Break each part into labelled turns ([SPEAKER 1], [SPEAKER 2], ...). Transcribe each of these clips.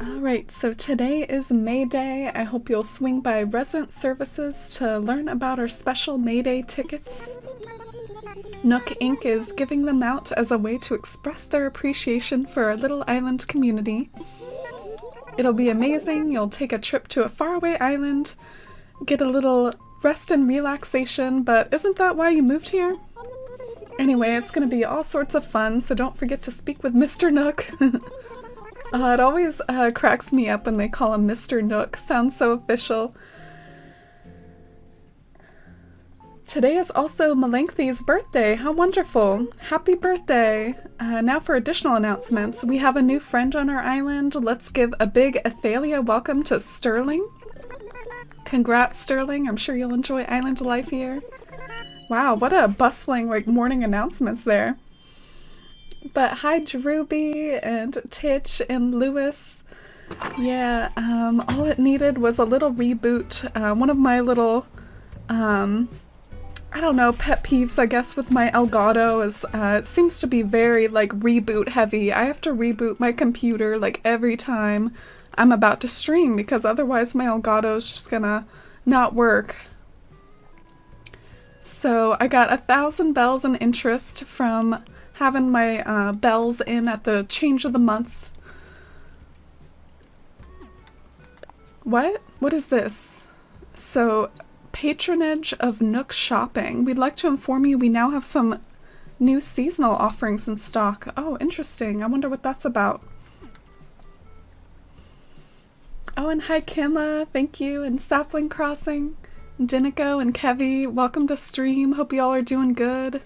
[SPEAKER 1] Alright, so today is May Day. I hope you'll swing by Resident Services to learn about our special May Day tickets. Nook Inc. is giving them out as a way to express their appreciation for our little island community. It'll be amazing. You'll take a trip to a faraway island, get a little rest and relaxation, but isn't that why you moved here? Anyway, it's going to be all sorts of fun, so don't forget to speak with Mr. Nook. It always cracks me up when they call him Mr. Nook. Sounds so official. Today is also Melanthy's birthday. How wonderful. Happy birthday. Now for additional announcements. We have a new friend on our island. Let's give a big Athalia welcome to Sterling. Congrats, Sterling. I'm sure you'll enjoy island life here. Wow, what a bustling morning announcements there. But hi Drewby and Titch and Lewis. Yeah, all it needed was a little reboot. One of my little, I don't know, pet peeves, I guess, with my Elgato is it seems to be very, reboot heavy. I have to reboot my computer, every time I'm about to stream because otherwise my Elgato is just gonna not work. So I got 1,000 bells in interest from having my bells in at the change of the month. What? What is this? So, patronage of Nook shopping. We'd like to inform you we now have some new seasonal offerings in stock. Oh, interesting. I wonder what that's about. Oh, and hi Kimla, thank you, and Sapling Crossing, Dinico and Kevy, welcome to stream. Hope you all are doing good.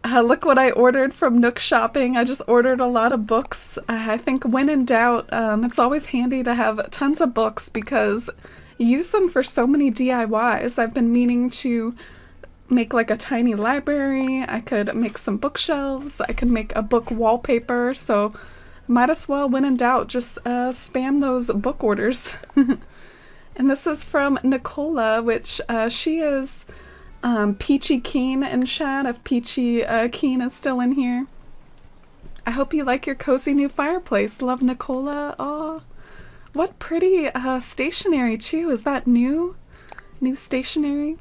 [SPEAKER 1] Look what I ordered from Nook Shopping. I just ordered a lot of books. I think when in doubt, it's always handy to have tons of books because you use them for so many DIYs. I've been meaning to make a tiny library. I could make some bookshelves. I could make a book wallpaper. So might as well, when in doubt, just spam those book orders. And this is from Nicola, which she is Peachy Keen in chat, if Peachy Keen is still in here. I hope you like your cozy new fireplace. Love, Nicola. Oh, what pretty stationery too. Is that new? New stationery?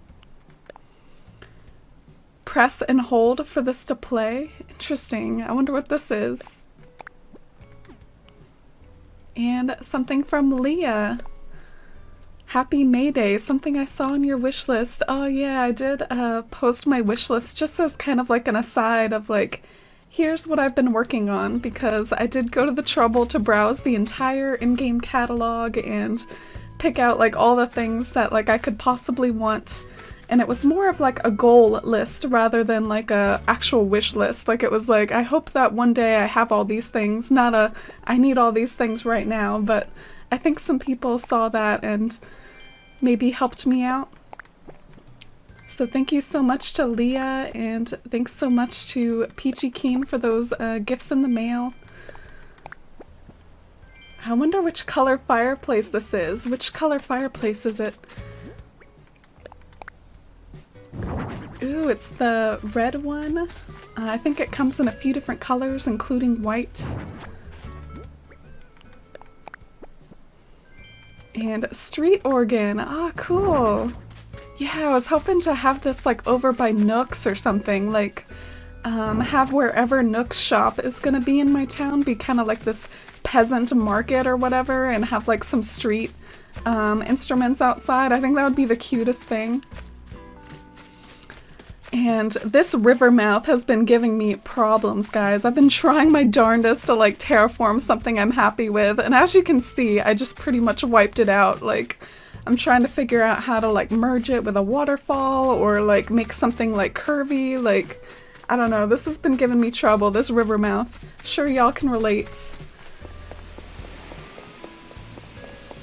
[SPEAKER 1] Press and hold for this to play. Interesting. I wonder what this is. And something from Leah. Happy May Day, something I saw on your wish list. Oh yeah, I did post my wish list just as kind of an aside of here's what I've been working on, because I did go to the trouble to browse the entire in-game catalog and pick out all the things that I could possibly want. And it was more of a goal list rather than a actual wish list. It was I hope that one day I have all these things, not a I need all these things right now, but I think some people saw that and maybe helped me out. So thank you so much to Leah, and thanks so much to Peachy Keen for those gifts in the mail. I wonder which color fireplace this is. Which color fireplace is it? Ooh, it's the red one. I think it comes in a few different colors, including white. And street organ. Ah, cool. Yeah, I was hoping to have this over by Nook's or something. Have wherever Nook's shop is gonna be in my town be kind of this peasant market or whatever, and have some street instruments outside. I think that would be the cutest thing. And this river mouth has been giving me problems, guys. I've been trying my darndest to terraform something I'm happy with, and as you can see, I just pretty much wiped it out. I'm trying to figure out how to merge it with a waterfall or make something curvy. I don't know, this has been giving me trouble, this river mouth. Sure y'all can relate.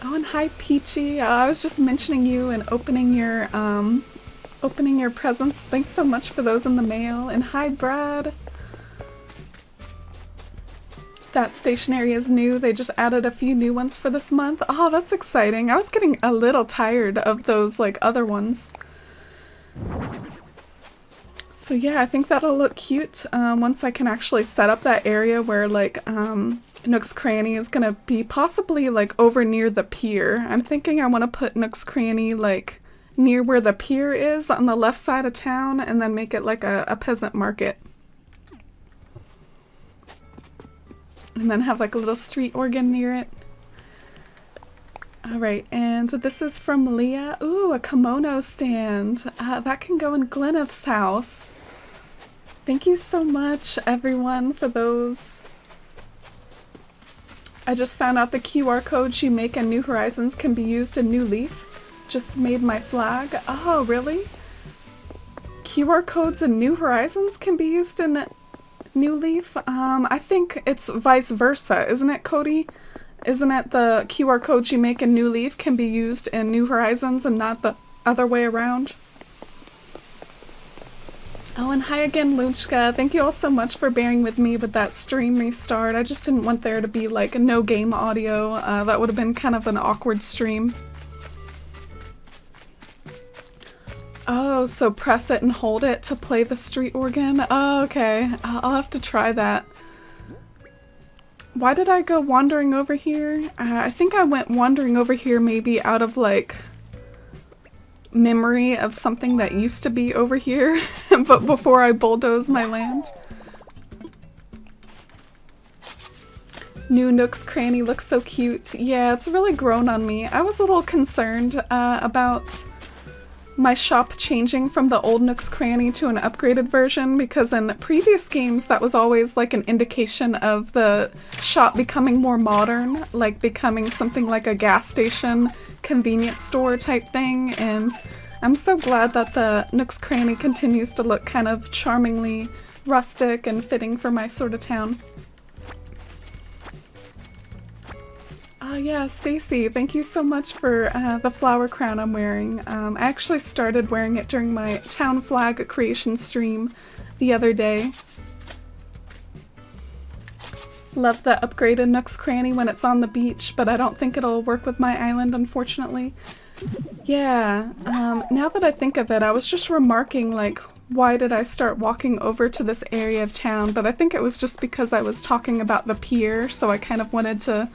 [SPEAKER 1] Oh, and hi Peachy. I was just mentioning you and opening your presents. Thanks so much for those in the mail. And hi Brad. That stationery is new. They just added a few new ones for this month. Oh, that's exciting. I was getting a little tired of those other ones. So yeah, I think that'll look cute once I can actually set up that area where like Nook's Cranny is gonna be, possibly like over near the pier. I'm thinking I want to put Nook's Cranny like near where the pier is on the left side of town and then make it like a peasant market. And then have like a little street organ near it. Alright, and this is from Leah. Ooh, a kimono stand. That can go in Glyneth's house. Thank you so much, everyone, for those. I just found out the QR codes you make in New Horizons can be used in New Leaf. Just made my flag. Oh, really? QR codes in New Horizons can be used in New Leaf? I think it's vice versa, isn't it, Cody? Isn't it the QR codes you make in New Leaf can be used in New Horizons and not the other way around? Oh, and hi again, Lunchka. Thank you all so much for bearing with me with that stream restart. I just didn't want there to be like a no game audio. That would have been kind of an awkward stream. Oh, so press it and hold it to play the street organ? Oh, okay. I'll have to try that. Why did I go wandering over here? I think I went wandering over here maybe out of like memory of something that used to be over here, but before I bulldoze my land. New Nook's Cranny looks so cute. Yeah, it's really grown on me. I was a little concerned about my shop changing from the old Nook's Cranny to an upgraded version, because in previous games that was always like an indication of the shop becoming more modern, like becoming something like a gas station, convenience store type thing, and I'm so glad that the Nook's Cranny continues to look kind of charmingly rustic and fitting for my sort of town. Oh yeah, Stacy, thank you so much for the flower crown I'm wearing. I actually started wearing it during my town flag creation stream the other day. Love the upgraded Nook's Cranny when it's on the beach, but I don't think it'll work with my island, unfortunately. Yeah, now that I think of it, I was just remarking, like, why did I start walking over to this area of town? But I think it was just because I was talking about the pier, so I kind of wanted to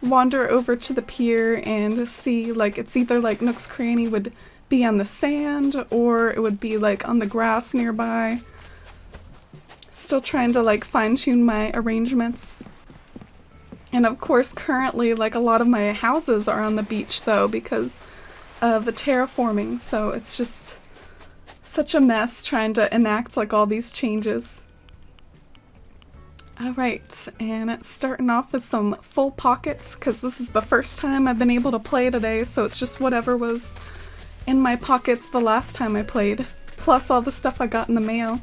[SPEAKER 1] wander over to the pier and see, like, it's either like Nook's Cranny would be on the sand or it would be like on the grass nearby. Still trying to like fine-tune my arrangements. And of course currently like a lot of my houses are on the beach though because of the terraforming, so it's just such a mess trying to enact like all these changes. Alright, and it's starting off with some full pockets, because this is the first time I've been able to play today, so it's just whatever was in my pockets the last time I played, plus all the stuff I got in the mail.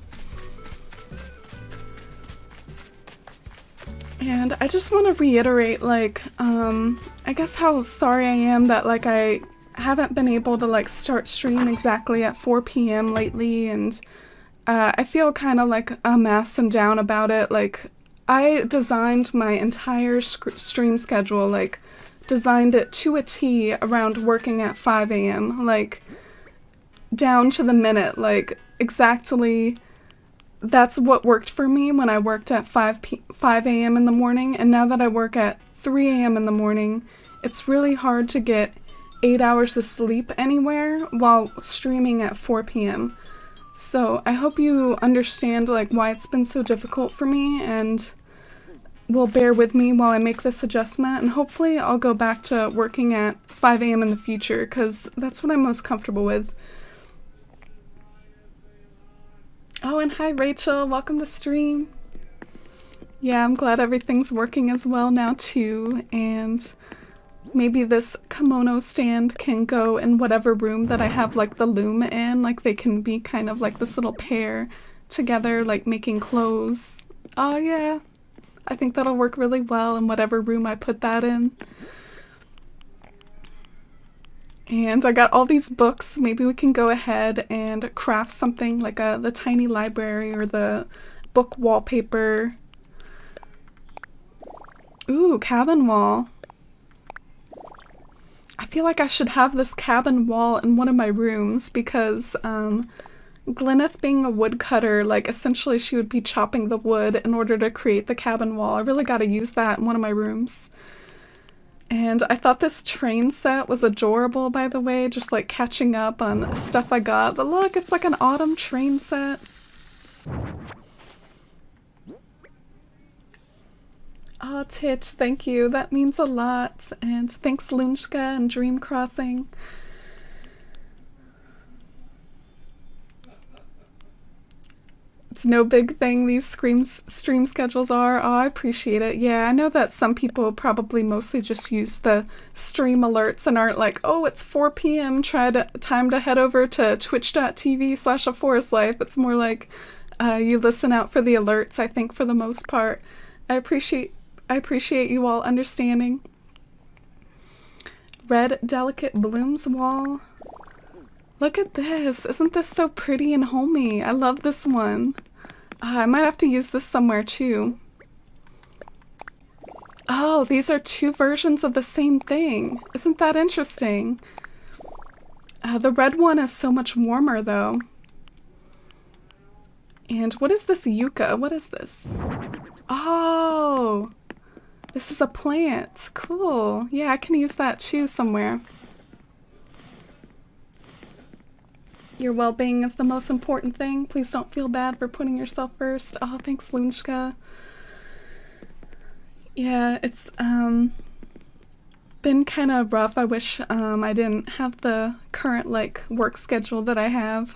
[SPEAKER 1] And I just want to reiterate, like, I guess how sorry I am that, like, I haven't been able to, like, start stream exactly at 4 p.m. lately, and I feel kind of like a mess and down about it. Like, I designed my entire stream schedule, like, designed it to a T around working at 5 a.m., like, down to the minute, like, exactly. That's what worked for me when I worked at 5 a.m. in the morning, and now that I work at 3 a.m. in the morning, it's really hard to get 8 hours of sleep anywhere while streaming at 4 p.m. So I hope you understand, like, why it's been so difficult for me, and will bear with me while I make this adjustment, and hopefully I'll go back to working at 5 a.m. in the future, because that's what I'm most comfortable with. Oh, and hi Rachel, welcome to stream. Yeah, I'm glad everything's working as well now too, and maybe this kimono stand can go in whatever room that I have like the loom in, like they can be kind of like this little pair together, like making clothes. Oh yeah, I think that'll work really well in whatever room I put that in. And I got all these books. Maybe we can go ahead and craft something like the tiny library or the book wallpaper. Ooh, cabin wall. I feel like I should have this cabin wall in one of my rooms because Glyneth being a woodcutter, like essentially she would be chopping the wood in order to create the cabin wall. I really gotta use that in one of my rooms. And I thought this train set was adorable, by the way, just like catching up on stuff I got. But look, it's like an autumn train set. Oh, Titch, thank you. That means a lot. And thanks Lunchka and Dream Crossing. It's no big thing, these stream schedules are. Oh, I appreciate it. Yeah, I know that some people probably mostly just use the stream alerts and aren't like, oh, it's 4 p.m. Time to head over to twitch.tv/aforestlife. It's more like you listen out for the alerts, I think, for the most part. I appreciate you all understanding. Red Delicate Blooms wall. Look at this. Isn't this so pretty and homey? I love this one. I might have to use this somewhere too. Oh, these are two versions of the same thing. Isn't that interesting? The red one is so much warmer though. And what is this yucca? What is this? Oh, this is a plant. Cool. Yeah, I can use that too somewhere. Your well-being is the most important thing. Please don't feel bad for putting yourself first. Oh, thanks, Lunchka. Yeah, it's been kind of rough. I wish I didn't have the current like work schedule that I have.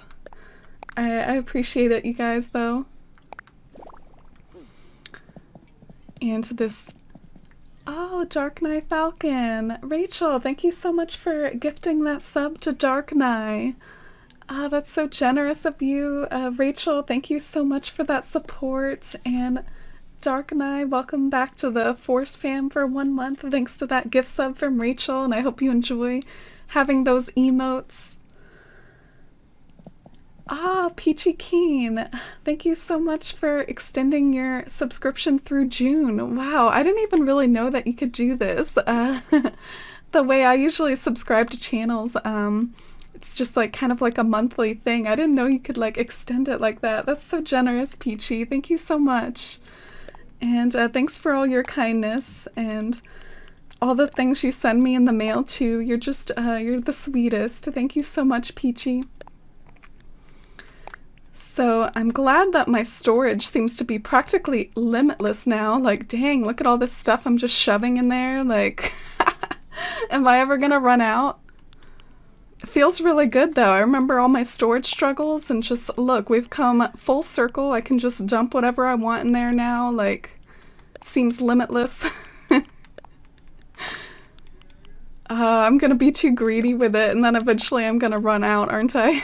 [SPEAKER 1] I appreciate it, you guys, though. And this... Oh, DarknaiFalcon. Rachel, thank you so much for gifting that sub to Darknai. Ah, that's so generous of you. Rachel, thank you so much for that support. And Darknai, welcome back to the Force fam for 1 month. Thanks to that gift sub from Rachel, and I hope you enjoy having those emotes. Ah, Peachy Keen, thank you so much for extending your subscription through June. Wow, I didn't even really know that you could do this. The way I usually subscribe to channels, it's just like kind of like a monthly thing. I didn't know you could like extend it like that. That's so generous, Peachy. Thank you so much. And thanks for all your kindness and all the things you send me in the mail too. You're just, you're the sweetest. Thank you so much, Peachy. So I'm glad that my storage seems to be practically limitless now. Like, dang, look at all this stuff I'm just shoving in there. Like, am I ever gonna run out? It feels really good though. I remember all my storage struggles and just look, we've come full circle. I can just dump whatever I want in there now. Like, seems limitless. I'm gonna be too greedy with it and then eventually I'm gonna run out, aren't I?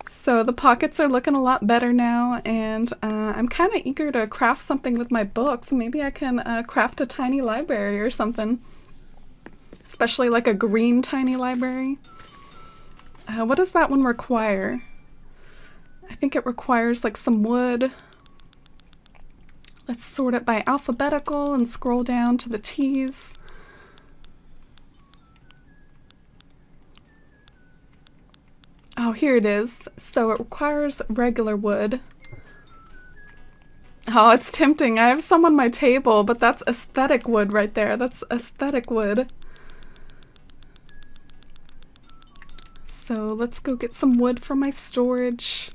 [SPEAKER 1] So the pockets are looking a lot better now, and I'm kind of eager to craft something with my books. Maybe I can craft a tiny library or something. Especially like a green tiny library. What does that one require? I think it requires like some wood. Let's sort it by alphabetical and scroll down to the T's. Oh, here it is. So it requires regular wood. Oh, it's tempting. I have some on my table, but that's aesthetic wood right there. That's aesthetic wood. So let's go get some wood for my storage.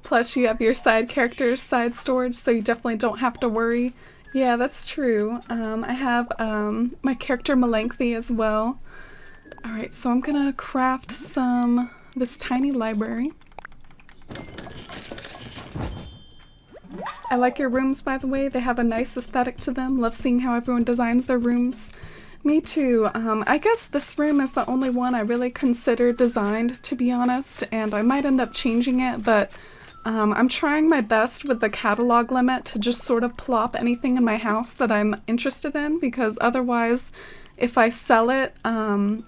[SPEAKER 1] Plus you have your side characters, side storage, so you definitely don't have to worry. Yeah, that's true. I have my character Melengthy as well. Alright, so I'm gonna craft this tiny library. I like your rooms, by the way. They have a nice aesthetic to them. Love seeing how everyone designs their rooms. Me too. I guess this room is the only one I really consider designed, to be honest, and I might end up changing it, but I'm trying my best with the catalog limit to just sort of plop anything in my house that I'm interested in, because otherwise, if I sell it, then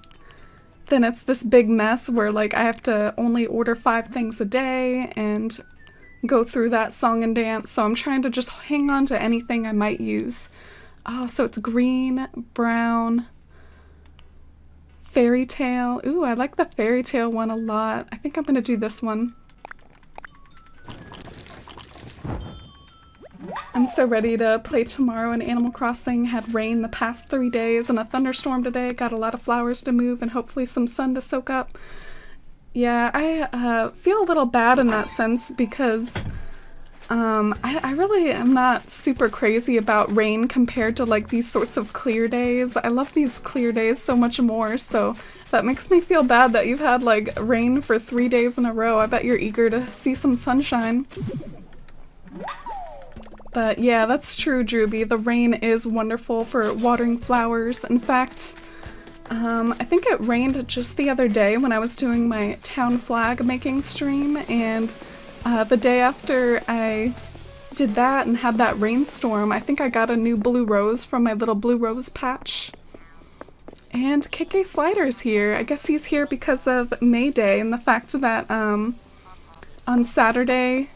[SPEAKER 1] it's this big mess where like I have to only order 5 things a day and go through that song and dance, so I'm trying to just hang on to anything I might use. Oh, so it's green, brown, Fairy tale. Ooh, I like the fairy tale one a lot. I think I'm gonna do this one. I'm so ready to play tomorrow in Animal Crossing. Had rain the past 3 days and a thunderstorm today. Got a lot of flowers to move and hopefully some sun to soak up. Yeah, I feel a little bad in that sense because I really am not super crazy about rain compared to like these sorts of clear days. I love these clear days so much more, so that makes me feel bad that you've had like rain for 3 days in a row. I bet you're eager to see some sunshine. But yeah, that's true, Drewby. The rain is wonderful for watering flowers. In fact, I think it rained just the other day when I was doing my town flag making stream, and the day after I did that and had that rainstorm, I think I got a new blue rose from my little blue rose patch. And KK Slider's here. I guess he's here because of May Day and the fact that on Saturday,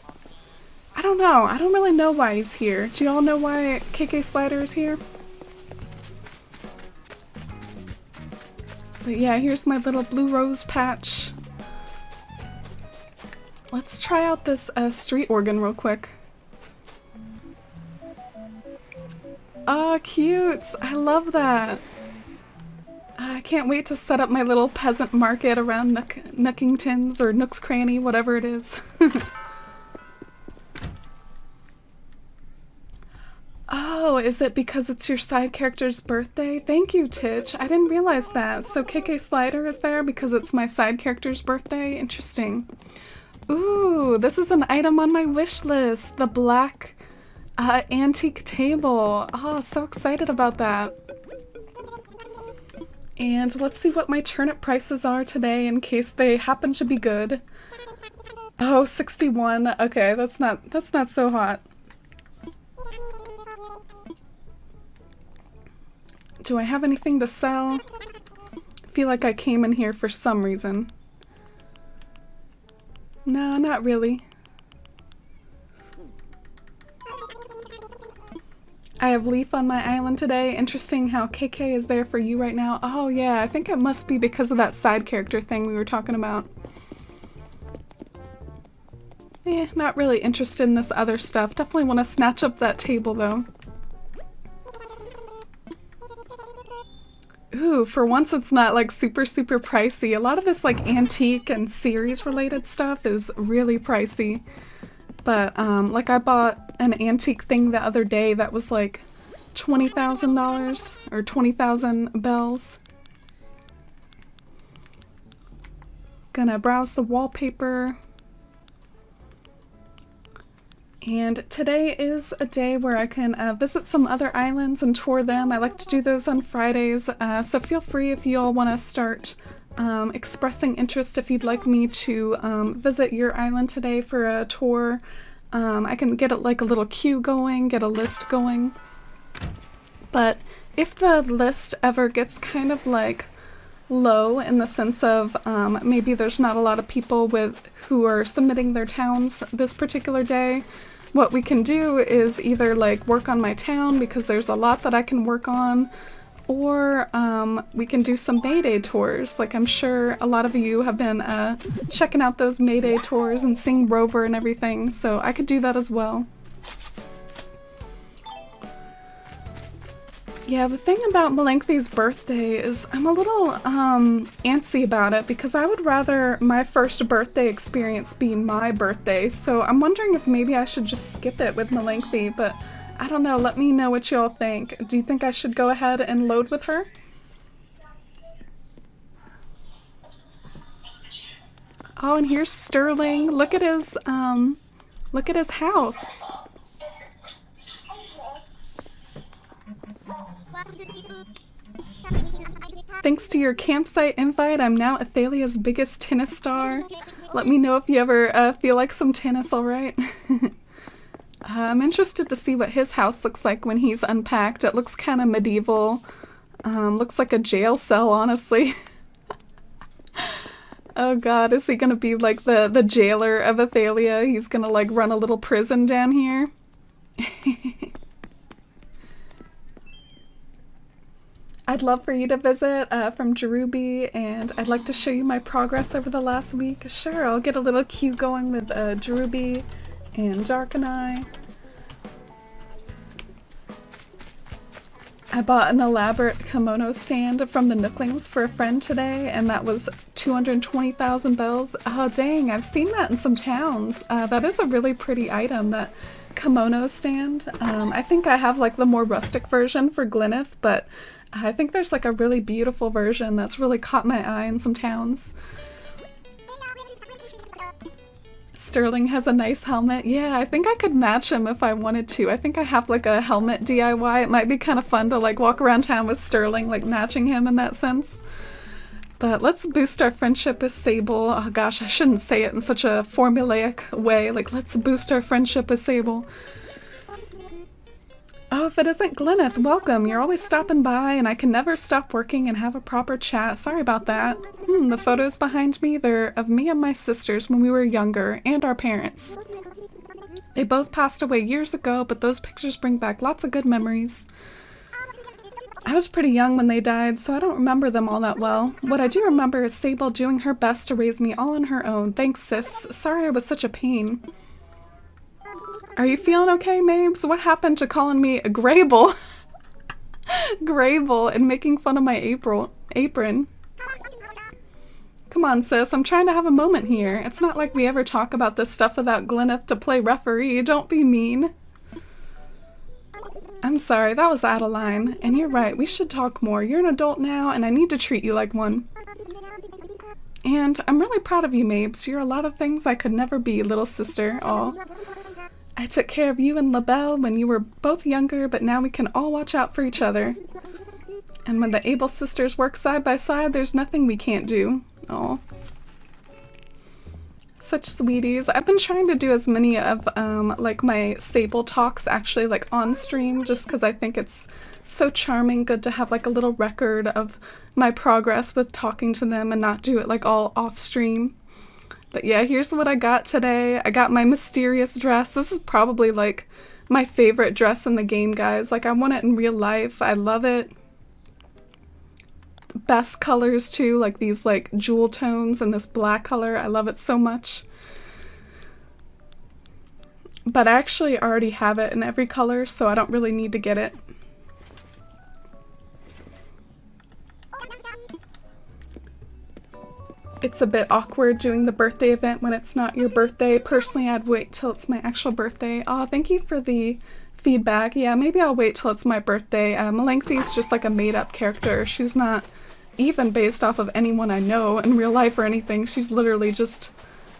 [SPEAKER 1] I don't know. I don't really know why he's here. Do y'all know why KK Slider is here? But yeah, here's my little blue rose patch. Let's try out this street organ real quick. Oh, cute! I love that! I can't wait to set up my little peasant market around Nookingtons or Nook's Cranny, whatever it is. Oh, is it because it's your side character's birthday? Thank you, Titch. I didn't realize that. So KK Slider is there because it's my side character's birthday? Interesting. Ooh, this is an item on my wish list. The black antique table. Oh, so excited about that. And let's see what my turnip prices are today in case they happen to be good. Oh, 61. Okay, that's not so hot. Do I have anything to sell? I feel like I came in here for some reason. No, not really. I have Leaf on my island today. Interesting how KK is there for you right now. Oh yeah, I think it must be because of that side character thing we were talking about. Not really interested in this other stuff. Definitely want to snatch up that table though. Ooh, for once it's not like super pricey. A lot of this like antique and series related stuff is really pricey. But like I bought an antique thing the other day that was like $20,000 or 20,000 bells. Gonna browse the wallpaper. And today is a day where I can visit some other islands and tour them. I like to do those on Fridays, so feel free if you all want to start expressing interest if you'd like me to visit your island today for a tour. I can get like a little queue going, get a list going. But if the list ever gets kind of like low in the sense of maybe there's not a lot of people who are submitting their towns this particular day, what we can do is either like work on my town because there's a lot that I can work on, or we can do some May Day tours. Like I'm sure a lot of you have been checking out those May Day tours and seeing Rover and everything, so I could do that as well. Yeah, the thing about Melanthy's birthday is I'm a little antsy about it because I would rather my first birthday experience be my birthday, so I'm wondering if maybe I should just skip it with Melanthy, but I don't know, let me know what y'all think. Do you think I should go ahead and load with her? Oh, and here's Sterling. Look at his house. Thanks to your campsite invite, I'm now Athalia's biggest tennis star. Let me know if you ever feel like some tennis, alright? I'm interested to see what his house looks like when he's unpacked. It looks kind of medieval. Looks like a jail cell, honestly. Oh god, is he gonna be like the jailer of Athalia? He's gonna like run a little prison down here? I'd love for you to visit from Drewby, and I'd like to show you my progress over the last week. Sure, I'll get a little queue going with Drewby and Darknai. I bought an elaborate kimono stand from the Nooklings for a friend today, and that was 220,000 bells. Oh dang, I've seen that in some towns. That is a really pretty item, that kimono stand. I think I have like the more rustic version for Glyneth, but I think there's like a really beautiful version that's really caught my eye in some towns. Sterling has a nice helmet. Yeah, I think I could match him if I wanted to. I think I have like a helmet DIY. It might be kind of fun to like walk around town with Sterling, like matching him in that sense. But let's boost our friendship with Sable. Oh gosh, I shouldn't say it in such a formulaic way. Like, let's boost our friendship with Sable. Oh, if it isn't Glyneth, welcome. You're always stopping by, and I can never stop working and have a proper chat. Sorry about that. The photos behind me, they're of me and my sisters when we were younger, and our parents. They both passed away years ago, but those pictures bring back lots of good memories. I was pretty young when they died, so I don't remember them all that well. What I do remember is Sable doing her best to raise me all on her own. Thanks, sis. Sorry I was such a pain. Are you feeling okay, Mabes? What happened to calling me a Grable? Grable and making fun of my apron. Come on, sis. I'm trying to have a moment here. It's not like we ever talk about this stuff without Glyneth to play referee. Don't be mean. I'm sorry, that was out of line. And you're right, we should talk more. You're an adult now, and I need to treat you like one. And I'm really proud of you, Mabes. You're a lot of things I could never be, little sister. Aw. I took care of you and LaBelle when you were both younger, but now we can all watch out for each other. And when the Able sisters work side by side, there's nothing we can't do. Aw. Such sweeties. I've been trying to do as many of like my Sable talks actually like on stream, just because I think it's so charming, good to have like a little record of my progress with talking to them and not do it like all off stream. But yeah, here's what I got today. I got my mysterious dress. This is probably like my favorite dress in the game, guys. Like, I want it in real life. I love it. Best colors too, like these like jewel tones and this black color. I love it so much. But I actually already have it in every color, so I don't really need to get it. It's a bit awkward doing the birthday event when it's not your birthday. Personally, I'd wait till it's my actual birthday. Oh, thank you for the feedback. Yeah, maybe I'll wait till it's my birthday. Melanthy's just like a made-up character. She's not even based off of anyone I know in real life or anything. She's literally just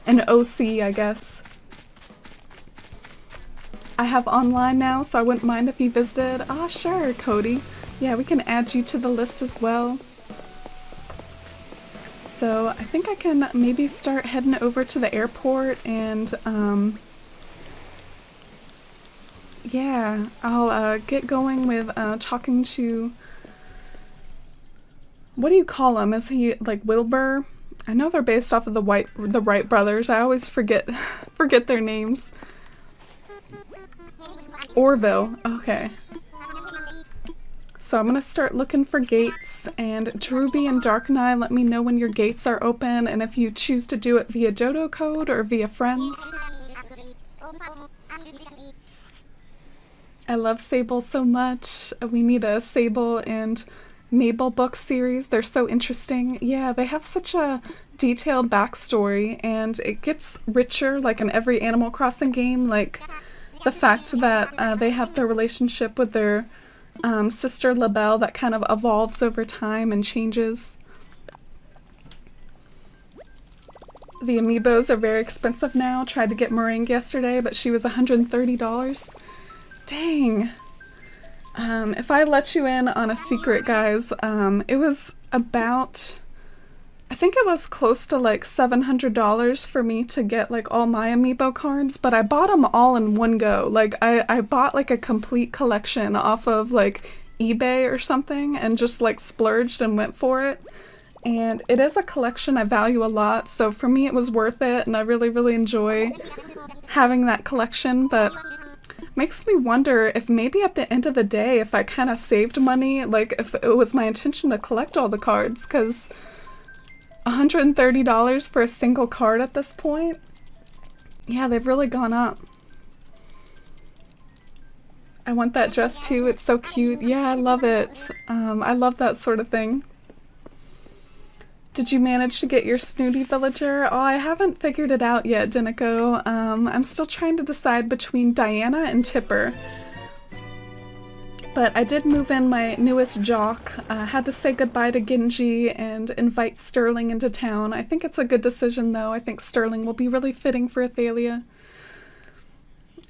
[SPEAKER 1] an OC, I guess. I have online now, so I wouldn't mind if you visited. Ah, sure, Cody. Yeah, we can add you to the list as well. So I think I can maybe start heading over to the airport and, yeah, I'll get going with talking to, what do you call him? Is he like Wilbur? I know they're based off of the Wright brothers. I always forget their names. Orville. Okay. So I'm gonna start looking for gates, and Drewby and Darknai, let me know when your gates are open and if you choose to do it via Dodo code or via friends. I love Sable so much. We need a Sable and Mabel book series. They're so interesting. Yeah, they have such a detailed backstory, and it gets richer like in every Animal Crossing game. Like the fact that they have their relationship with their sister LaBelle that kind of evolves over time and changes. The amiibos are very expensive now. Tried to get Meringue yesterday, but she was $130. Dang. If I let you in on a secret, guys, it was about, I think it was close to like $700 for me to get like all my amiibo cards, but I bought them all in one go. Like I bought like a complete collection off of like eBay or something and just like splurged and went for it. And it is a collection I value a lot, so for me it was worth it, and I really, really enjoy having that collection. But Makes me wonder if maybe at the end of the day, if I kind of saved money, like if it was my intention to collect all the cards, because $130 for a single card at this point? Yeah, they've really gone up. I want that dress too, it's so cute. Yeah, I love it. I love that sort of thing. Did you manage to get your snooty villager? Oh, I haven't figured it out yet, Dinico. I'm still trying to decide between Diana and Tipper. But I did move in my newest jock. Had to say goodbye to Genji and invite Sterling into town. I think it's a good decision though. I think Sterling will be really fitting for Athalia.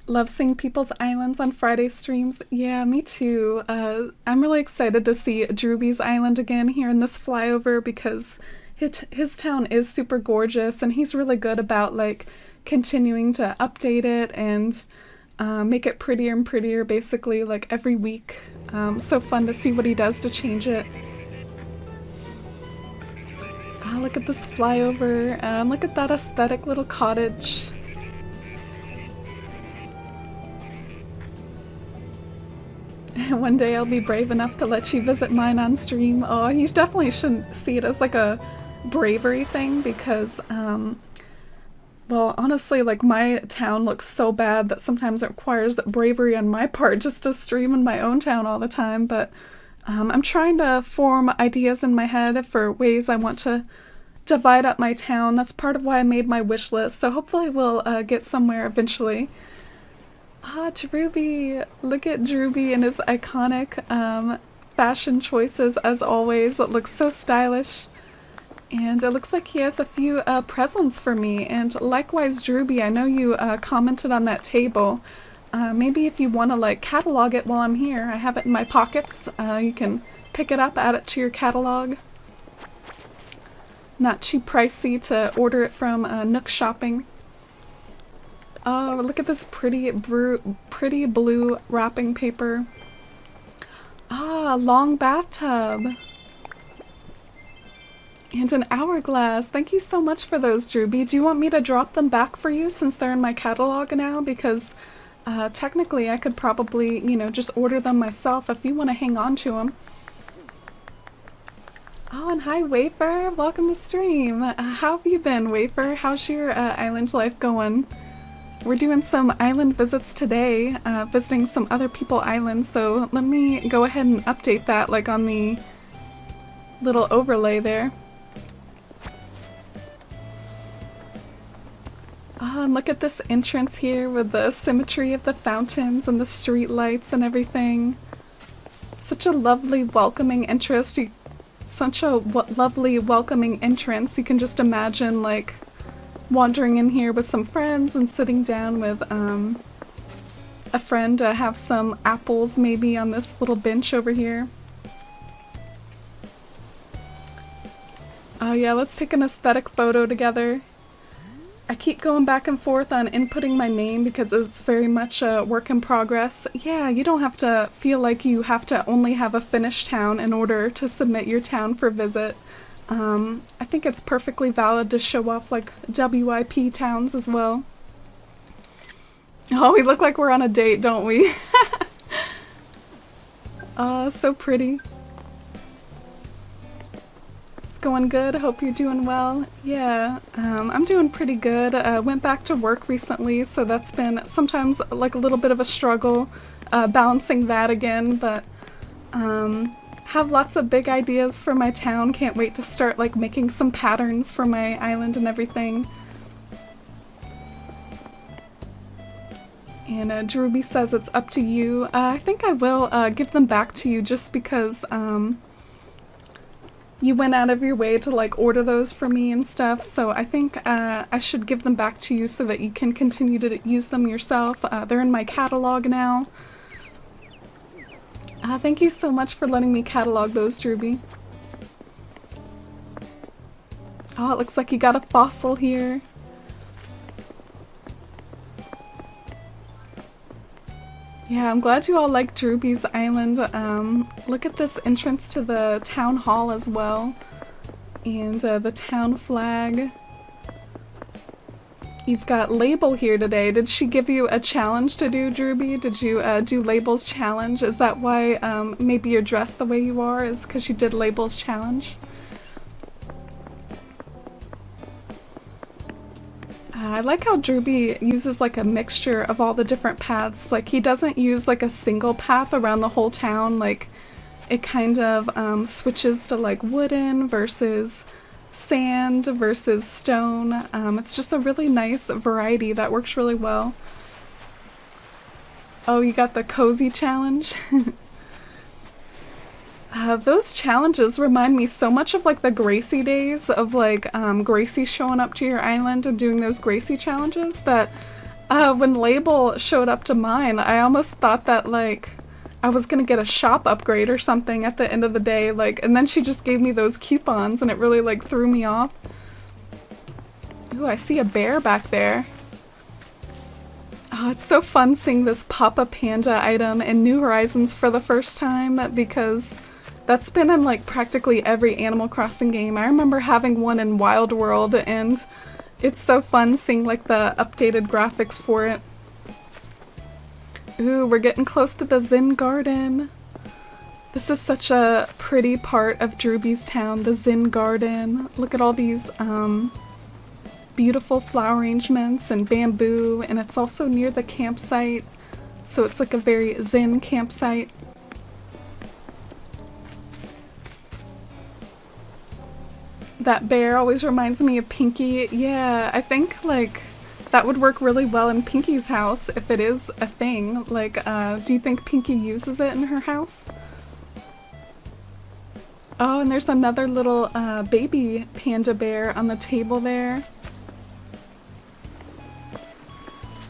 [SPEAKER 1] Love seeing people's islands on Friday streams. Yeah, me too. I'm really excited to see Drewby's island again here in this flyover because his town is super gorgeous and he's really good about like continuing to update it and make it prettier and prettier basically like every week. So fun to see what he does to change it. Oh, look at this flyover. Look at that aesthetic little cottage. One day I'll be brave enough to let you visit mine on stream. Oh, you definitely shouldn't see it as like a bravery thing because, well, honestly, like my town looks so bad that sometimes it requires bravery on my part just to stream in my own town all the time. But I'm trying to form ideas in my head for ways I want to divide up my town. That's part of why I made my wish list. So hopefully we'll get somewhere eventually. Ah, Drewby! Look at Drewby and his iconic fashion choices as always. It looks so stylish. And it looks like he has a few presents for me. And likewise, Drewby, I know you commented on that table. Maybe if you want to like catalog it while I'm here, I have it in my pockets. You can pick it up, add it to your catalog. Not too pricey to order it from Nook Shopping. Oh, look at this pretty blue wrapping paper. Ah, long bathtub. And an hourglass. Thank you so much for those, Drewby. Do you want me to drop them back for you since they're in my catalog now? Because technically I could probably, you know, just order them myself if you want to hang on to them. Oh, and hi, Wafer. Welcome to stream. How have you been, Wafer? How's your island life going? We're doing some island visits today, visiting some other people's islands, so let me go ahead and update that like on the little overlay there. Oh, and look at this entrance here with the symmetry of the fountains and the street lights and everything. Such a lovely welcoming entrance. Such a lovely welcoming entrance. You can just imagine like wandering in here with some friends and sitting down with a friend to have some apples maybe on this little bench over here. Oh yeah, let's take an aesthetic photo together. I keep going back and forth on inputting my name because it's very much a work in progress. Yeah, you don't have to feel like you have to only have a finished town in order to submit your town for visit. I think it's perfectly valid to show off like WIP towns as well. Oh, we look like we're on a date, don't we? Oh, so pretty. It's going good. Hope you're doing well. Yeah, I'm doing pretty good. Went back to work recently, so that's been sometimes like a little bit of a struggle balancing that again, but have lots of big ideas for my town. Can't wait to start like making some patterns for my island and everything. And Drewby says it's up to you. I think I will give them back to you just because you went out of your way to like order those for me and stuff. So I think I should give them back to you so that you can continue to use them yourself. They're in my catalog now. Thank you so much for letting me catalog those, Drewby. Oh, it looks like you got a fossil here. Yeah, I'm glad you all like Drewby's island. Look at this entrance to the town hall as well. And the town flag. You've got Label here today. Did she give you a challenge to do, Drewby? Did you do Label's challenge? Is that why maybe you're dressed the way you are? Is because you did Label's challenge? I like how Drewby uses like a mixture of all the different paths. Like he doesn't use like a single path around the whole town. Like it kind of switches to like wooden versus sand versus stone. It's just a really nice variety that works really well. Oh, you got the cozy challenge? Those challenges remind me so much of like the Gracie days of like Gracie showing up to your island and doing those Gracie challenges that when Label showed up to mine, I almost thought that like I was gonna get a shop upgrade or something at the end of the day, like, and then she just gave me those coupons and it really like threw me off. Ooh, I see a bear back there. Oh, it's so fun seeing this Papa Panda item in New Horizons for the first time because that's been in like practically every Animal Crossing game. I remember having one in Wild World and it's so fun seeing like the updated graphics for it. Ooh, we're getting close to the Zen Garden. This is such a pretty part of Drewby's town, the Zen Garden. Look at all these beautiful flower arrangements and bamboo, and it's also near the campsite, so it's like a very Zen campsite. That bear always reminds me of Pinky. Yeah, I think like that would work really well in Pinky's house if it is a thing. Like, do you think Pinky uses it in her house? Oh, and there's another little baby panda bear on the table there.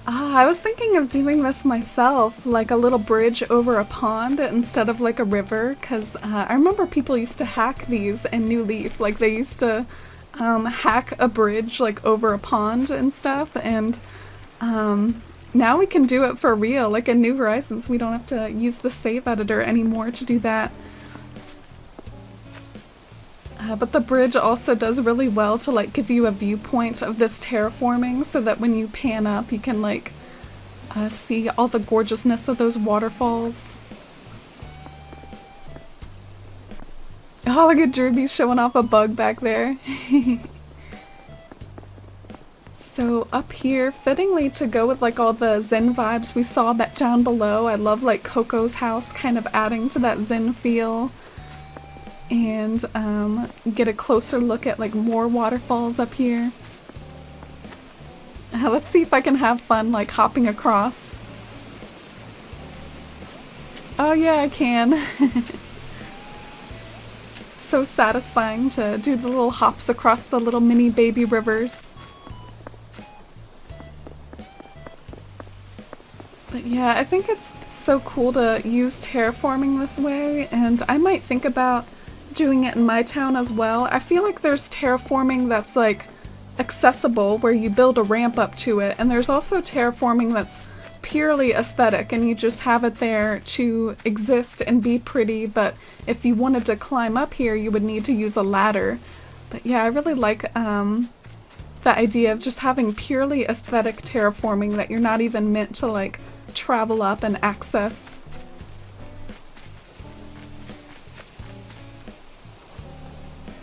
[SPEAKER 1] I was thinking of doing this myself, like a little bridge over a pond instead of like a river, because I remember people used to hack these in New Leaf. Like they used to hack a bridge like over a pond and stuff, and now we can do it for real. Like in New Horizons, we don't have to use the save editor anymore to do that. But the bridge also does really well to like give you a viewpoint of this terraforming so that when you pan up you can like see all the gorgeousness of those waterfalls. Oh, look at Drewby showing off a bug back there. So up here, fittingly to go with like all the Zen vibes we saw that down below, I love like Coco's house kind of adding to that Zen feel. And get a closer look at like more waterfalls up here. Let's see if I can have fun like hopping across. Oh yeah, I can. So satisfying to do the little hops across the little mini baby rivers. But yeah, I think it's so cool to use terraforming this way, and I might think about doing it in my town as well. I feel like there's terraforming that's like accessible where you build a ramp up to it, and there's also terraforming that's purely aesthetic and you just have it there to exist and be pretty, but if you wanted to climb up here you would need to use a ladder. But yeah, I really like the idea of just having purely aesthetic terraforming that you're not even meant to like travel up and access.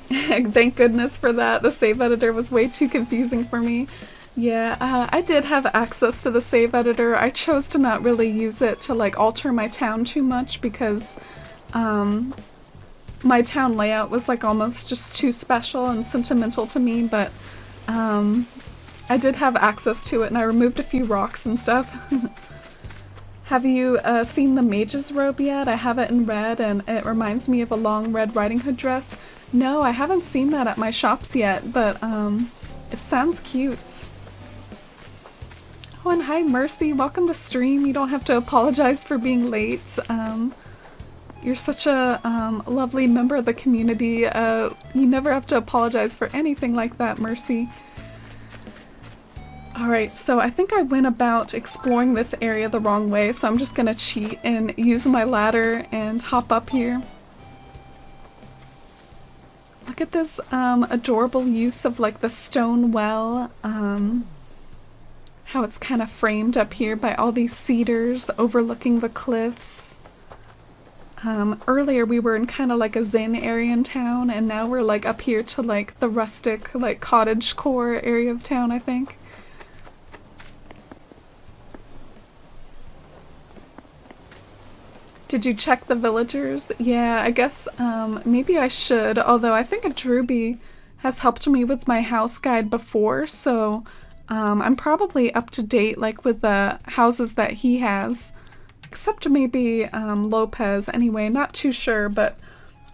[SPEAKER 1] Thank goodness for that. The save editor was way too confusing for me. Yeah, I did have access to the save editor. I chose to not really use it to like alter my town too much because my town layout was like almost just too special and sentimental to me, but I did have access to it and I removed a few rocks and stuff. Have you seen the Mage's Robe yet? I have it in red and it reminds me of a long Red Riding Hood dress. No, I haven't seen that at my shops yet, but it sounds cute. Oh, and hi Mercy, welcome to stream. You don't have to apologize for being late. You're such a lovely member of the community. You never have to apologize for anything like that, Mercy. Alright, so I think I went about exploring this area the wrong way, so I'm just gonna cheat and use my ladder and hop up here. Look at this adorable use of like the stone well. how it's kind of framed up here by all these cedars overlooking the cliffs. Earlier we were in kind of like a zen area in town, and now we're like up here to like the rustic, like cottage core area of town, I think. Did you check the villagers? Yeah, I guess maybe I should, although I think Drewby has helped me with my house guide before, so I'm probably up to date like with the houses that he has. Except maybe Lopez. Anyway, not too sure, but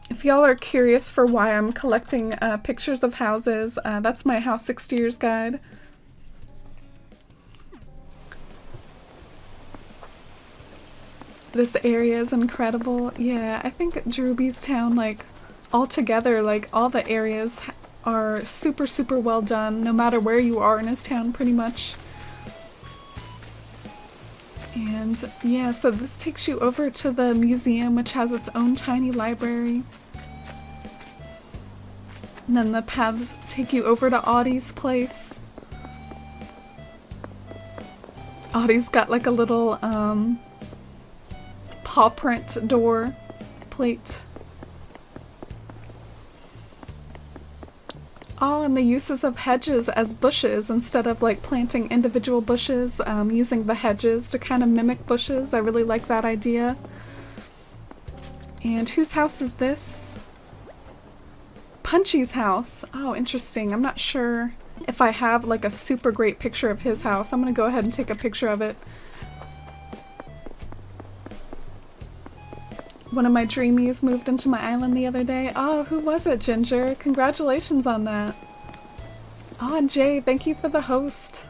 [SPEAKER 1] if y'all are curious for why I'm collecting pictures of houses, that's my House Exteriors guide. This area is incredible. Yeah, I think Drewby's town, like, altogether, like, all the areas are super, super well done, no matter where you are in his town, pretty much. And yeah, so this takes you over to the museum, which has its own tiny library. And then the paths take you over to Audie's place. Audie's got like a little paw print door plate. Oh, and the uses of hedges as bushes instead of like planting individual bushes, using the hedges to kind of mimic bushes. I really like that idea. And whose house is this? Punchy's house. Oh, interesting. I'm not sure if I have like a super great picture of his house. I'm gonna go ahead and take a picture of it. One of my dreamies moved into my island the other day. Oh, who was it, Ginger? Congratulations on that. Oh, and Jay, thank you for the host.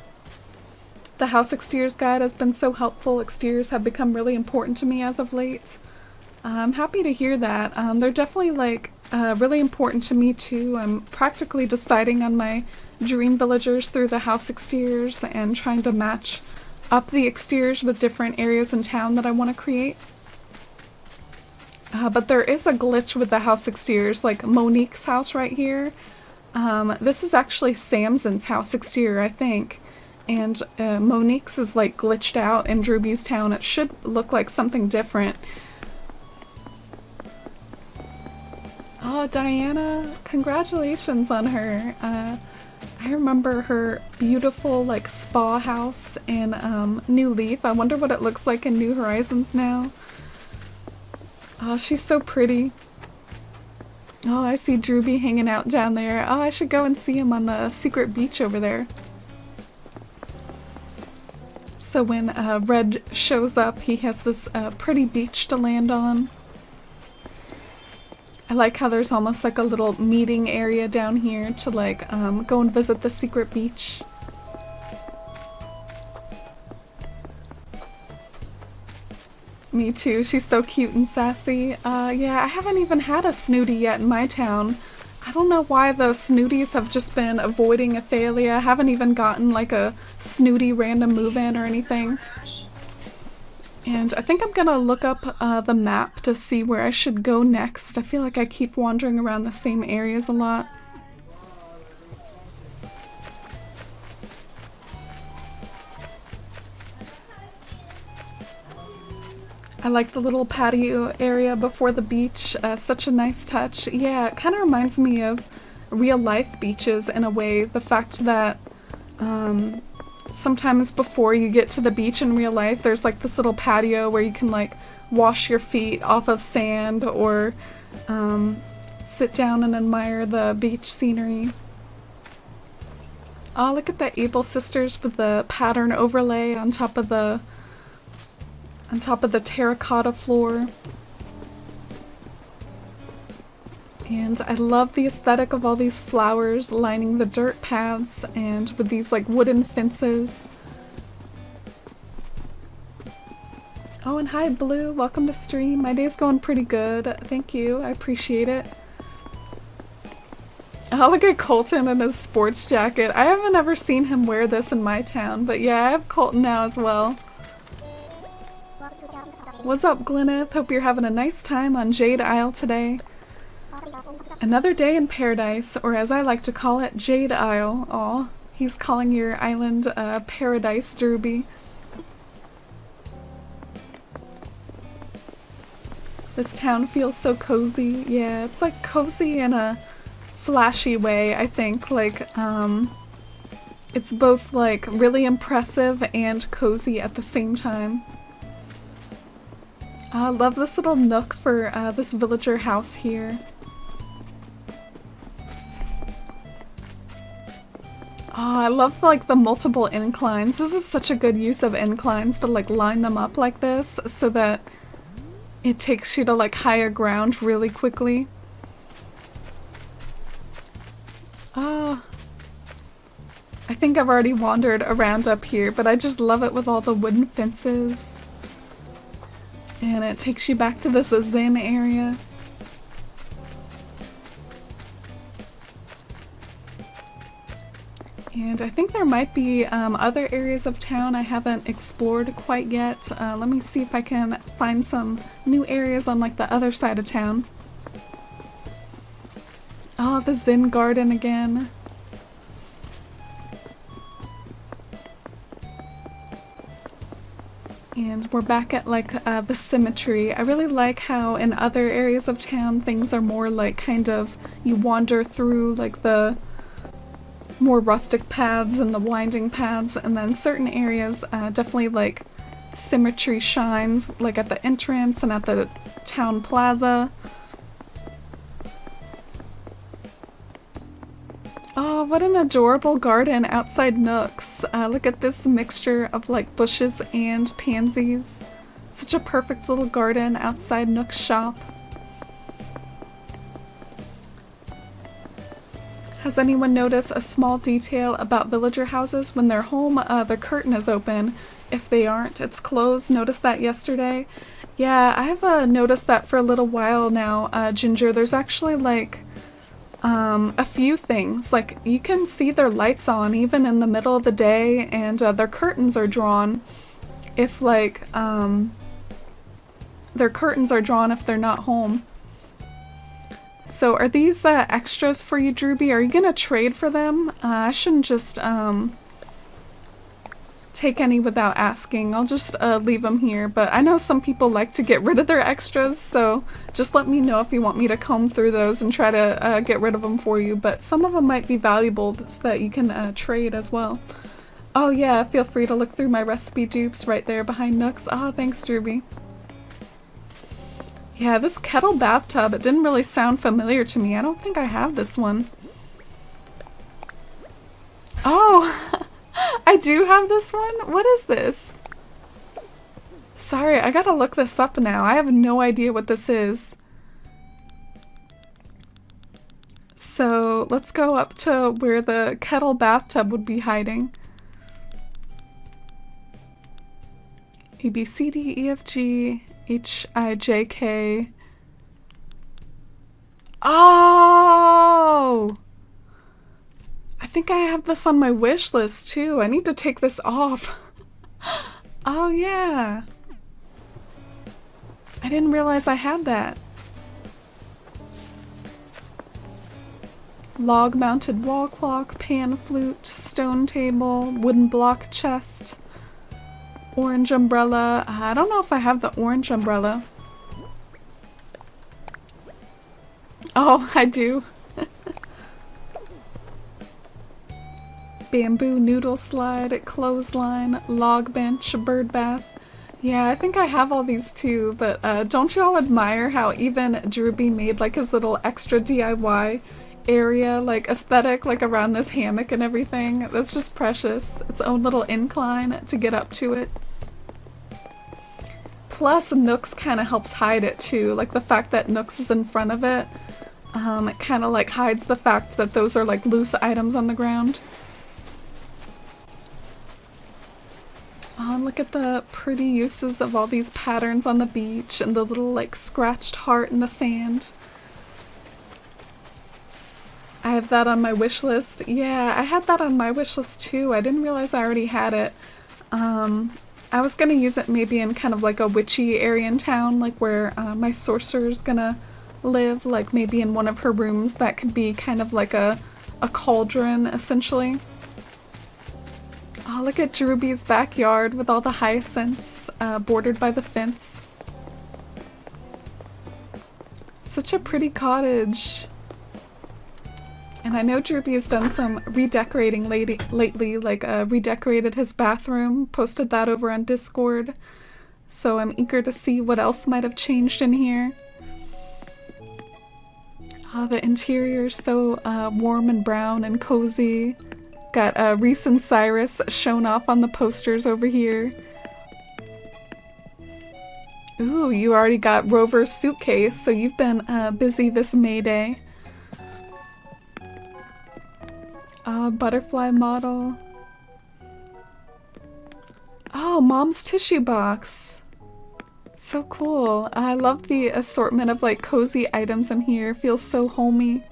[SPEAKER 1] The House Exteriors guide has been so helpful. Exteriors have become really important to me as of late. I'm happy to hear that. They're definitely like really important to me too. I'm practically deciding on my dream villagers through the House Exteriors and trying to match up the exteriors with different areas in town that I want to create. But there is a glitch with the house exteriors, like Monique's house right here. This is actually Samson's house exterior, I think. And Monique's is like glitched out in Drewby's town. It should look like something different. Oh, Diana, congratulations on her. I remember her beautiful like spa house in New Leaf. I wonder what it looks like in New Horizons now. Oh, she's so pretty. Oh, I see Drewby hanging out down there. Oh, I should go and see him on the secret beach over there. So when Red shows up, he has this pretty beach to land on. I like how there's almost like a little meeting area down here to like go and visit the secret beach. Me too. She's so cute and sassy. Yeah, I haven't even had a snooty yet in my town. I don't know why the snooties have just been avoiding Athalia. I haven't even gotten like a snooty random move-in or anything. And I think I'm gonna look up the map to see where I should go next. I feel like I keep wandering around the same areas a lot. I like the little patio area before the beach, such a nice touch. Yeah, it kind of reminds me of real life beaches in a way. The fact that sometimes before you get to the beach in real life, there's like this little patio where you can like wash your feet off of sand or sit down and admire the beach scenery. Oh, look at the Able Sisters with the pattern overlay on top of the terracotta floor. And I love the aesthetic of all these flowers lining the dirt paths and with these like wooden fences. Oh, and hi Blue, welcome to stream. My day's going pretty good. Thank you, I appreciate it. Oh, look at Colton in his sports jacket. I haven't ever seen him wear this in my town, but yeah, I have Colton now as well. What's up, Gwyneth? Hope you're having a nice time on Jade Isle today. Another day in paradise, or as I like to call it, Jade Isle. Aw, He's calling your island paradise, Drewby. This town feels so cozy. Yeah, it's like cozy in a flashy way, I think. Like, it's both like really impressive and cozy at the same time. I love this little nook for this villager house here. Oh, I love like the multiple inclines. This is such a good use of inclines to like line them up like this so that it takes you to like higher ground really quickly. I think I've already wandered around up here, but I just love it with all the wooden fences. And it takes you back to this zen area. And I think there might be other areas of town I haven't explored quite yet. Let me see if I can find some new areas on like the other side of town. Oh, the Zen garden again. And we're back at like the symmetry. I really like how in other areas of town things are more like kind of you wander through like the more rustic paths and the winding paths, and then certain areas definitely like symmetry shines, like at the entrance and at the town plaza. Oh, what an adorable garden outside Nook's. Look at this mixture of like bushes and pansies. Such a perfect little garden outside Nook's shop. Has anyone noticed a small detail about villager houses? When they're home, the curtain is open. If they aren't, it's closed. Noticed that yesterday? Yeah, I've noticed that for a little while now, Ginger. There's actually like a few things. Like you can see their lights on even in the middle of the day, and their curtains are drawn if like their curtains are drawn if they're not home. So are these extras for you, Drewby? Are you gonna trade for them? I shouldn't just take any without asking. I'll just leave them here, but I know some people like to get rid of their extras, so just let me know if you want me to comb through those and try to get rid of them for you, but some of them might be valuable so that you can trade as well. Oh yeah, feel free to look through my recipe dupes right there behind Nooks. Oh, thanks, Drewby. Yeah, this kettle bathtub, it didn't really sound familiar to me. I don't think I have this one. Oh, I do have this one? What is this? Sorry, I gotta look this up now. I have no idea what this is. So let's go up to where the kettle bathtub would be hiding. A, B, C, D, E, F, G, H, I, J, K. Oh! I think I have this on my wish list too. I need to take this off. Oh yeah. I didn't realize I had that. Log mounted wall clock, pan flute, stone table, wooden block chest. Orange umbrella. I don't know if I have the orange umbrella. Oh, I do. Bamboo noodle slide, clothesline, log bench, bird bath. Yeah, I think I have all these too, but don't you all admire how even Drewby made like his little extra DIY area, like aesthetic, like around this hammock and everything? That's just precious. Its own little incline to get up to it. Plus, Nooks kind of helps hide it too, like the fact that Nooks is in front of it. It kind of like hides the fact that those are like loose items on the ground. Oh, and look at the pretty uses of all these patterns on the beach and the little like scratched heart in the sand. I have that on my wish list. Yeah, I had that on my wish list too. I didn't realize I already had it. I was gonna use it maybe in kind of like a witchy area in town, like where my sorcerer's gonna live, like maybe in one of her rooms that could be kind of like a cauldron, essentially. Oh, look at Drewby's backyard with all the hyacinths bordered by the fence. Such a pretty cottage. And I know Drewby has done some redecorating lately, like redecorated his bathroom, posted that over on Discord. So I'm eager to see what else might have changed in here. Oh, the interior is so warm and brown and cozy. Got Reese and Cyrus shown off on the posters over here. Ooh, you already got Rover's suitcase, so you've been busy this May Day. Butterfly model. Oh, Mom's tissue box. So cool. I love the assortment of like cozy items in here. Feels so homey.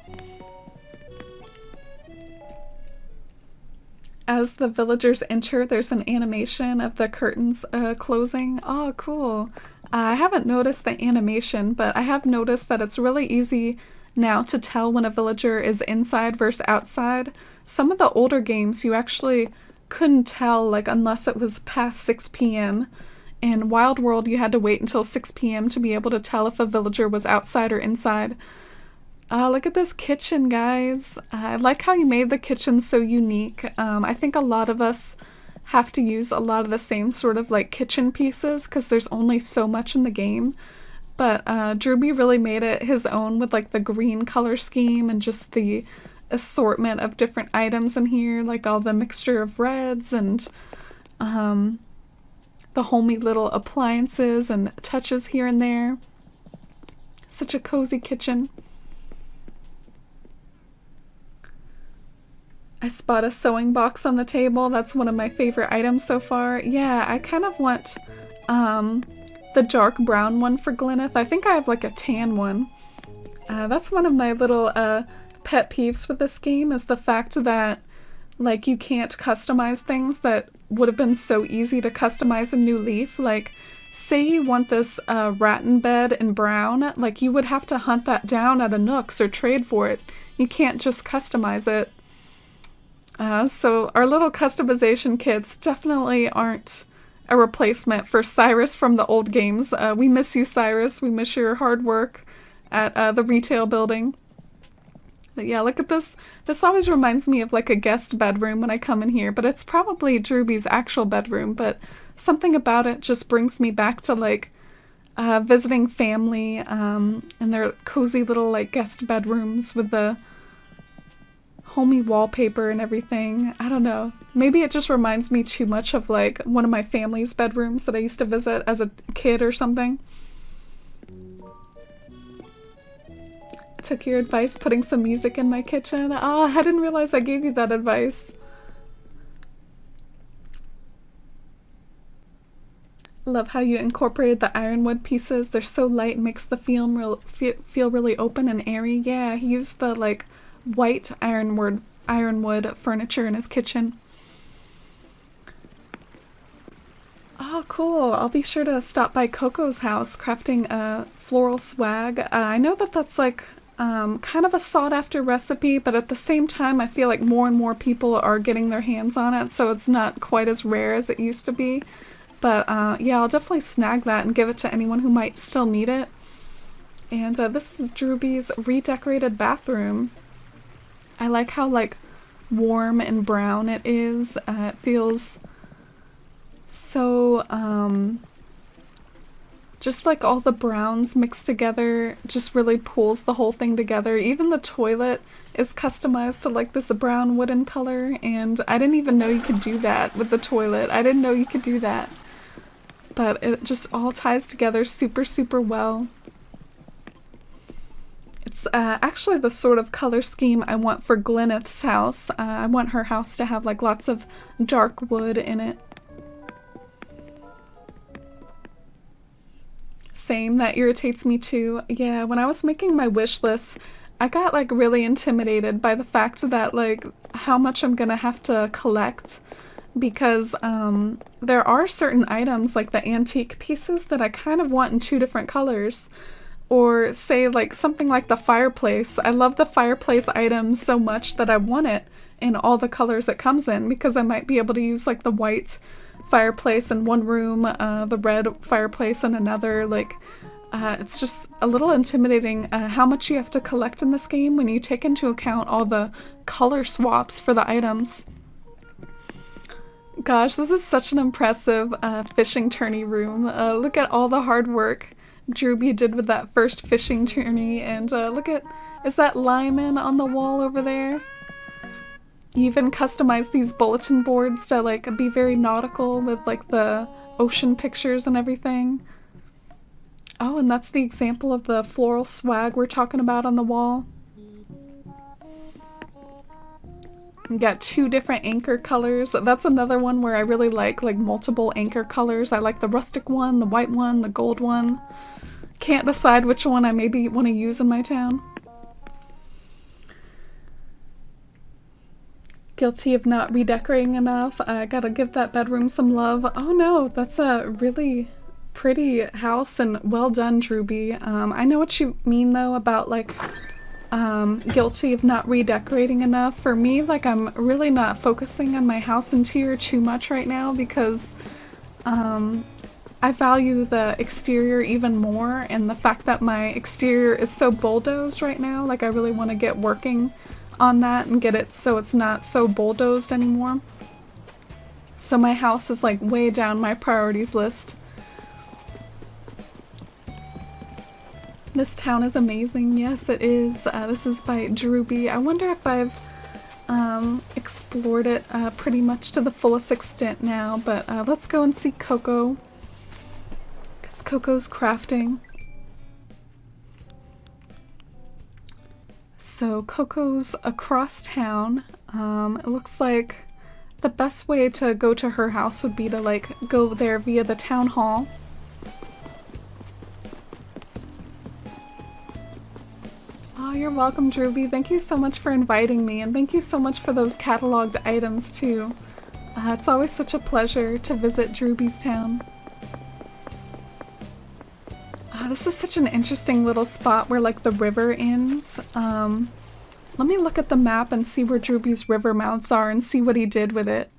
[SPEAKER 1] As the villagers enter, there's an animation of the curtains closing. Oh, cool. I haven't noticed the animation, but I have noticed that it's really easy now to tell when a villager is inside versus outside. Some of the older games you actually couldn't tell, like, unless it was past 6 p.m. In Wild World, you had to wait until 6 p.m. to be able to tell if a villager was outside or inside. Look at this kitchen, guys. I like how you made the kitchen so unique. I think a lot of us have to use a lot of the same sort of like kitchen pieces because there's only so much in the game. But Drewby really made it his own with like the green color scheme and just the assortment of different items in here, like all the mixture of reds and the homey little appliances and touches here and there. Such a cozy kitchen. I spot a sewing box on the table. That's one of my favorite items so far. Yeah, I kind of want the dark brown one for Glyneth. I think I have like a tan one. That's one of my little pet peeves with this game, is the fact that like you can't customize things that would have been so easy to customize in New Leaf. Like, say you want this rattan bed in brown, like you would have to hunt that down at a Nooks or trade for it. You can't just customize it. So our little customization kits definitely aren't a replacement for Cyrus from the old games. We miss you, Cyrus. We miss your hard work at the retail building. But yeah, look at this. This always reminds me of like a guest bedroom when I come in here, but it's probably Drewby's actual bedroom, but something about it just brings me back to like visiting family and their cozy little like guest bedrooms with the homey wallpaper and everything. I don't know. Maybe it just reminds me too much of like one of my family's bedrooms that I used to visit as a kid or something. Took your advice putting some music in my kitchen. Oh, I didn't realize I gave you that advice. Love how you incorporated the ironwood pieces. They're so light and makes the feel really open and airy. Yeah, he used the like white ironwood furniture in his kitchen. Oh, cool. I'll be sure to stop by Coco's house crafting a floral swag. I know that that's like kind of a sought-after recipe, but at the same time I feel like more and more people are getting their hands on it, so it's not quite as rare as it used to be. But yeah, I'll definitely snag that and give it to anyone who might still need it. And this is Drewby's redecorated bathroom. I like how like warm and brown it is. It feels so just like all the browns mixed together just really pulls the whole thing together. Even the toilet is customized to like this brown wooden color, and I didn't even know you could do that with the toilet. I didn't know you could do that. But it just all ties together super, super well. It's actually the sort of color scheme I want for Glyneth's house. I want her house to have like lots of dark wood in it. Same, that irritates me too. Yeah, when I was making my wish list, I got like really intimidated by the fact that like how much I'm gonna have to collect, because there are certain items like the antique pieces that I kind of want in 2 different colors. Or say like something like the fireplace. I love the fireplace item so much that I want it in all the colors it comes in, because I might be able to use like the white fireplace in one room, the red fireplace in another. Like, it's just a little intimidating how much you have to collect in this game when you take into account all the color swaps for the items. Gosh, this is such an impressive fishing tourney room. Look at all the hard work Drewby did with that first fishing tourney, and look at, is that Lyman on the wall over there? You even customized these bulletin boards to like be very nautical with like the ocean pictures and everything. Oh, and that's the example of the floral swag we're talking about on the wall. You got 2 different anchor colors. That's another one where I really like multiple anchor colors. I like the rustic one, the white one, the gold one. Can't decide which one I maybe want to use in my town. Guilty of not redecorating enough. I gotta give that bedroom some love. Oh no, that's a really pretty house and well done, Drewby. I know what you mean though about like guilty of not redecorating enough. For me, like, I'm really not focusing on my house interior too much right now because I value the exterior even more, and the fact that my exterior is so bulldozed right now, like I really want to get working on that and get it so it's not so bulldozed anymore. So my house is like way down my priorities list. This town is amazing. Yes, it is. This is by Drewby. I wonder if I've explored it pretty much to the fullest extent now, but let's go and see Coco, because Coco's crafting. So Coco's across town. It looks like the best way to go to her house would be to like go there via the town hall. Oh, you're welcome, Drewby. Thank you so much for inviting me, and thank you so much for those cataloged items too. It's always such a pleasure to visit Drewby's town. This is such an interesting little spot where like the river ends. Let me look at the map and see where Drewby's river mouths are and see what he did with it.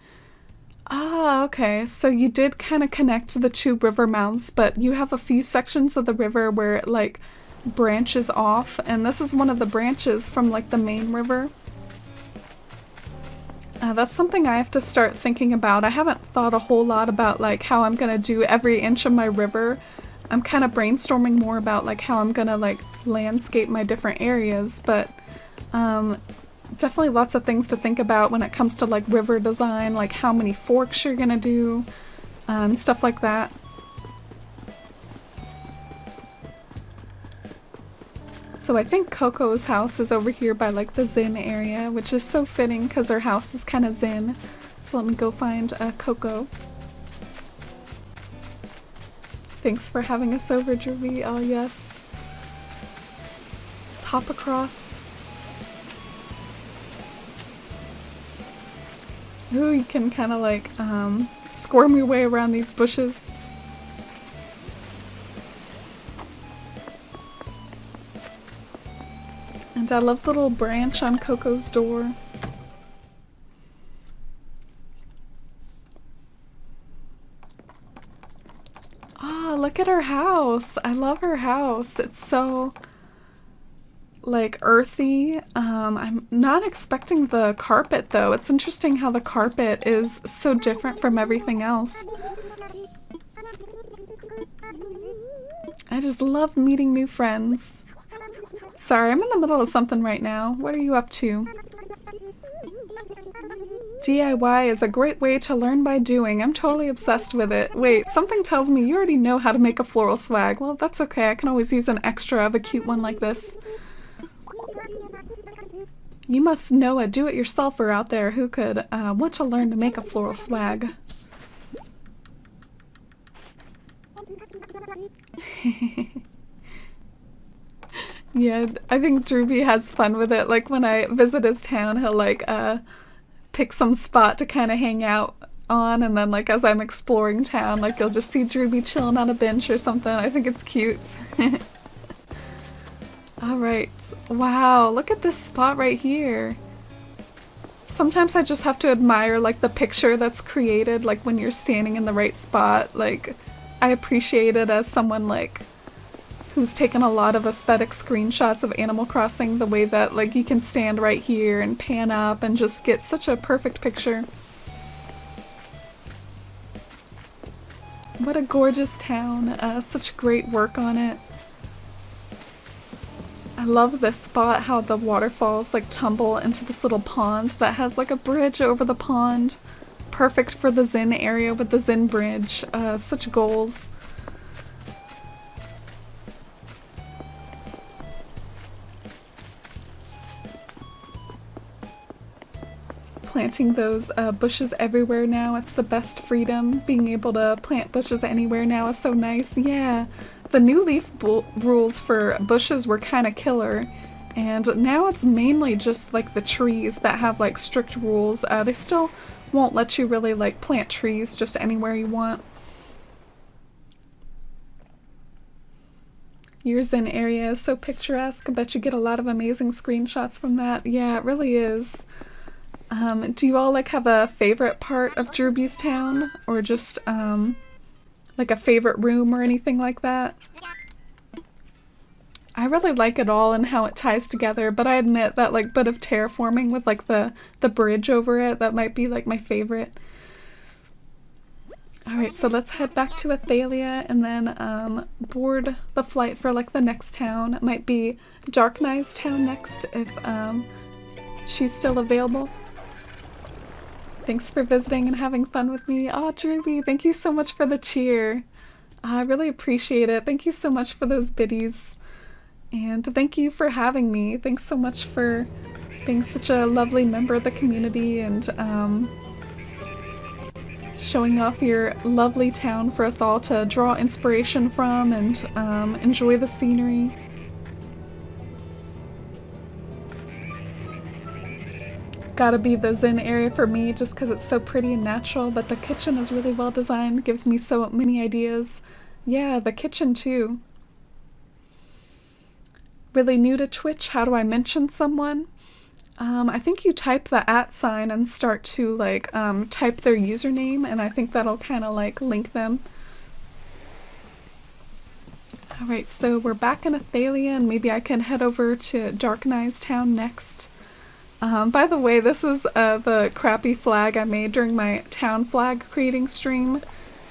[SPEAKER 1] Ah, okay. So you did kind of connect the 2 river mouths, but you have a few sections of the river where it like branches off, and this is one of the branches from like the main river. That's something I have to start thinking about. I haven't thought a whole lot about like how I'm gonna do every inch of my river. I'm kind of brainstorming more about like how I'm gonna like landscape my different areas, but definitely lots of things to think about when it comes to like river design, like how many forks you're gonna do, and stuff like that. So I think Coco's house is over here by like the Zen area, which is so fitting because her house is kind of Zen. So let me go find Coco. Thanks for having us over, Drewby. Oh yes. Let's hop across. Ooh, you can kind of like squirm your way around these bushes. And I love the little branch on Coco's door. Ah, look at her house. I love her house. It's so like earthy. I'm not expecting the carpet though. It's interesting how the carpet is so different from everything else. I just love meeting new friends. Sorry, I'm in the middle of something right now. What are you up to? DIY is a great way to learn by doing. I'm totally obsessed with it. Wait, something tells me you already know how to make a floral swag. Well, that's okay. I can always use an extra of a cute one like this. You must know a do-it-yourselfer out there who could want to learn to make a floral swag. Yeah, I think Drewby has fun with it. Like when I visit his town, he'll like pick some spot to kind of hang out on, and then like as I'm exploring town, like you'll just see Drewby chilling on a bench or something. I think it's cute. Alright. Wow, look at this spot right here. Sometimes I just have to admire like the picture that's created, like when you're standing in the right spot. Like, I appreciate it as someone like who's taken a lot of aesthetic screenshots of Animal Crossing, the way that like you can stand right here and pan up and just get such a perfect picture. What a gorgeous town. Such great work on it. I love this spot, how the waterfalls like tumble into this little pond that has like a bridge over the pond. Perfect for the Zen area with the Zen bridge. Such goals. Planting those bushes everywhere now. It's the best freedom. Being able to plant bushes anywhere now is so nice. Yeah. The new leaf rules for bushes were kind of killer, and now it's mainly just like the trees that have like strict rules. They still won't let you really like plant trees just anywhere you want. Your Zen area is so picturesque. I bet you get a lot of amazing screenshots from that. Yeah, it really is. Do you all like have a favorite part of Drewby's town, or just like a favorite room or anything like that? I really like it all and how it ties together, but I admit that like bit of terraforming with like the bridge over it, that might be like my favorite. Alright, so let's head back to Athalia and then board the flight for like the next town. It might be Darknai's town next if she's still available. Thanks for visiting and having fun with me. Oh, Drewby, thank you so much for the cheer. I really appreciate it. Thank you so much for those biddies. And thank you for having me. Thanks so much for being such a lovely member of the community and showing off your lovely town for us all to draw inspiration from and enjoy the scenery. Gotta be the Zen area for me just because it's so pretty and natural, but the kitchen is really well designed, gives me so many ideas. Yeah, the kitchen too. Really new to Twitch, how do I mention someone? I think you type the @ sign and start to like type their username, and I think that'll kind of like link them. Alright, so we're back in Athalia, and maybe I can head over to Darknai's town next. By the way, this is the crappy flag I made during my town flag creating stream,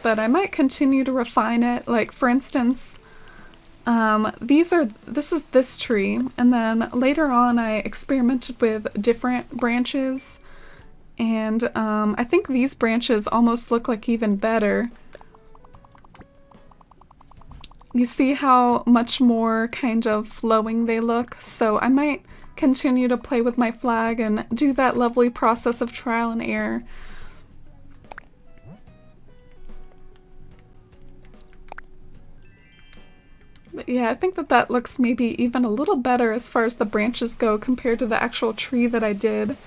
[SPEAKER 1] but I might continue to refine it. Like, for instance, this is this tree, and then later on I experimented with different branches, and I think these branches almost look like even better. You see how much more kind of flowing they look, so I might continue to play with my flag and do that lovely process of trial and error. But yeah, I think that looks maybe even a little better as far as the branches go compared to the actual tree that I did.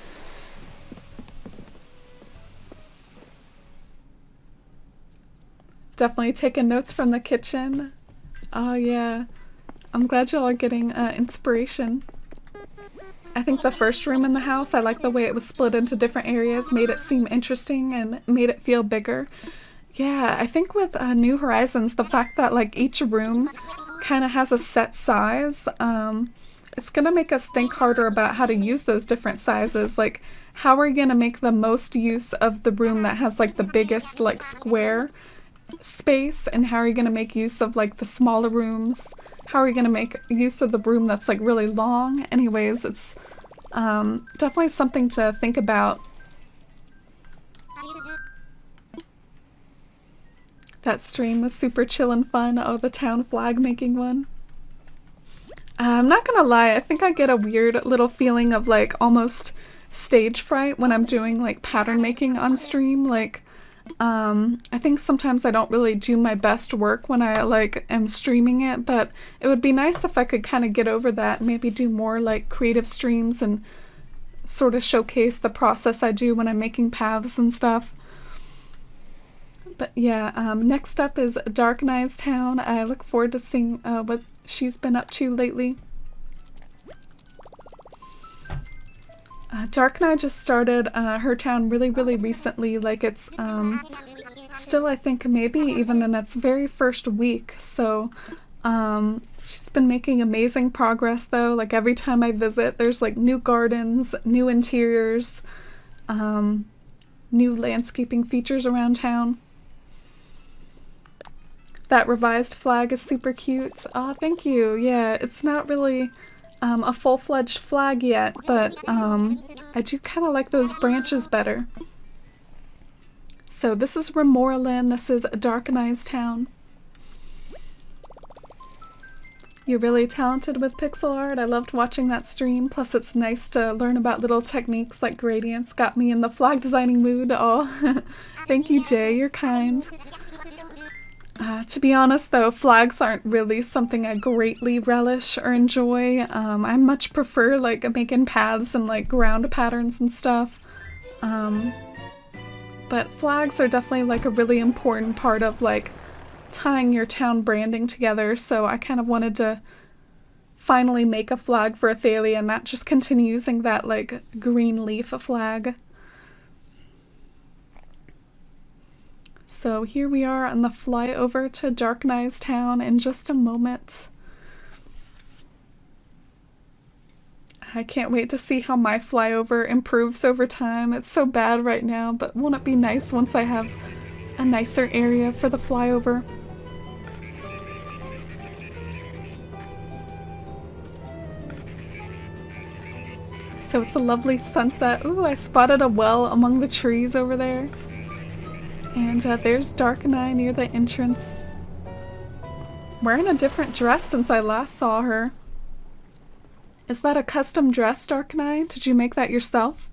[SPEAKER 1] Definitely taking notes from the kitchen. Oh yeah, I'm glad y'all are getting inspiration. I think the first room in the house, I like the way it was split into different areas, made it seem interesting and made it feel bigger. Yeah, I think with New Horizons, the fact that like each room kind of has a set size, it's gonna make us think harder about how to use those different sizes. Like, how are you gonna make the most use of the room that has like the biggest like square space, and how are you gonna make use of like the smaller rooms? How are you gonna make use of the room that's like really long? Anyways, it's definitely something to think about. That stream was super chill and fun. Oh, the town flag making one. I'm not gonna lie, I think I get a weird little feeling of like almost stage fright when I'm doing like pattern making on stream. Like, I think sometimes I don't really do my best work when I like am streaming it, but it would be nice if I could kind of get over that and maybe do more like creative streams and sort of showcase the process I do when I'm making paths and stuff. But yeah, next up is Darknai's town. I look forward to seeing what she's been up to lately. Darknai just started her town really, really recently. Like it's still, I think, maybe even in its very first week. So she's been making amazing progress though. Like every time I visit, there's like new gardens, new interiors, new landscaping features around town. That revised flag is super cute. Oh, thank you. Yeah, it's not really a full-fledged flag yet, but I do kind of like those branches better. So this is Remoralynn. This is Darknai's town. You're really talented with pixel art. I loved watching that stream. Plus it's nice to learn about little techniques like gradients. Got me in the flag designing mood. Oh, thank you, Jay. You're kind. To be honest though, flags aren't really something I greatly relish or enjoy. I much prefer like making paths and like ground patterns and stuff. But flags are definitely like a really important part of like tying your town branding together, so I kind of wanted to finally make a flag for Athalia and not just continue using that like green leaf flag. So here we are on the flyover to Darknai's town in just a moment. I can't wait to see how my flyover improves over time. It's so bad right now, but won't it be nice once I have a nicer area for the flyover? So it's a lovely sunset. Ooh, I spotted a well among the trees over there. And there's Darknai near the entrance. Wearing a different dress since I last saw her. Is that a custom dress, Darknai? Did you make that yourself?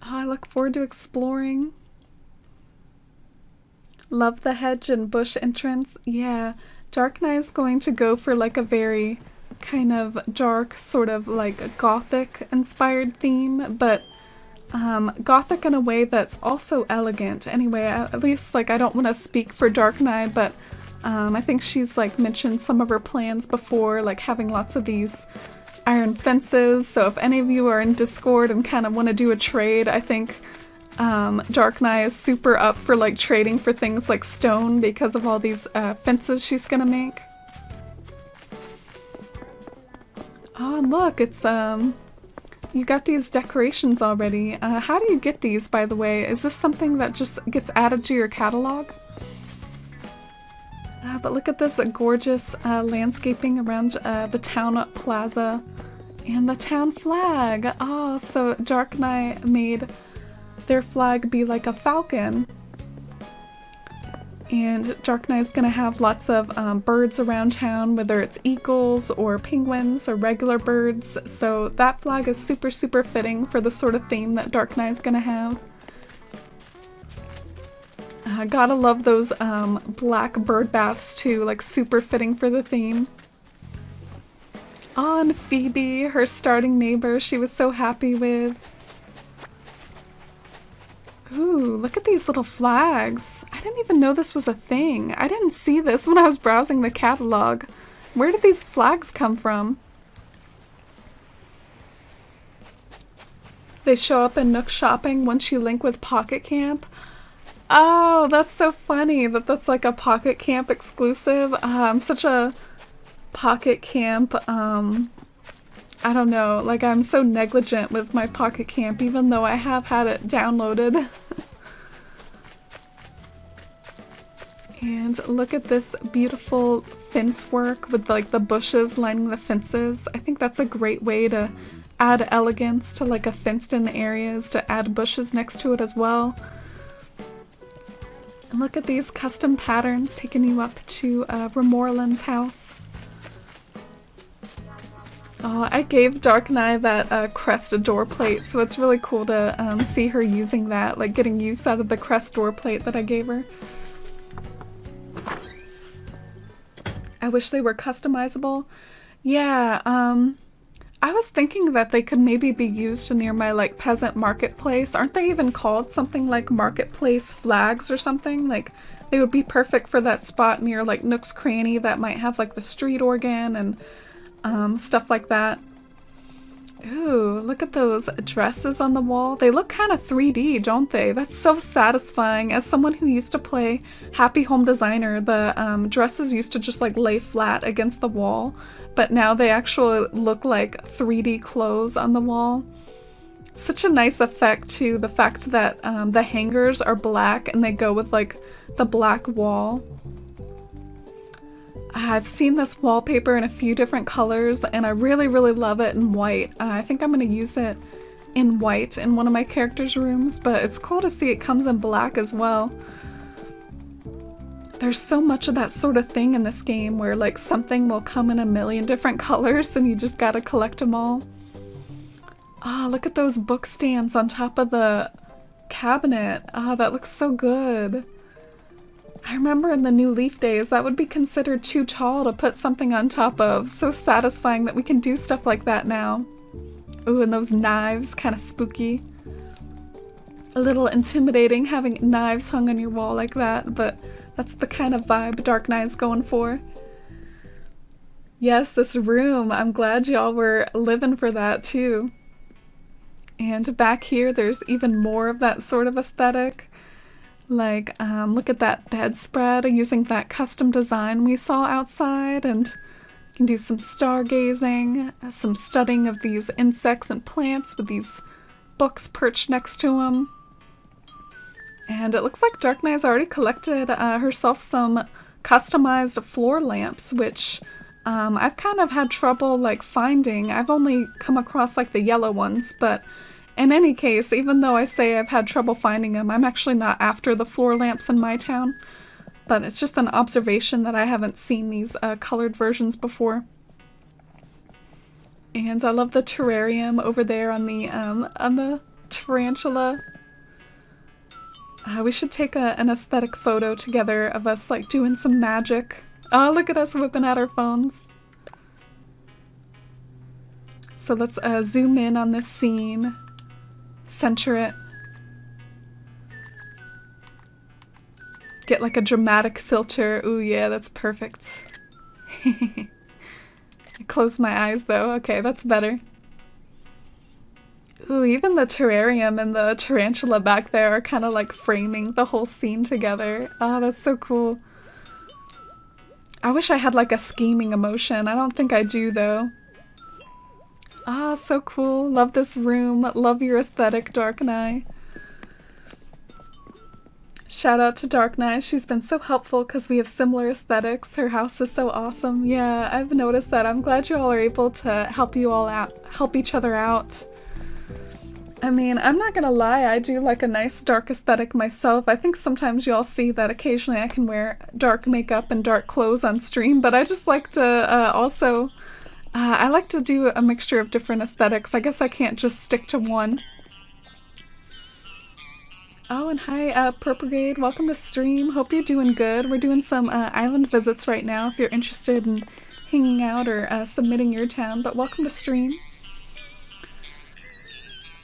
[SPEAKER 1] Oh, I look forward to exploring. Love the hedge and bush entrance. Yeah, Darknai is going to go for like a very kind of dark, sort of like gothic inspired theme, but gothic in a way that's also elegant. Anyway, at least like I don't want to speak for Darknai, but I think she's like mentioned some of her plans before, like having lots of these iron fences. So if any of you are in Discord and kind of want to do a trade, I think Darknai is super up for like trading for things like stone because of all these fences she's gonna make. Oh, and look, it's you got these decorations already. How do you get these, by the way? Is this something that just gets added to your catalog? But look at this gorgeous landscaping around the town plaza and the town flag. Oh, so Darknai made their flag be like a falcon. And Darknai is going to have lots of birds around town, whether it's eagles or penguins or regular birds. So that flag is super, super fitting for the sort of theme that Darknai is going to have. Gotta love those black bird baths too, like super fitting for the theme. Oh, and Phoebe, her starting neighbor, she was so happy with. Ooh, look at these little flags. I didn't even know this was a thing. I didn't see this when I was browsing the catalog. Where did these flags come from? They show up in Nook Shopping once you link with Pocket Camp. Oh, that's so funny that that's like a Pocket Camp exclusive. I'm such a Pocket Camp, I don't know, like I'm so negligent with my Pocket Camp even though I have had it downloaded. And look at this beautiful fence work with like the bushes lining the fences. I think that's a great way to add elegance to like a fenced-in areas, to add bushes next to it as well. And look at these custom patterns taking you up to Remoralynn's house. Oh, I gave Darknai that crest door plate, so it's really cool to see her using that, like getting use out of the crest door plate that I gave her. I wish they were customizable. Yeah, I was thinking that they could maybe be used near my like peasant marketplace. Aren't they even called something like marketplace flags or something? Like they would be perfect for that spot near like Nook's Cranny that might have like the street organ and stuff like that. Ooh, look at those dresses on the wall. They look kind of 3D, don't they? That's so satisfying. As someone who used to play Happy Home Designer, the dresses used to just like lay flat against the wall, but now they actually look like 3D clothes on the wall. Such a nice effect too, the fact that the hangers are black and they go with like the black wall. I've seen this wallpaper in a few different colors and I really, really love it in white. I think I'm going to use it in white in one of my characters' rooms, but it's cool to see it comes in black as well. There's so much of that sort of thing in this game where like something will come in a million different colors and you just gotta collect them all. Ah, look at those book stands on top of the cabinet. Ah, that looks so good. I remember in the New Leaf days that would be considered too tall to put something on top of. So satisfying that we can do stuff like that now. Ooh, and those knives, kind of spooky. A little intimidating having knives hung on your wall like that, but that's the kind of vibe Darknai's going for. Yes, this room, I'm glad y'all were living for that too. And back here there's even more of that sort of aesthetic. Like, look at that bedspread using that custom design we saw outside, and you can do some stargazing, some studying of these insects and plants with these books perched next to them. And it looks like Darknai's already collected herself some customized floor lamps, which I've kind of had trouble like finding. I've only come across like the yellow ones, but in any case, even though I say I've had trouble finding them, I'm actually not after the floor lamps in my town. But it's just an observation that I haven't seen these colored versions before. And I love the terrarium over there on the tarantula. We should take an aesthetic photo together of us like doing some magic. Oh, look at us whipping out our phones. So let's zoom in on this scene. Center it. Get like a dramatic filter. Ooh yeah, that's perfect. I closed my eyes though. Okay, that's better. Ooh, even the terrarium and the tarantula back there are kind of like framing the whole scene together. Oh, that's so cool. I wish I had like a scheming emotion. I don't think I do though. Ah, so cool. Love this room. Love your aesthetic, Darknai. Shout out to Darknai. She's been so helpful because we have similar aesthetics. Her house is so awesome. Yeah, I've noticed that. I'm glad you all are able to help each other out. I mean, I'm not gonna lie, I do like a nice dark aesthetic myself. I think sometimes you all see that occasionally I can wear dark makeup and dark clothes on stream, but I just like to also... I like to do a mixture of different aesthetics. I guess I can't just stick to one. Oh, and hi, puprenegade. Welcome to stream. Hope you're doing good. We're doing some island visits right now if you're interested in hanging out or submitting your town, but welcome to stream.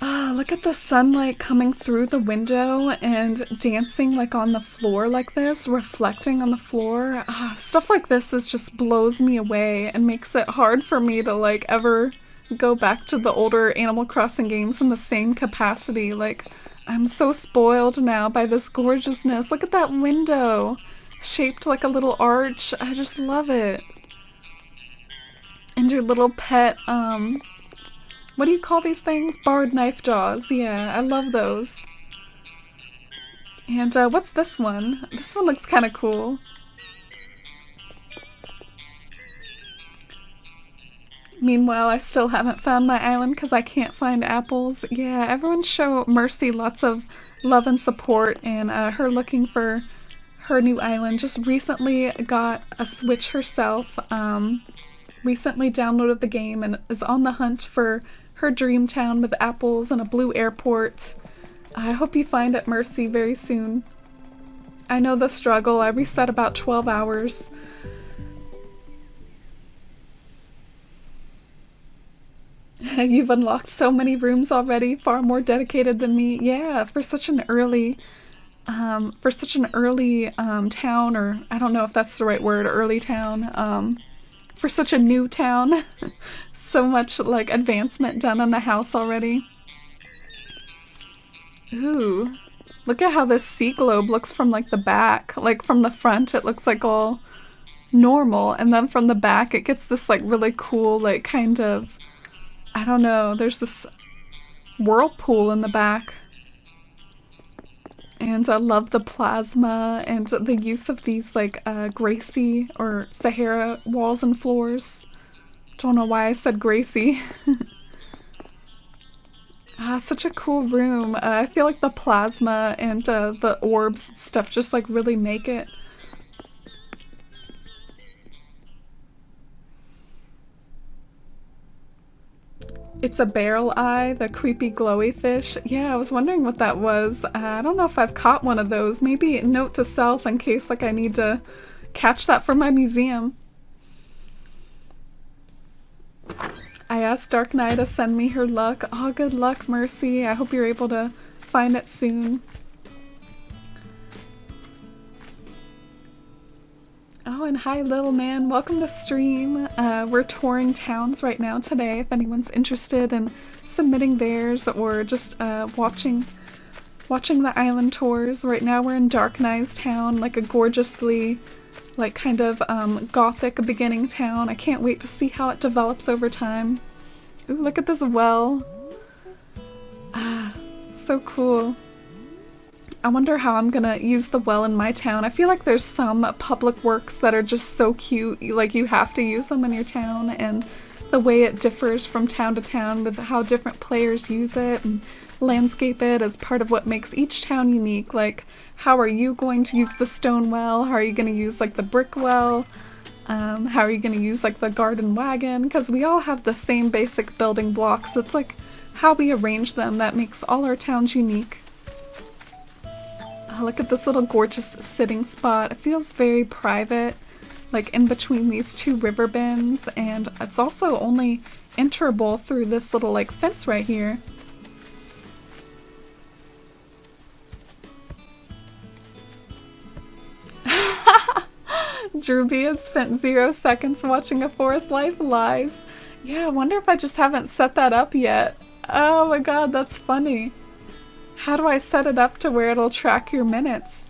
[SPEAKER 1] Ah, look at the sunlight coming through the window and dancing like on the floor like this, reflecting on the floor. Ah, stuff like this is just blows me away and makes it hard for me to like ever go back to the older Animal Crossing games in the same capacity. Like, I'm so spoiled now by this gorgeousness. Look at that window, shaped like a little arch. I just love it. And your little pet, what do you call these things? Barred knife jaws. Yeah, I love those. And what's this one? This one looks kind of cool. Meanwhile, I still haven't found my island because I can't find apples. Yeah, everyone show Mercy lots of love and support, and her looking for her new island. Just recently got a Switch herself. Recently downloaded the game and is on the hunt for her dream town with apples and a blue airport. I hope you find it, Mercy, very soon. I know the struggle. I reset about 12 hours. You've unlocked so many rooms already, far more dedicated than me. Yeah, for such an early town, or I don't know if that's the right word, early town. for such a new town. So much like advancement done on the house already. Ooh, look at how this sea globe looks from like the back. Like from the front it looks like all normal, and then from the back it gets this like really cool like kind of, I don't know, there's this whirlpool in the back. And I love the plasma and the use of these like Gracie or Sahara walls and floors. Don't know why I said Gracie. Such a cool room. I feel like the plasma and the orbs and stuff just like really make it. It's a barrel eye, the creepy glowy fish. Yeah, I was wondering what that was. I don't know if I've caught one of those. Maybe note to self in case like I need to catch that for my museum. I asked Darknai to send me her luck. Oh, good luck, Mercy. I hope you're able to find it soon. Oh, and hi, little man. Welcome to stream. We're touring towns right now today, if anyone's interested in submitting theirs or just watching the island tours. Right now we're in Darknai's town, like a gorgeously, like kind of gothic beginning town. I can't wait to see how it develops over time. Ooh, look at this well. So cool. I wonder how I'm gonna use the well in my town. I feel like there's some public works that are just so cute, like you have to use them in your town, and the way it differs from town to town with how different players use it and landscape it as part of what makes each town unique. Like, how are you going to use the stone well? How are you gonna use like the brick well? How are you gonna use like the garden wagon? Because we all have the same basic building blocks. So it's like how we arrange them that makes all our towns unique. Oh, look at this little gorgeous sitting spot. It feels very private, like in between these two river bends, and it's also only enterable through this little like fence right here. Drewby has spent 0 seconds watching a forest life. Lies. Yeah, I wonder if I just haven't set that up yet. Oh my god, that's funny. How do I set it up to where it'll track your minutes?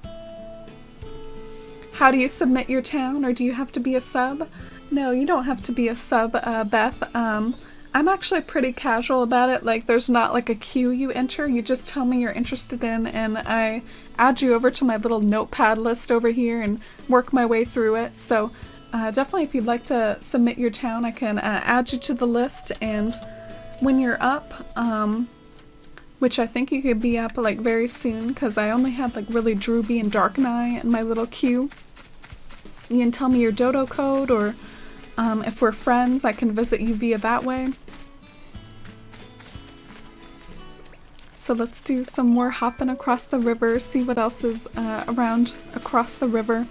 [SPEAKER 1] How do you submit your town, or do you have to be a sub? No, you don't have to be a sub, Beth. I'm actually pretty casual about it. Like, there's not like a queue you enter. You just tell me you're interested in, and I add you over to my little notepad list over here and work my way through it. So definitely if you'd like to submit your town, I can add you to the list, and when you're up, which I think you could be up like very soon, because I only had like really Drewby and Darknai in my little queue. You can tell me your dodo code, or if we're friends, I can visit you via that way. So let's do some more hopping across the river, see what else is around across the river.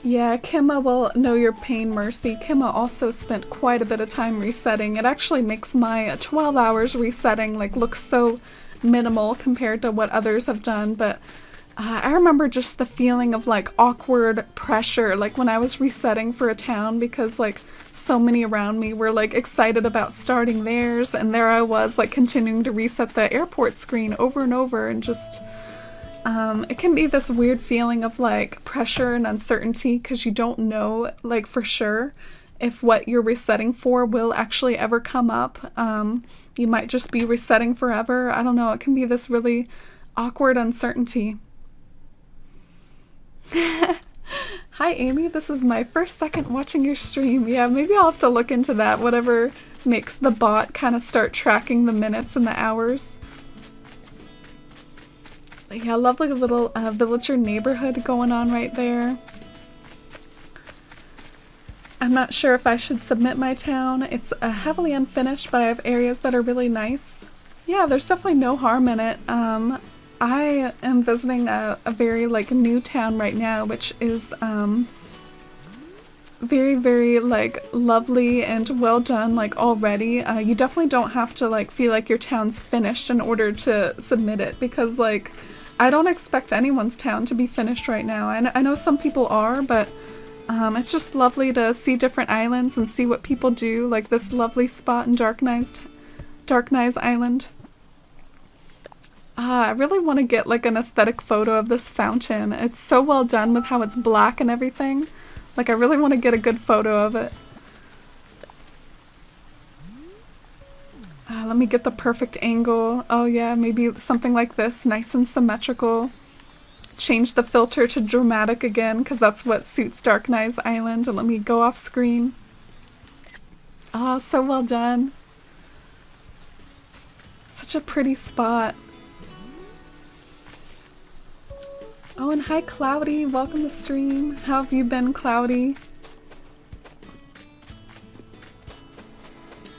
[SPEAKER 1] Yeah, Kimma will know your pain, Mercy. Kimma also spent quite a bit of time resetting. It actually makes my 12 hours resetting like look so minimal compared to what others have done, but I remember just the feeling of like awkward pressure like when I was resetting for a town, because like so many around me were like excited about starting theirs, and there I was like continuing to reset the airport screen over and over, and just it can be this weird feeling of like pressure and uncertainty, because you don't know like for sure if what you're resetting for will actually ever come up. You might just be resetting forever. I don't know. It can be this really awkward uncertainty. Hi Amy, this is my first second watching your stream. Yeah, maybe I'll have to look into that, whatever makes the bot kind of start tracking the minutes and the hours. Yeah, lovely little villager neighborhood going on right there. I'm not sure if I should submit my town. It's heavily unfinished, but I have areas that are really nice. Yeah, there's definitely no harm in it. I am visiting a very like new town right now, which is very, very like lovely and well done like already. You definitely don't have to like feel like your town's finished in order to submit it, because like I don't expect anyone's town to be finished right now. I know some people are, but it's just lovely to see different islands and see what people do, like this lovely spot in Darknai's Island. I really want to get like an aesthetic photo of this fountain. It's so well done with how it's black and everything. Like I really want to get a good photo of it. Let me get the perfect angle. Oh yeah, maybe something like this, nice and symmetrical. Change the filter to dramatic again, because that's what suits Darknai's Island. And let me go off screen. Oh, so well done. Such a pretty spot. Oh, and hi Cloudy, welcome to stream. How have you been, Cloudy?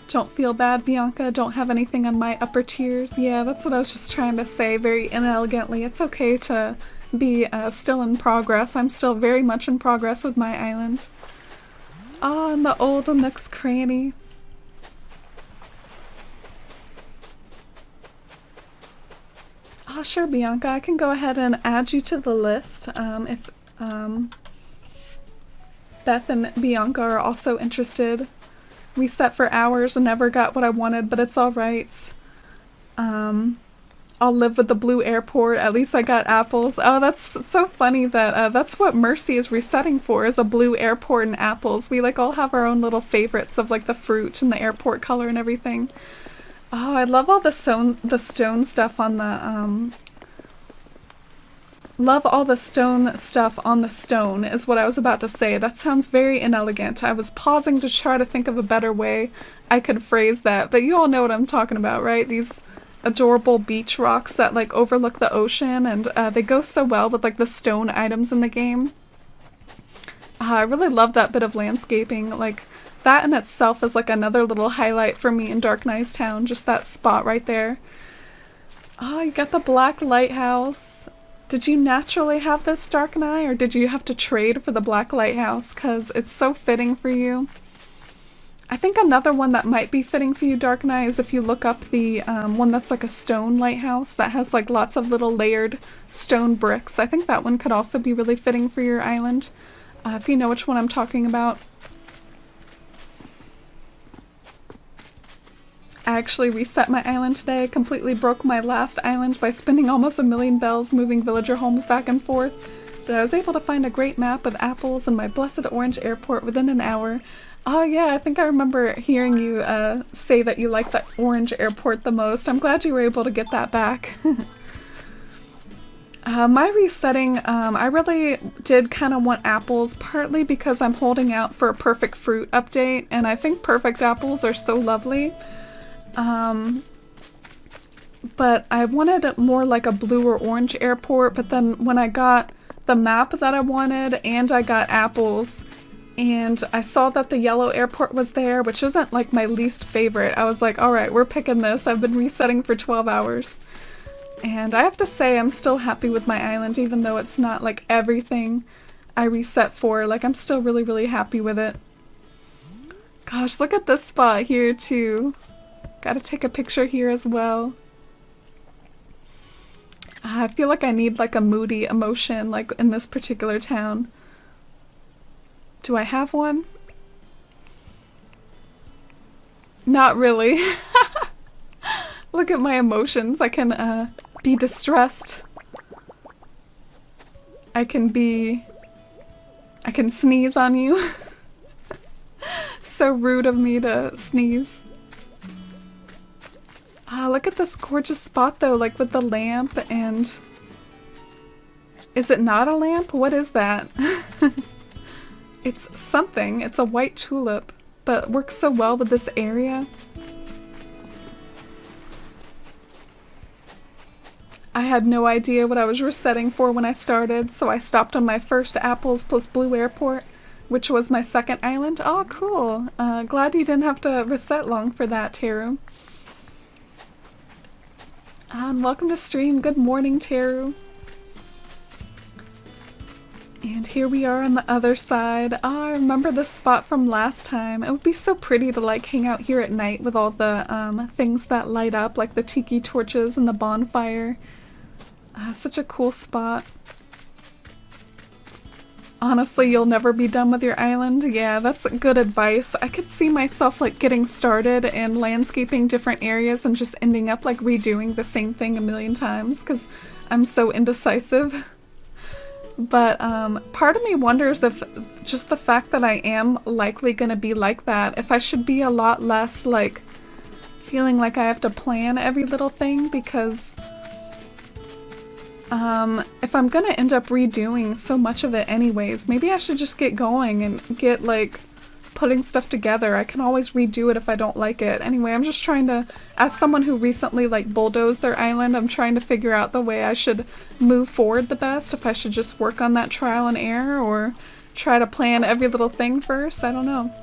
[SPEAKER 1] Don't feel bad, Bianca. Don't have anything on my upper tiers. Yeah, that's what I was just trying to say very inelegantly. It's okay to be still in progress. I'm still very much in progress with my island. Oh, and the old Nook's Cranny. Oh, sure, Bianca. I can go ahead and add you to the list if Beth and Bianca are also interested. We set for hours and never got what I wanted, but it's alright. I'll live with the blue airport. At least I got apples. Oh, that's so funny that that's what Mercy is resetting for, is a blue airport and apples. We like all have our own little favorites of like the fruit and the airport color and everything. Oh, I love all the stone stuff on the love all the stone stuff on the stone is what I was about to say. That sounds very inelegant. I was pausing to try to think of a better way I could phrase that, but you all know what I'm talking about, right? These adorable beach rocks that like overlook the ocean, and they go so well with like the stone items in the game. I really love that bit of landscaping. Like that in itself is like another little highlight for me in Darknai's town, just that spot right there. Oh, you got the black lighthouse. Did you naturally have this, Darknai, or did you have to trade for the black lighthouse? Because it's so fitting for you. I think another one that might be fitting for you, Darknai, is if you look up the one that's like a stone lighthouse that has like lots of little layered stone bricks. I think that one could also be really fitting for your island, if you know which one I'm talking about. I actually reset my island today, completely broke my last island by spending almost 1,000,000 bells moving villager homes back and forth, but I was able to find a great map with apples and my blessed orange airport within an hour. Oh yeah, I think I remember hearing you say that you liked that orange airport the most. I'm glad you were able to get that back. My resetting, I really did kind of want apples, partly because I'm holding out for a perfect fruit update, and I think perfect apples are so lovely. But I wanted more like a blue or orange airport, but then when I got the map that I wanted and I got apples and I saw that the yellow airport was there, which isn't like my least favorite, I was like, alright, we're picking this. I've been resetting for 12 hours. And I have to say I'm still happy with my island, even though it's not like everything I reset for. Like I'm still really, really happy with it. Gosh, look at this spot here too. Gotta take a picture here as well. I feel like I need like a moody emotion like in this particular town. Do I have one? Not really. Look at my emotions. I can be distressed. I can sneeze on you. So rude of me to sneeze. Look at this gorgeous spot though, like with the lamp and... Is it not a lamp? What is that? It's something. It's a white tulip, but works so well with this area. I had no idea what I was resetting for when I started, so I stopped on my first apples plus blue airport, which was my second island. Oh, cool. Glad you didn't have to reset long for that, Teru. And welcome to stream. Good morning, Teru. And here we are on the other side. Oh, I remember this spot from last time. It would be so pretty to like hang out here at night with all the things that light up, like the tiki torches and the bonfire. Such a cool spot. Honestly, you'll never be done with your island. Yeah, that's good advice. I could see myself like getting started and landscaping different areas and just ending up like redoing the same thing a million times because I'm so indecisive. But part of me wonders if just the fact that I am likely gonna be like that, if I should be a lot less like feeling like I have to plan every little thing, because if I'm gonna end up redoing so much of it anyways, maybe I should just get going and get like putting stuff together. I can always redo it if I don't like it. Anyway, I'm just trying to, as someone who recently like bulldozed their island, I'm trying to figure out the way I should move forward the best, if I should just work on that trial and error or try to plan every little thing first. I don't know.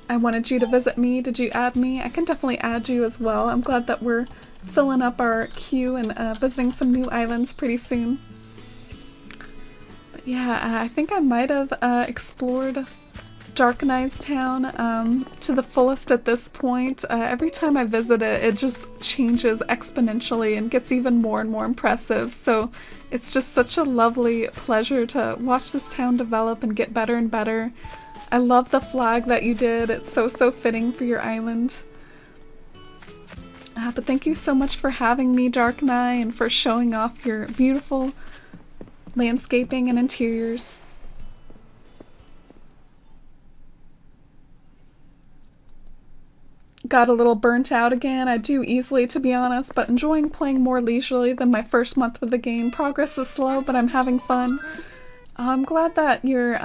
[SPEAKER 1] I wanted you to visit me. Did you add me? I can definitely add you as well. I'm glad that we're filling up our queue and visiting some new islands pretty soon. But yeah, I think I might have explored Darknai's town to the fullest at this point. Every time I visit it, it just changes exponentially and gets even more and more impressive. So it's just such a lovely pleasure to watch this town develop and get better and better. I love the flag that you did. It's so fitting for your island. But thank you so much for having me, Darknai, and for showing off your beautiful landscaping and interiors. Got a little burnt out again. I do easily, to be honest, but enjoying playing more leisurely than my first month with the game. Progress is slow, but I'm having fun. I'm glad that you're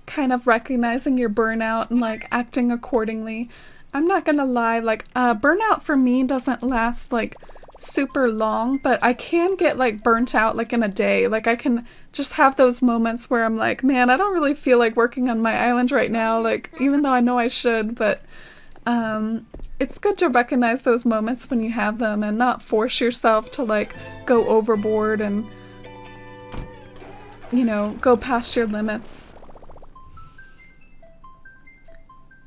[SPEAKER 1] kind of recognizing your burnout and like acting accordingly. I'm not gonna lie, like burnout for me doesn't last like super long, but I can get like burnt out like in a day. Like I can just have those moments where I'm like, man, I don't really feel like working on my island right now, like even though I know I should. But it's good to recognize those moments when you have them and not force yourself to like go overboard and, you know, go past your limits.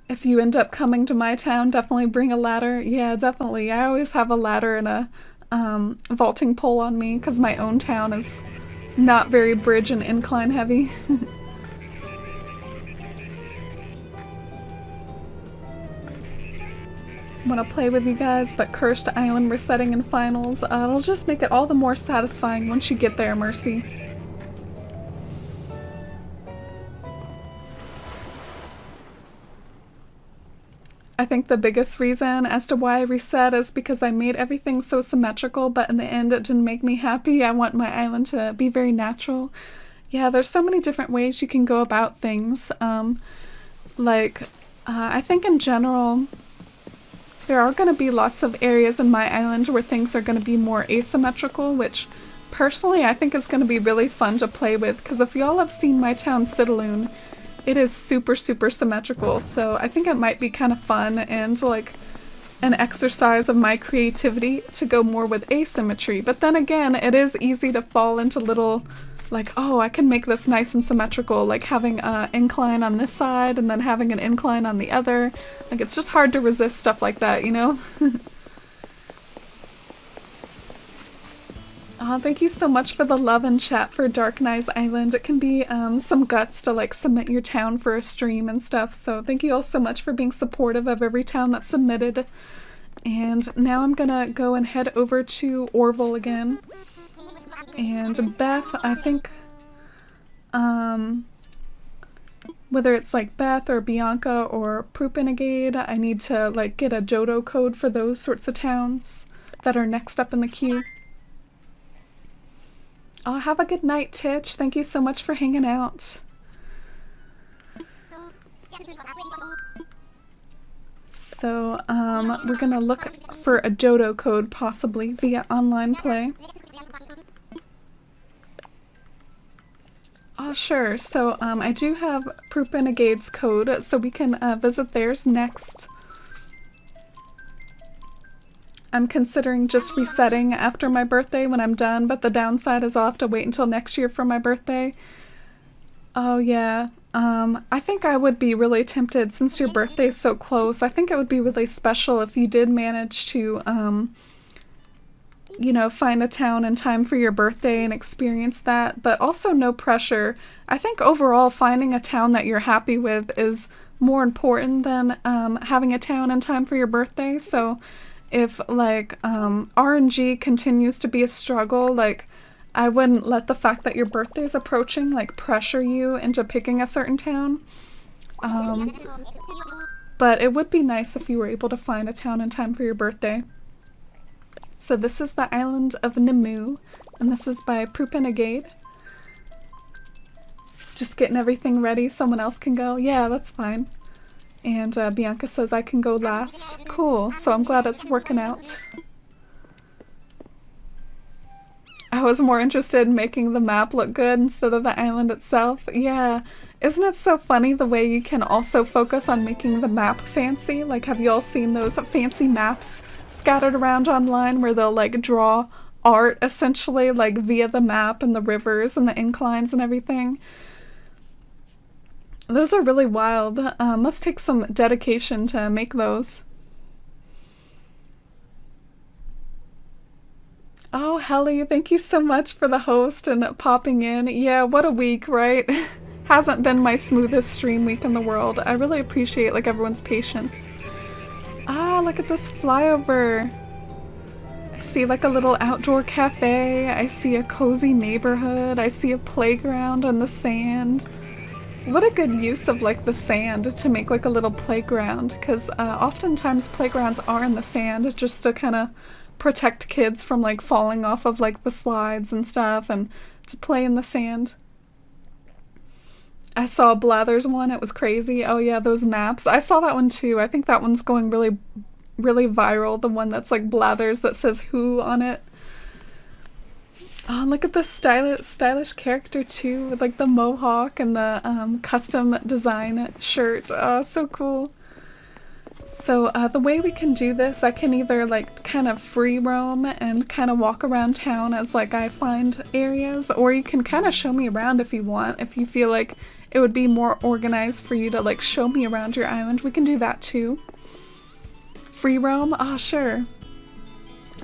[SPEAKER 1] If you end up coming to my town, definitely bring a ladder. Yeah, definitely. I always have a ladder and a vaulting pole on me because my own town is not very bridge and incline heavy. Want to play with you guys, but cursed island resetting in finals. It'll just make it all the more satisfying once you get there, Mercy. I think the biggest reason as to why I reset is because I made everything so symmetrical, but in the end it didn't make me happy. I want my island to be very natural. Yeah, there's so many different ways you can go about things. I think in general, there are going to be lots of areas in my island where things are going to be more asymmetrical, which personally I think is going to be really fun to play with, because if y'all have seen my town, Citaloon, it is super symmetrical, so I think it might be kind of fun and like an exercise of my creativity to go more with asymmetry. But then again, it is easy to fall into little like, oh, I can make this nice and symmetrical, like having an incline on this side and then having an incline on the other. Like it's just hard to resist stuff like that, you know? Thank you so much for the love and chat for Darknai's Island. It can be some guts to like submit your town for a stream and stuff, so thank you all so much for being supportive of every town that's submitted. And now I'm gonna go and head over to Orville again. And Beth, I think, whether it's like Beth or Bianca or puprenegade, I need to like get a Jodo code for those sorts of towns that are next up in the queue. Oh, have a good night, Titch. Thank you so much for hanging out. So, we're gonna look for a Jodo code possibly via online play. Oh, sure. So, I do have puprenegade's code, so we can visit theirs next. I'm considering just resetting after my birthday when I'm done, but the downside is I'll have to wait until next year for my birthday. Oh yeah, I think I would be really tempted, since your birthday's so close, I think it would be really special if you did manage to you know, find a town in time for your birthday and experience that, but also no pressure. I think overall finding a town that you're happy with is more important than having a town in time for your birthday. So if like RNG continues to be a struggle, like I wouldn't let the fact that your birthday is approaching like pressure you into picking a certain town. But it would be nice if you were able to find a town in time for your birthday. So this is the island of Nimue, and this is by puprenegade. Just getting everything ready, someone else can go. Yeah, that's fine. And Bianca says I can go last. Cool, so I'm glad it's working out. I was more interested in making the map look good instead of the island itself. Yeah, isn't it so funny the way you can also focus on making the map fancy? Like, have you all seen those fancy maps scattered around online where they'll like draw art essentially like via the map and the rivers and the inclines and everything? Those are really wild. Must take some dedication to make those. Oh, Helly, thank you so much for the host and popping in. Yeah, what a week, right? Hasn't been my smoothest stream week in the world. I really appreciate like everyone's patience. Ah, look at this flyover. I see like a little outdoor cafe. I see a cozy neighborhood. I see a playground on the sand. What a good use of like the sand to make like a little playground, because oftentimes playgrounds are in the sand just to kind of protect kids from like falling off of like the slides and stuff and to play in the sand. I saw Blather's one, it was crazy. Oh yeah, those maps. I saw that one too. I think that one's going really, really viral. The one that's like Blather's that says who on it. Oh, look at this stylish character too, with like the mohawk and the custom design shirt. Oh, so cool. So the way we can do this, I can either like kind of free roam and kind of walk around town as like I find areas, or you can kind of show me around if you want. If you feel like it would be more organized for you to like show me around your island, we can do that too. Free roam? Ah, sure.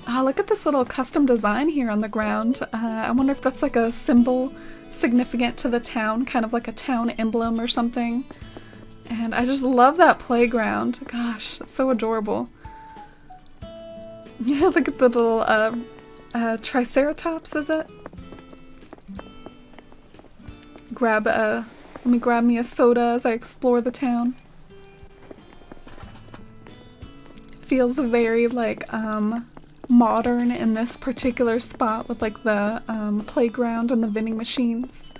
[SPEAKER 1] Ah, look at this little custom design here on the ground. I wonder if that's like a symbol significant to the town, kind of like a town emblem or something. And I just love that playground. Gosh, it's so adorable. Yeah, look at the little triceratops, is it? Let me grab me a soda as I explore the town. Feels very like modern in this particular spot with like the playground and the vending machines.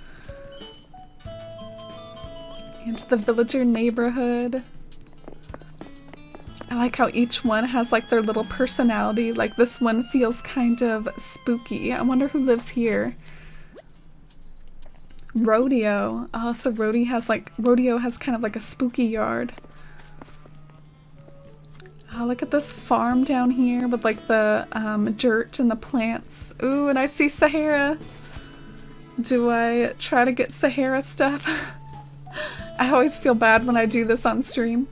[SPEAKER 1] And the villager neighborhood. I like how each one has like their little personality. Like this one feels kind of spooky. I wonder who lives here. Rodeo. Oh, so Rodeo has kind of like a spooky yard. Oh, look at this farm down here with like the dirt and the plants. Ooh, and I see Sahara. Do I try to get Sahara stuff? I always feel bad when I do this on stream.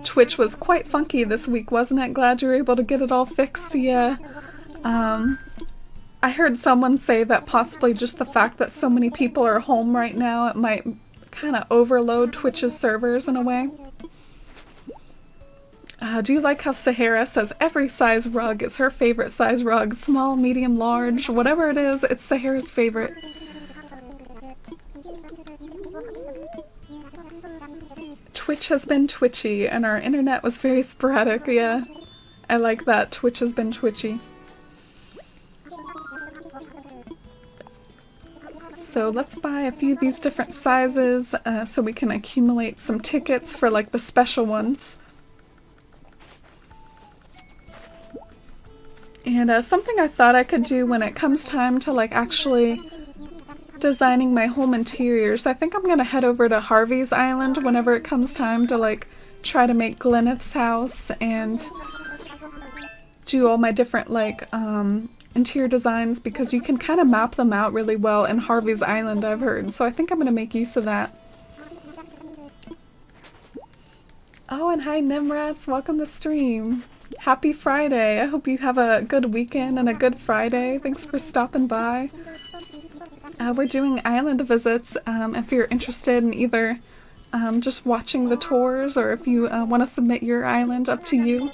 [SPEAKER 1] Twitch was quite funky this week, wasn't it? Glad you were able to get it all fixed, yeah. I heard someone say that possibly just the fact that so many people are home right now, it might kind of overload Twitch's servers in a way. Do you like how Sahara says every size rug is her favorite size rug? Small, medium, large, whatever it is, it's Sahara's favorite. Twitch has been twitchy and our internet was very sporadic, yeah. I like that. Twitch has been twitchy. So let's buy a few of these different sizes so we can accumulate some tickets for like the special ones. And something I thought I could do when it comes time to like actually designing my home interiors, I think I'm gonna head over to Harvey's Island whenever it comes time to like try to make Glyneth's house and do all my different like interior designs, because you can kind of map them out really well in Harvey's Island, I've heard. So I think I'm gonna make use of that. Oh, and hi Nimrats, welcome to stream. Happy Friday. I hope you have a good weekend and a good Friday. Thanks for stopping by. We're doing island visits. If you're interested in either just watching the tours or if you want to submit your island, up to you.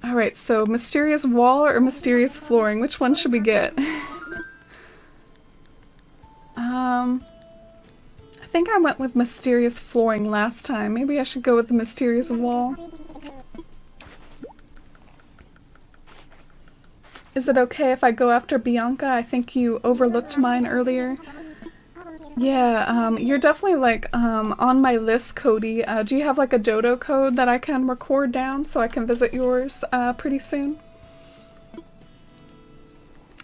[SPEAKER 1] Alright, so mysterious wall or mysterious flooring? Which one should we get? I think I went with mysterious flooring last time. Maybe I should go with the mysterious wall. Is it okay if I go after Bianca? I think you overlooked mine earlier. Yeah, you're definitely like on my list, Cody. Do you have like a dodo code that I can record down so I can visit yours pretty soon?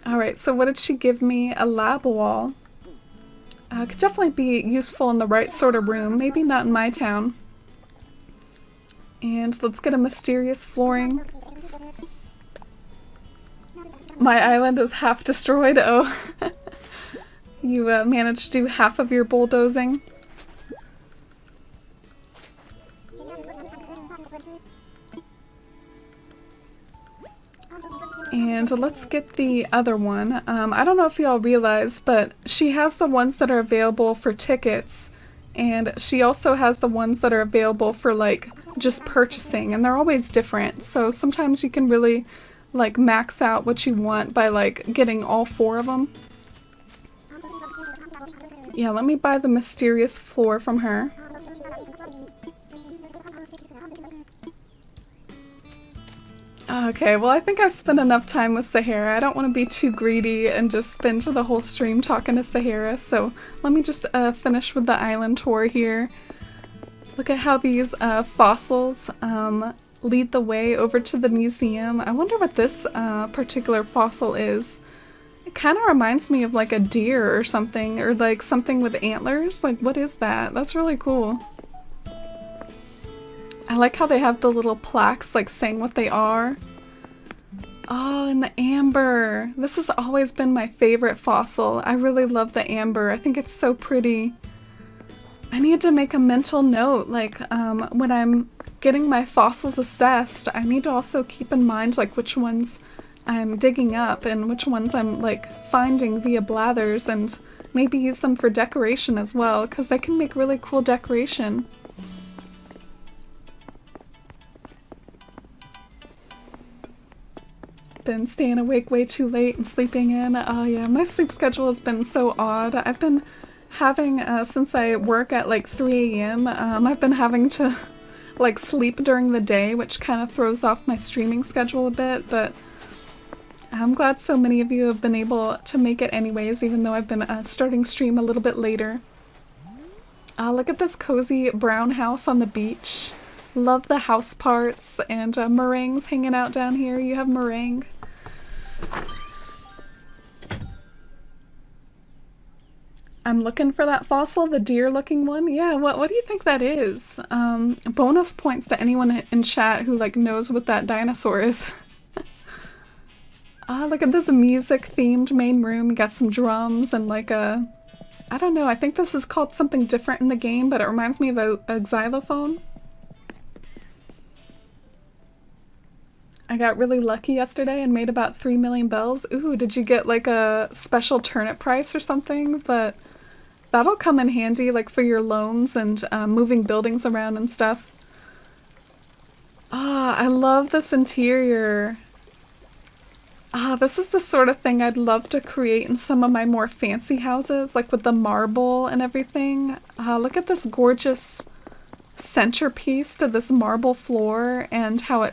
[SPEAKER 1] Alright, so what did she give me? A lab wall. Could definitely be useful in the right sort of room, maybe not in my town. And let's get a mysterious flooring. My island is half destroyed. Oh, you managed to do half of your bulldozing. And let's get the other one. I don't know if y'all realize, but she has the ones that are available for tickets, and she also has the ones that are available for like just purchasing, and they're always different. So sometimes you can really like max out what you want by like getting all 4 of them. Yeah, let me buy the mysterious floor from her. Okay, well I think I've spent enough time with Sahara. I don't want to be too greedy and just spend the whole stream talking to Sahara, so let me just finish with the island tour here. Look at how these fossils lead the way over to the museum. I wonder what this particular fossil is. It kind of reminds me of like a deer or something, or like something with antlers. Like, what is that? That's really cool. I like how they have the little plaques like saying what they are. Oh, and the amber. This has always been my favorite fossil. I really love the amber. I think it's so pretty. I need to make a mental note, like when I'm getting my fossils assessed, I need to also keep in mind like which ones I'm digging up and which ones I'm like finding via blathers, and maybe use them for decoration as well, because they can make really cool decoration. Been staying awake way too late and sleeping in. Oh yeah, my sleep schedule has been so odd. I've been having, since I work at like 3 a.m., I've been having to like sleep during the day, which kind of throws off my streaming schedule a bit, but I'm glad so many of you have been able to make it anyways, even though I've been starting stream a little bit later. Look at this cozy brown house on the beach. Love the house parts, and Meringue's hanging out down here. You have Meringue. I'm looking for that fossil, the deer-looking one. Yeah, what do you think that is? Bonus points to anyone in chat who like knows what that dinosaur is. Look at this music-themed main room. You got some drums and like a... I don't know, I think this is called something different in the game, but it reminds me of a xylophone. I got really lucky yesterday and made about 3 million bells. Ooh, did you get like a special turnip price or something? But that'll come in handy like for your loans and moving buildings around and stuff. I love this interior. This is the sort of thing I'd love to create in some of my more fancy houses, like with the marble and everything. Look at this gorgeous centerpiece to this marble floor and how it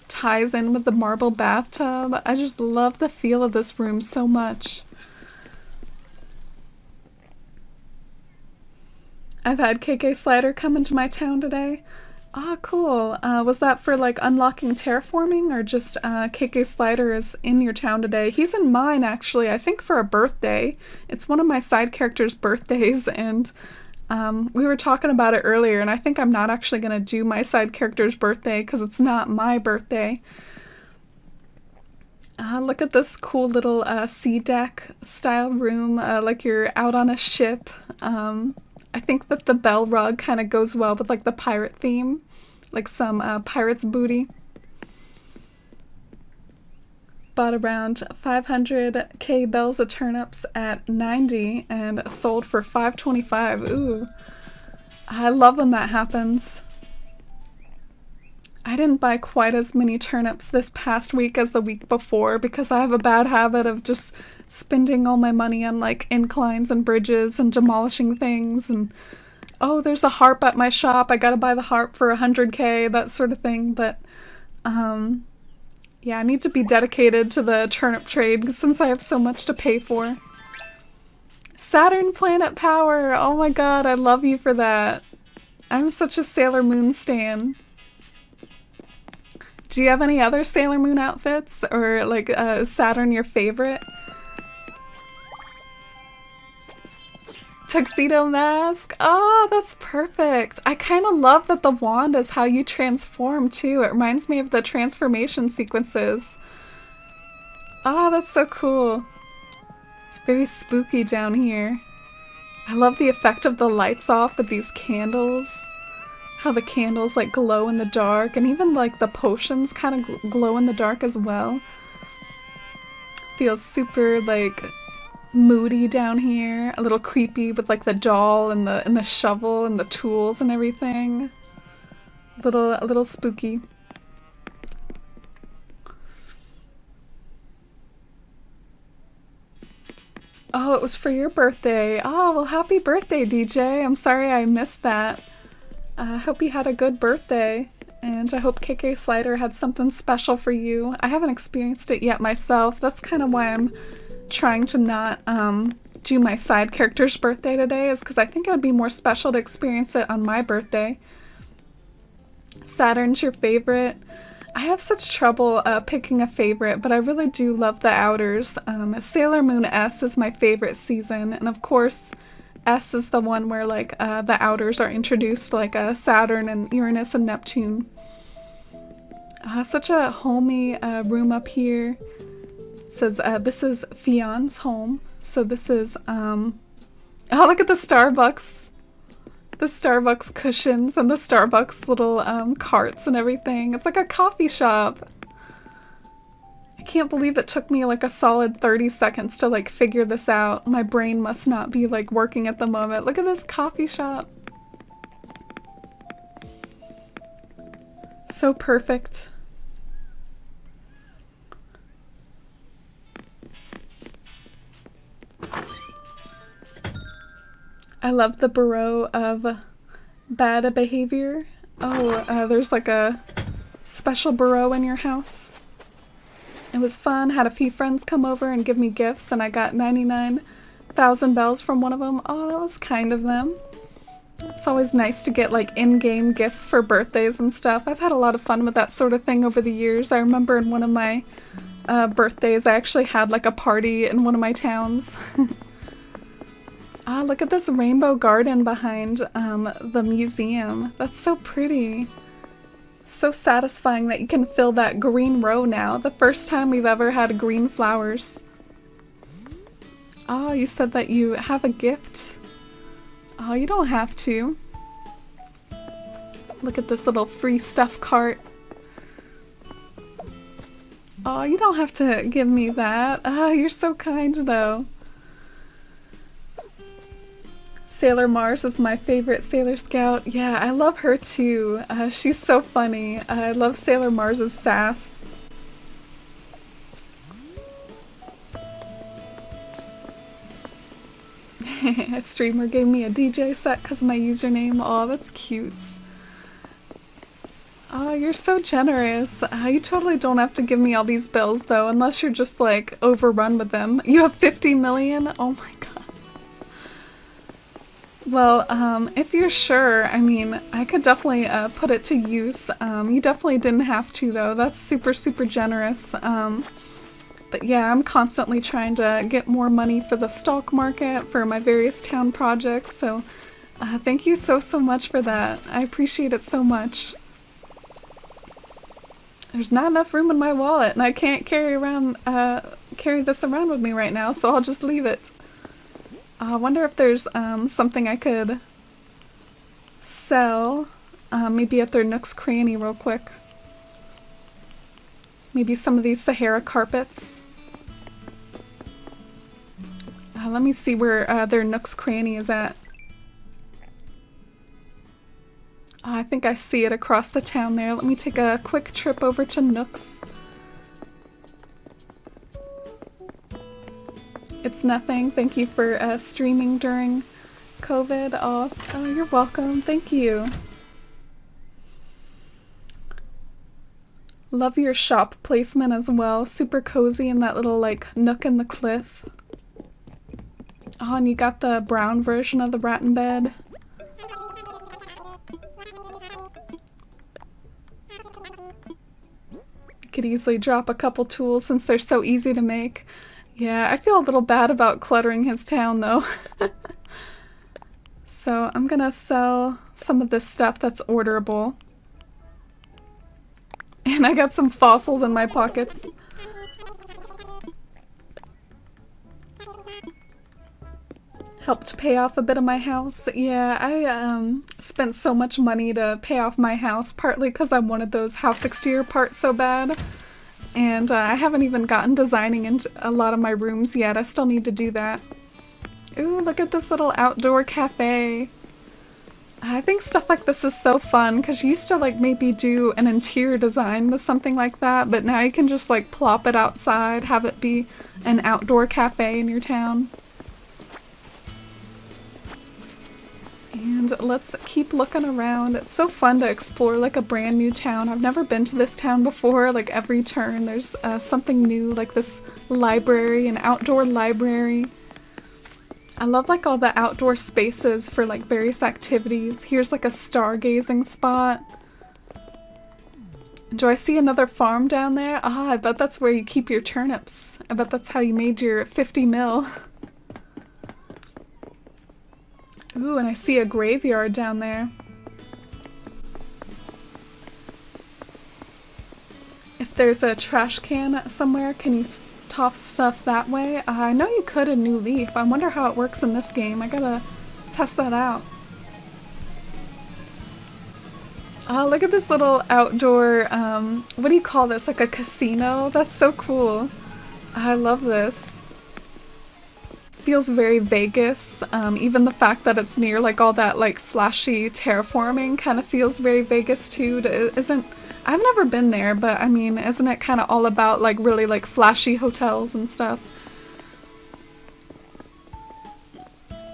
[SPEAKER 1] ties in with the marble bathtub. I just love the feel of this room so much. I've had KK Slider come into my town today. Cool. Was that for like unlocking terraforming, or just KK Slider is in your town today? He's in mine actually, I think for a birthday. It's one of my side characters' birthdays, and we were talking about it earlier, and I think I'm not actually going to do my side character's birthday because it's not my birthday. Look at this cool little sea deck style room, like you're out on a ship. I think that the bell rug kind of goes well with like the pirate theme, like some pirate's booty. Bought around 500k bells of turnips at 90 and sold for 525. Ooh, I love when that happens. I didn't buy quite as many turnips this past week as the week before because I have a bad habit of just spending all my money on like inclines and bridges and demolishing things, and oh, there's a harp at my shop, I gotta buy the harp for 100k, that sort of thing. But yeah, I need to be dedicated to the turnip trade since I have so much to pay for. Saturn Planet Power! Oh my god, I love you for that. I'm such a Sailor Moon stan. Do you have any other Sailor Moon outfits? Or like is Saturn your favorite? Tuxedo mask? Oh, that's perfect. I kind of love that the wand is how you transform too. It reminds me of the transformation sequences. Oh, that's so cool. Very spooky down here. I love the effect of the lights off with these candles. How the candles like glow in the dark, and even like the potions kind of glow in the dark as well. Feels super like moody down here, a little creepy with like the doll and the shovel and the tools and everything. A little spooky. Oh, it was for your birthday. Oh, well, happy birthday, DJ. I'm sorry I missed that. I hope you had a good birthday, and I hope KK Slider had something special for you. I haven't experienced it yet myself. That's kind of why I'm trying to not do my side character's birthday today, is because I think it would be more special to experience it on my birthday. Saturn's your favorite. I have such trouble picking a favorite, but I really do love the outers. Sailor Moon S is my favorite season, and of course S is the one where like the outers are introduced, like Saturn and Uranus and Neptune. Such a homey room up here. It says this is Fion's home. So this is oh, look at the Starbucks. The Starbucks cushions and the Starbucks little carts and everything. It's like a coffee shop. I can't believe it took me like a solid 30 seconds to like figure this out. My brain must not be like working at the moment. Look at this coffee shop. So perfect. I love the bureau of bad behavior. Oh, there's like a special bureau in your house. It was fun. Had a few friends come over and give me gifts, and I got 99,000 bells from one of them. Oh, that was kind of them. It's always nice to get like in-game gifts for birthdays and stuff. I've had a lot of fun with that sort of thing over the years. I remember in one of my birthdays, I actually had like a party in one of my towns. Ah, look at this rainbow garden behind the museum. That's so pretty. So satisfying that you can fill that green row now. The first time we've ever had green flowers. Oh, you said that you have a gift? Oh, you don't have to. Look at this little free stuff cart. Oh, you don't have to give me that. Oh, you're so kind though. Sailor Mars is my favorite Sailor Scout. Yeah, I love her too. She's so funny. I love Sailor Mars's sass. A streamer gave me a DJ set because of my username. Oh, that's cute. Oh, you're so generous. You totally don't have to give me all these bills though, unless you're just like overrun with them. You have 50 million? Oh my god. Well, if you're sure, I mean, I could definitely put it to use. You definitely didn't have to, though. That's super, super generous. But yeah, I'm constantly trying to get more money for the stock market, for my various town projects, so thank you so, so much for that. I appreciate it so much. There's not enough room in my wallet, and I can't carry this around with me right now, so I'll just leave it. I wonder if there's something I could sell, maybe at their Nook's Cranny real quick. Maybe some of these Sahara carpets. Let me see where their Nook's Cranny is at. I think I see it across the town there. Let me take a quick trip over to Nook's. It's nothing. Thank you for streaming during COVID. Oh, you're welcome. Thank you. Love your shop placement as well. Super cozy in that little like nook in the cliff. Oh, and you got the brown version of the rattan bed. Could easily drop a couple tools since they're so easy to make. Yeah, I feel a little bad about cluttering his town though. So I'm gonna sell some of this stuff that's orderable. And I got some fossils in my pockets. Helped pay off a bit of my house. Yeah, I spent so much money to pay off my house, partly because I wanted those house exterior parts so bad. And I haven't even gotten designing into a lot of my rooms yet. I still need to do that. Ooh, look at this little outdoor cafe. I think stuff like this is so fun because you used to like maybe do an interior design with something like that, but now you can just like plop it outside, have it be an outdoor cafe in your town. And let's keep looking around. It's so fun to explore like a brand new town. I've never been to this town before. Like every turn there's something new, like this library, an outdoor library. I love like all the outdoor spaces for like various activities. Here's like a stargazing spot. Do I see another farm down there? Ah, I bet that's where you keep your turnips. I bet that's how you made your 50 mil. Ooh, and I see a graveyard down there. If there's a trash can somewhere, can you toss stuff that way? I know you could in New Leaf. I wonder how it works in this game. I gotta test that out. Oh, look at this little outdoor, what do you call this? Like a casino? That's so cool. I love this. Feels very Vegas. Even the fact that it's near like all that like flashy terraforming kind of feels very Vegas too. I've never been there, but I mean, isn't it kind of all about like really like flashy hotels and stuff?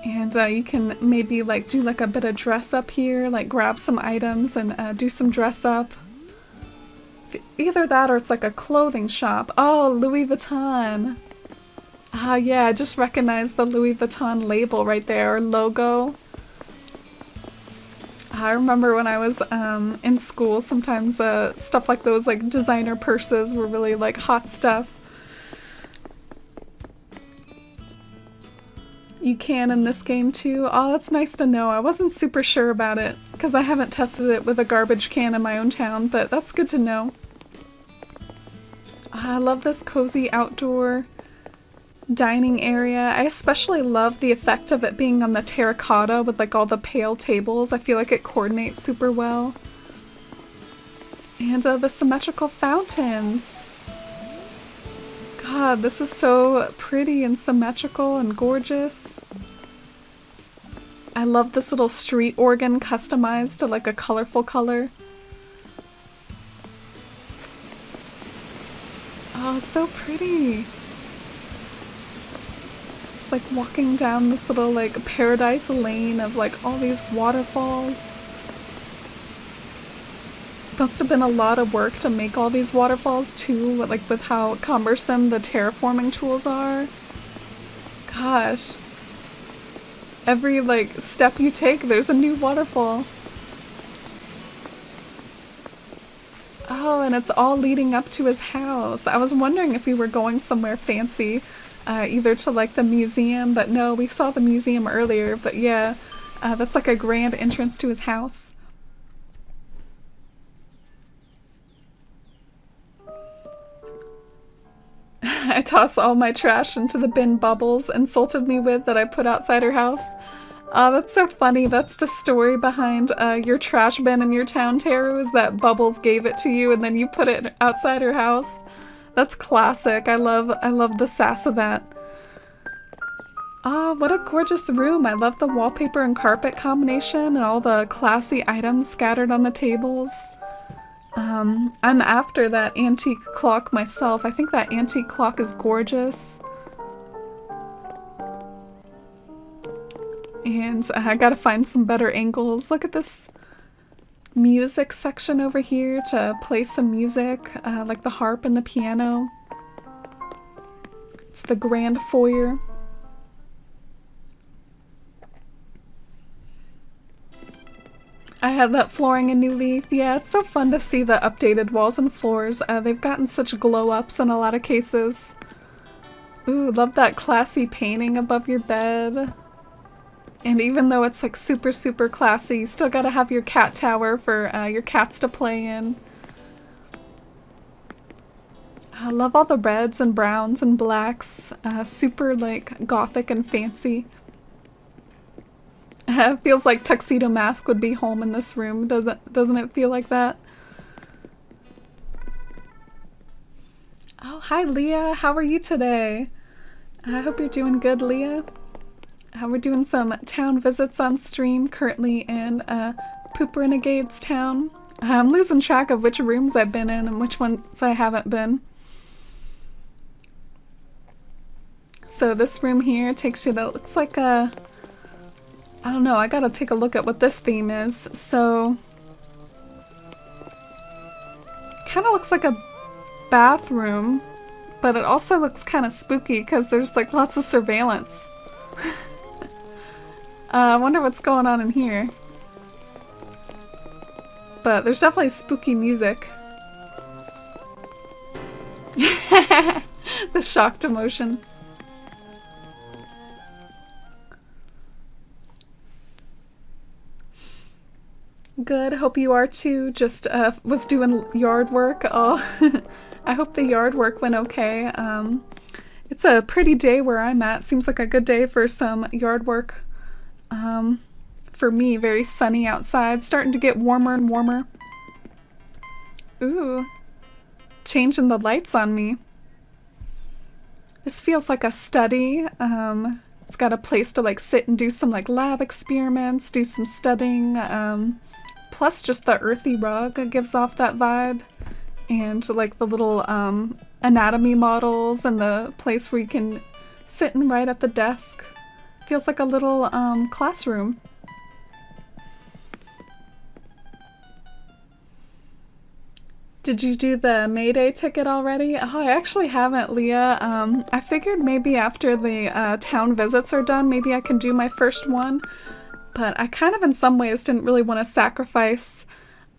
[SPEAKER 1] And you can maybe like do like a bit of dress up here, like grab some items and do some dress up. Either that or it's like a clothing shop. Oh, Louis Vuitton. Ah, yeah, I just recognized the Louis Vuitton label right there, or logo. I remember when I was in school, sometimes stuff like those, like designer purses were really like hot stuff. You can in this game too? Oh, that's nice to know. I wasn't super sure about it because I haven't tested it with a garbage can in my own town, but that's good to know. I love this cozy outdoor dining area. I especially love the effect of it being on the terracotta with like all the pale tables. I feel like it coordinates super well. And the symmetrical fountains. God, this is so pretty and symmetrical and gorgeous. I love this little street organ customized to like a colorful color. Oh, so pretty. It's like walking down this little like paradise lane of like all these waterfalls. Must have been a lot of work to make all these waterfalls too, like with how cumbersome the terraforming tools are. Gosh. Every like step you take, there's a new waterfall. Oh, and it's all leading up to his house. I was wondering if we were going somewhere fancy. Either to like the museum, but no, we saw the museum earlier, but yeah, that's like a grand entrance to his house. I toss all my trash into the bin Bubbles insulted me with that I put outside her house. Oh, that's so funny. That's the story behind your trash bin in your town, Teru, is that Bubbles gave it to you and then you put it outside her house. That's classic. I love the sass of that. Ah, what a gorgeous room. I love the wallpaper and carpet combination and all the classy items scattered on the tables. I'm after that antique clock myself. I think that antique clock is gorgeous. And I gotta find some better angles. Look at this music section over here to play some music, like the harp and the piano. It's the grand foyer. I had that flooring in New Leaf. Yeah, it's so fun to see the updated walls and floors. They've gotten such glow-ups in a lot of cases. Ooh, love that classy painting above your bed. And even though it's like super, super classy, you still gotta have your cat tower for your cats to play in. I love all the reds and browns and blacks. Super like gothic and fancy. It feels like Tuxedo Mask would be home in this room, doesn't it feel like that? Oh, hi Leah, how are you today? I hope you're doing good, Leah. We're doing some town visits on stream currently in Puprenegade's town. I'm losing track of which rooms I've been in and which ones I haven't been. So this room here takes you to, looks like a, I don't know, I gotta take a look at what this theme is. So, kind of looks like a bathroom, but it also looks kind of spooky because there's like lots of surveillance. I wonder what's going on in here. But there's definitely spooky music. The shocked emotion. Good, hope you are too. Just was doing yard work. Oh, I hope the yard work went okay. It's a pretty day where I'm at. Seems like a good day for some yard work. For me, very sunny outside. Starting to get warmer and warmer. Ooh, changing the lights on me. This feels like a study. It's got a place to like sit and do some like lab experiments, do some studying. Plus just the earthy rug gives off that vibe. And like the little anatomy models and the place where you can sit and write at the desk. Feels like a little classroom. Did you do the Mayday ticket already? Oh, I actually haven't, Leah. I figured maybe after the town visits are done, maybe I can do my first one. But I kind of in some ways didn't really want to sacrifice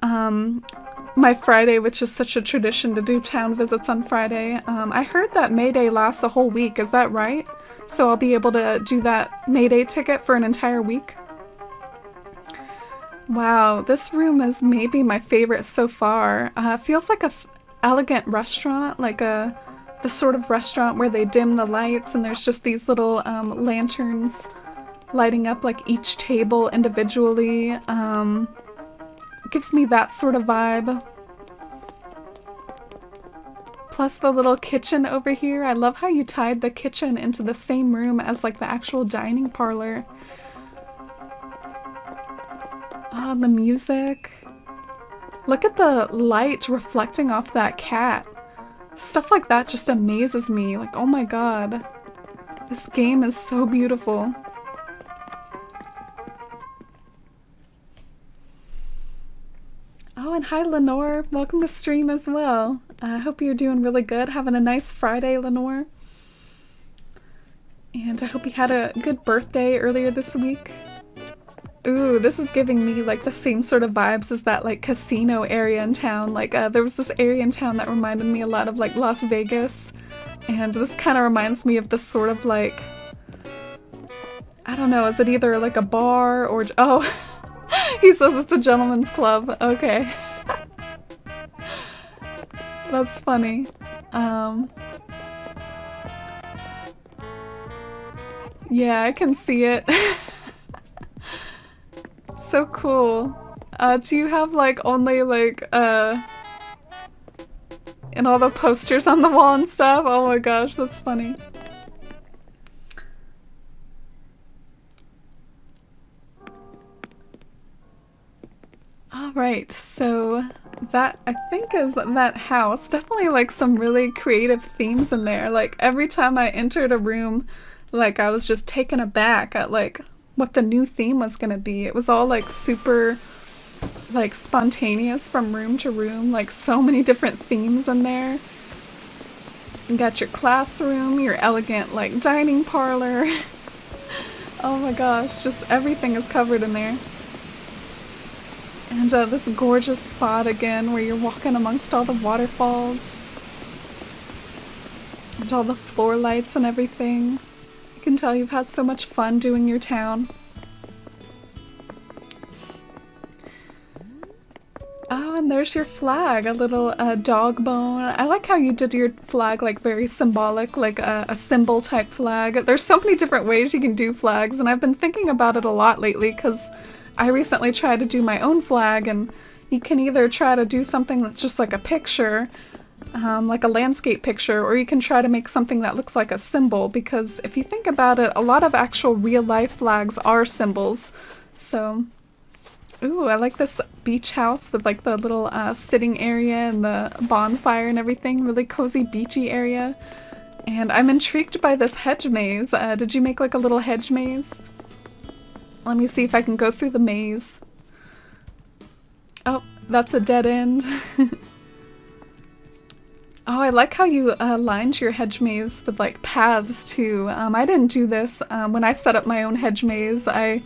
[SPEAKER 1] my Friday, which is such a tradition to do town visits on Friday. I heard that Mayday lasts a whole week, is that right? So I'll be able to do that Mayday ticket for an entire week. Wow, this room is maybe my favorite so far. Feels like a elegant restaurant, like the sort of restaurant where they dim the lights and there's just these little lanterns lighting up like each table individually. It gives me that sort of vibe. Plus the little kitchen over here. I love how you tied the kitchen into the same room as like the actual dining parlor. Ah, the music. Look at the light reflecting off that cat. Stuff like that just amazes me. Like, oh my god. This game is so beautiful. Oh, and hi Lenore. Welcome to stream as well. I hope you're doing really good. Having a nice Friday, Lenore. And I hope you had a good birthday earlier this week. Ooh, this is giving me like the same sort of vibes as that like casino area in town. Like there was this area in town that reminded me a lot of like Las Vegas. And this kind of reminds me of the sort of like, I don't know, is it either like a bar or, oh, he says it's a gentleman's club. Okay. That's funny. Yeah, I can see it. so cool. Do you have like only like and all the posters on the wall and stuff? Oh my gosh, that's funny. Alright, so that I think is that house. Definitely like some really creative themes in there. Like every time I entered a room, like I was just taken aback at like what the new theme was gonna be. It was all like super like spontaneous from room to room, like so many different themes in there. You got your classroom, your elegant like dining parlor. Oh my gosh, just everything is covered in there. And this gorgeous spot again where you're walking amongst all the waterfalls. And all the floor lights and everything. You can tell you've had so much fun doing your town. Oh, and there's your flag, a little dog bone. I like how you did your flag like very symbolic, like a symbol type flag. There's so many different ways you can do flags, and I've been thinking about it a lot lately because I recently tried to do my own flag, and you can either try to do something that's just like a picture, like a landscape picture, or you can try to make something that looks like a symbol, because if you think about it, a lot of actual real life flags are symbols. So, ooh, I like this beach house with like the little sitting area and the bonfire and everything, really cozy beachy area. And I'm intrigued by this hedge maze. Did you make like a little hedge maze? Let me see if I can go through the maze. Oh, that's a dead end. Oh, I like how you lined your hedge maze with like paths too. I didn't do this. When I set up my own hedge maze, I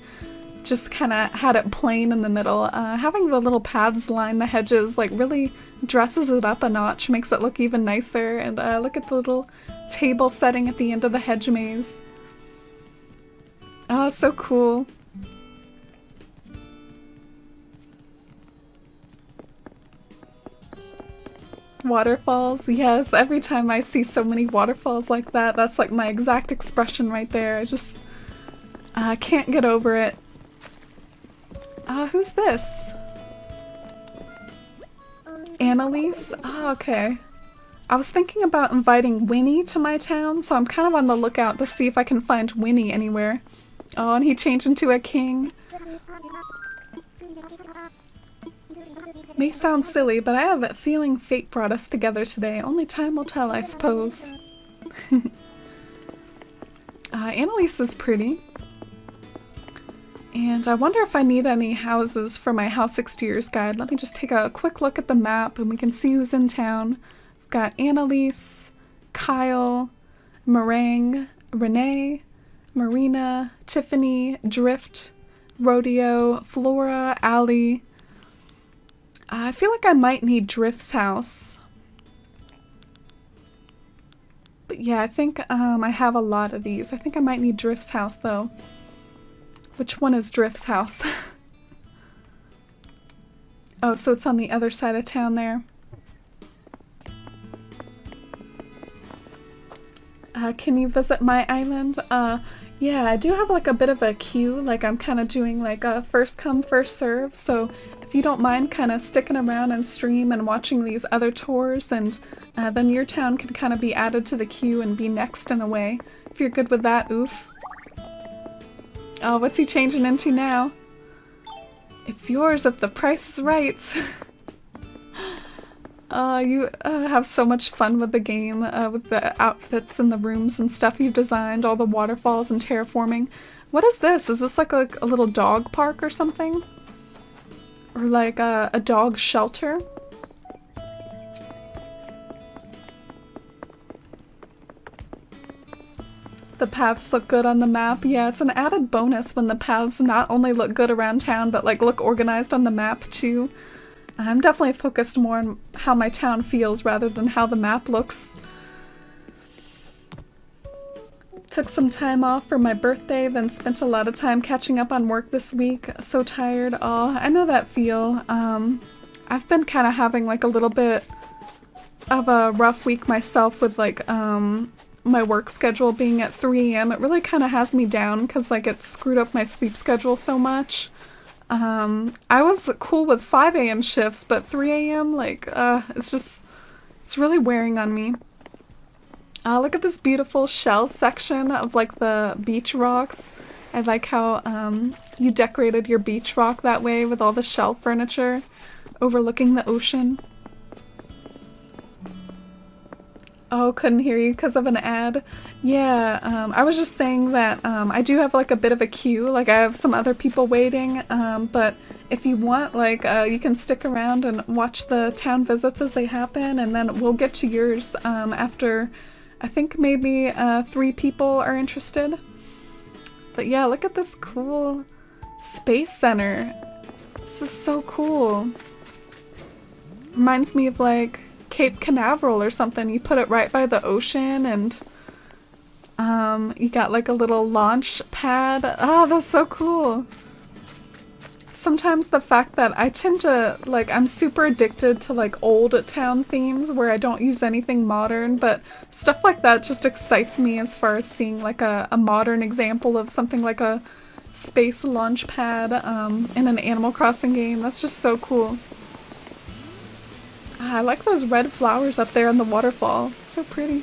[SPEAKER 1] just kind of had it plain in the middle. Having the little paths line the hedges like really dresses it up a notch, makes it look even nicer. And look at the little table setting at the end of the hedge maze. Oh, so cool. Waterfalls, yes, every time I see so many waterfalls like that, that's like my exact expression right there. I just can't get over it. Who's this? Annalise? Oh, okay. I was thinking about inviting Winnie to my town, so I'm kind of on the lookout to see if I can find Winnie anywhere. Oh, and he changed into a king. May sound silly, but I have a feeling fate brought us together today. Only time will tell, I suppose. Annalise is pretty. And I wonder if I need any houses for my house exteriors guide. Let me just take a quick look at the map and we can see who's in town. We've got Annalise, Kyle, Meringue, Renee, Marina, Tiffany, Drift, Rodeo, Flora, Allie. I feel like I might need Drift's house. But yeah, I think I have a lot of these. I think I might need Drift's house though. Which one is Drift's house? Oh, so it's on the other side of town there. Can you visit my island? Yeah, I do have like a bit of a queue. Like I'm kind of doing like a first come, first serve. So if you don't mind kind of sticking around and stream and watching these other tours, and then your town can kind of be added to the queue and be next in a way. If you're good with that, oof. Oh, what's he changing into now? It's yours if the price is right. You have so much fun with the game, with the outfits and the rooms and stuff you've designed, all the waterfalls and terraforming. What is this? Is this like a little dog park or something? Or like a dog shelter? The paths look good on the map. Yeah, it's an added bonus when the paths not only look good around town, but like look organized on the map too. I'm definitely focused more on how my town feels rather than how the map looks. Took some time off for my birthday, then spent a lot of time catching up on work this week. So tired. Oh, I know that feel. I've been kind of having like a little bit of a rough week myself with like my work schedule being at 3 AM. It really kind of has me down because like it's screwed up my sleep schedule so much. I was cool with 5 a.m. shifts, but 3 a.m., like, it's really wearing on me. Look at this beautiful shell section of, like, the beach rocks. I like how, you decorated your beach rock that way with all the shell furniture overlooking the ocean. Oh, couldn't hear you because of an ad. Yeah, I was just saying that I do have like a bit of a queue. Like I have some other people waiting, but if you want, like, you can stick around and watch the town visits as they happen, and then we'll get to yours after I think maybe 3 people are interested. But yeah, look at this cool space center. This is so cool. Reminds me of like Cape Canaveral or something. You put it right by the ocean, and you got like a little launch pad. Oh, that's so cool. Sometimes the fact that I tend to, like, I'm super addicted to like old town themes where I don't use anything modern, but stuff like that just excites me as far as seeing like a modern example of something like a space launch pad in an Animal Crossing game. That's just so cool. I like those red flowers up there in the waterfall. It's so pretty.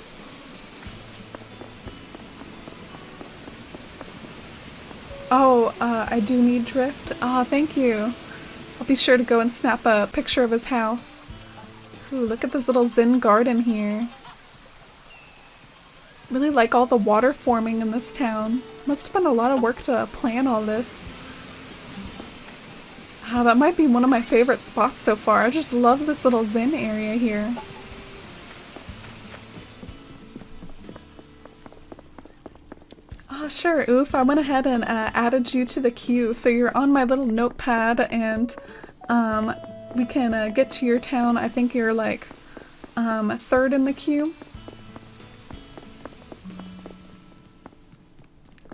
[SPEAKER 1] Oh, I do need drift. Ah, thank you. I'll be sure to go and snap a picture of his house. Ooh, look at this little Zen garden here. Really like all the water forming in this town. Must have been a lot of work to plan all this. Ah, that might be one of my favorite spots so far. I just love this little Zen area here. Oh, sure, Oof. I went ahead and added you to the queue, so you're on my little notepad, and we can get to your town. I think you're like 3rd in the queue.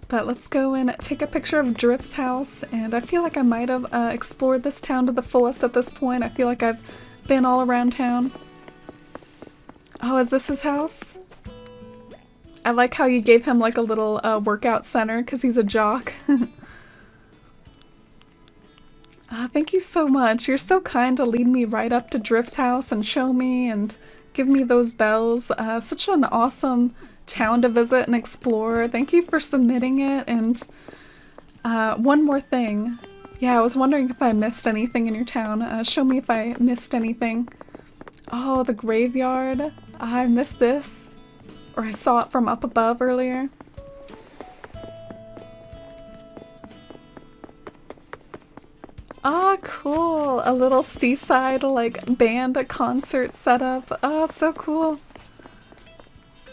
[SPEAKER 1] But let's go and take a picture of Drift's house, and I feel like I might have explored this town to the fullest at this point. I feel like I've been all around town. Oh, is this his house? I like how you gave him like a little workout center because he's a jock. Thank you so much. You're so kind to lead me right up to Drift's house and show me and give me those bells. Such an awesome town to visit and explore. Thank you for submitting it. And one more thing. Yeah, I was wondering if I missed anything in your town. Show me if I missed anything. Oh, the graveyard. I missed this. Or I saw it from up above earlier. Ah, cool. A little seaside, like, band concert setup. Ah, so cool.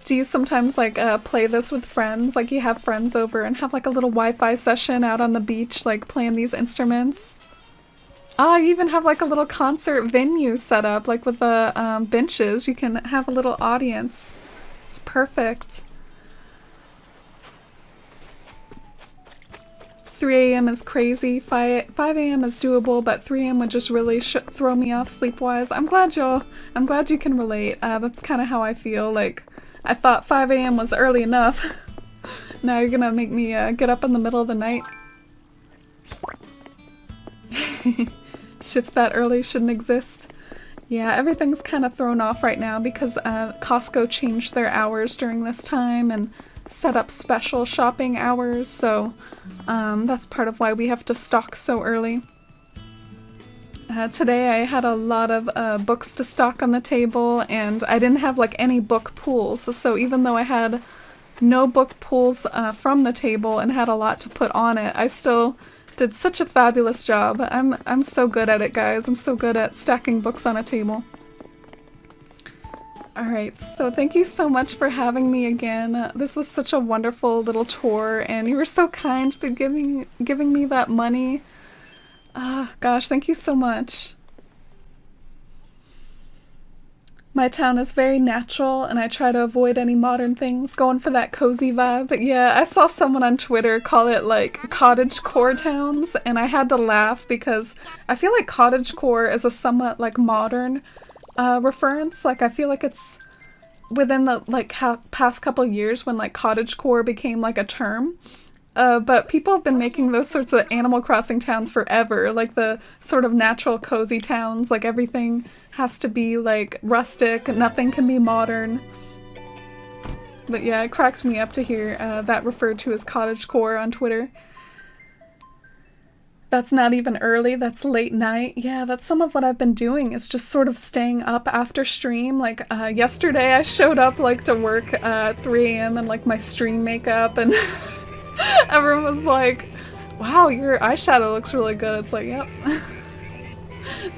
[SPEAKER 1] Do you sometimes, like, play this with friends? Like, you have friends over and have, like, a little Wi-Fi session out on the beach, like, playing these instruments? Ah, you even have, like, a little concert venue set up, like, with the benches. You can have a little audience. It's perfect. 3 a.m. is crazy. 5 a.m. is doable, but 3 a.m. would just really throw me off sleep-wise. I'm glad you can relate. That's kind of how I feel. Like, I thought 5 a.m. was early enough. Now you're gonna make me get up in the middle of the night. Shifts that early shouldn't exist. Yeah, everything's kind of thrown off right now because Costco changed their hours during this time and set up special shopping hours, so that's part of why we have to stock so early. Today I had a lot of books to stock on the table, and I didn't have like any book pools, so even though I had no book pools from the table and had a lot to put on it, I still did such a fabulous job. I'm so good at it, guys. I'm so good at stacking books on a table. Alright, so thank you so much for having me again. This was such a wonderful little tour, and you were so kind for giving me that money. Gosh, thank you so much. My town is very natural, and I try to avoid any modern things, going for that cozy vibe. But yeah, I saw someone on Twitter call it like cottagecore towns, and I had to laugh because I feel like cottagecore is a somewhat like modern reference. Like, I feel like it's within the like past couple years when like cottagecore became like a term. But people have been making those sorts of Animal Crossing towns forever, like the sort of natural cozy towns, like everything has to be like rustic, nothing can be modern. But yeah, it cracked me up to hear that referred to as cottagecore on Twitter. That's not even early, that's late night. Yeah, that's some of what I've been doing, is just sort of staying up after stream. Like, yesterday I showed up, like, to work at 3 a.m. in, like, my stream makeup, and everyone was like, wow, your eyeshadow looks really good. It's like, yep.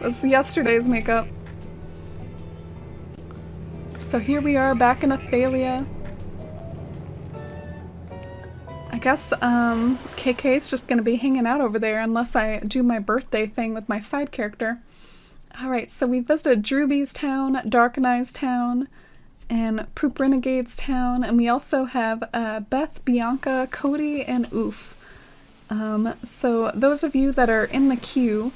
[SPEAKER 1] That's yesterday's makeup. So here we are, back in Athalia. I guess KK's just gonna be hanging out over there unless I do my birthday thing with my side character. Alright, so we visited Drewby's town, Darknai's town, and Puprenegade's town, and we also have Beth, Bianca, Cody, and Oof. So those of you that are in the queue,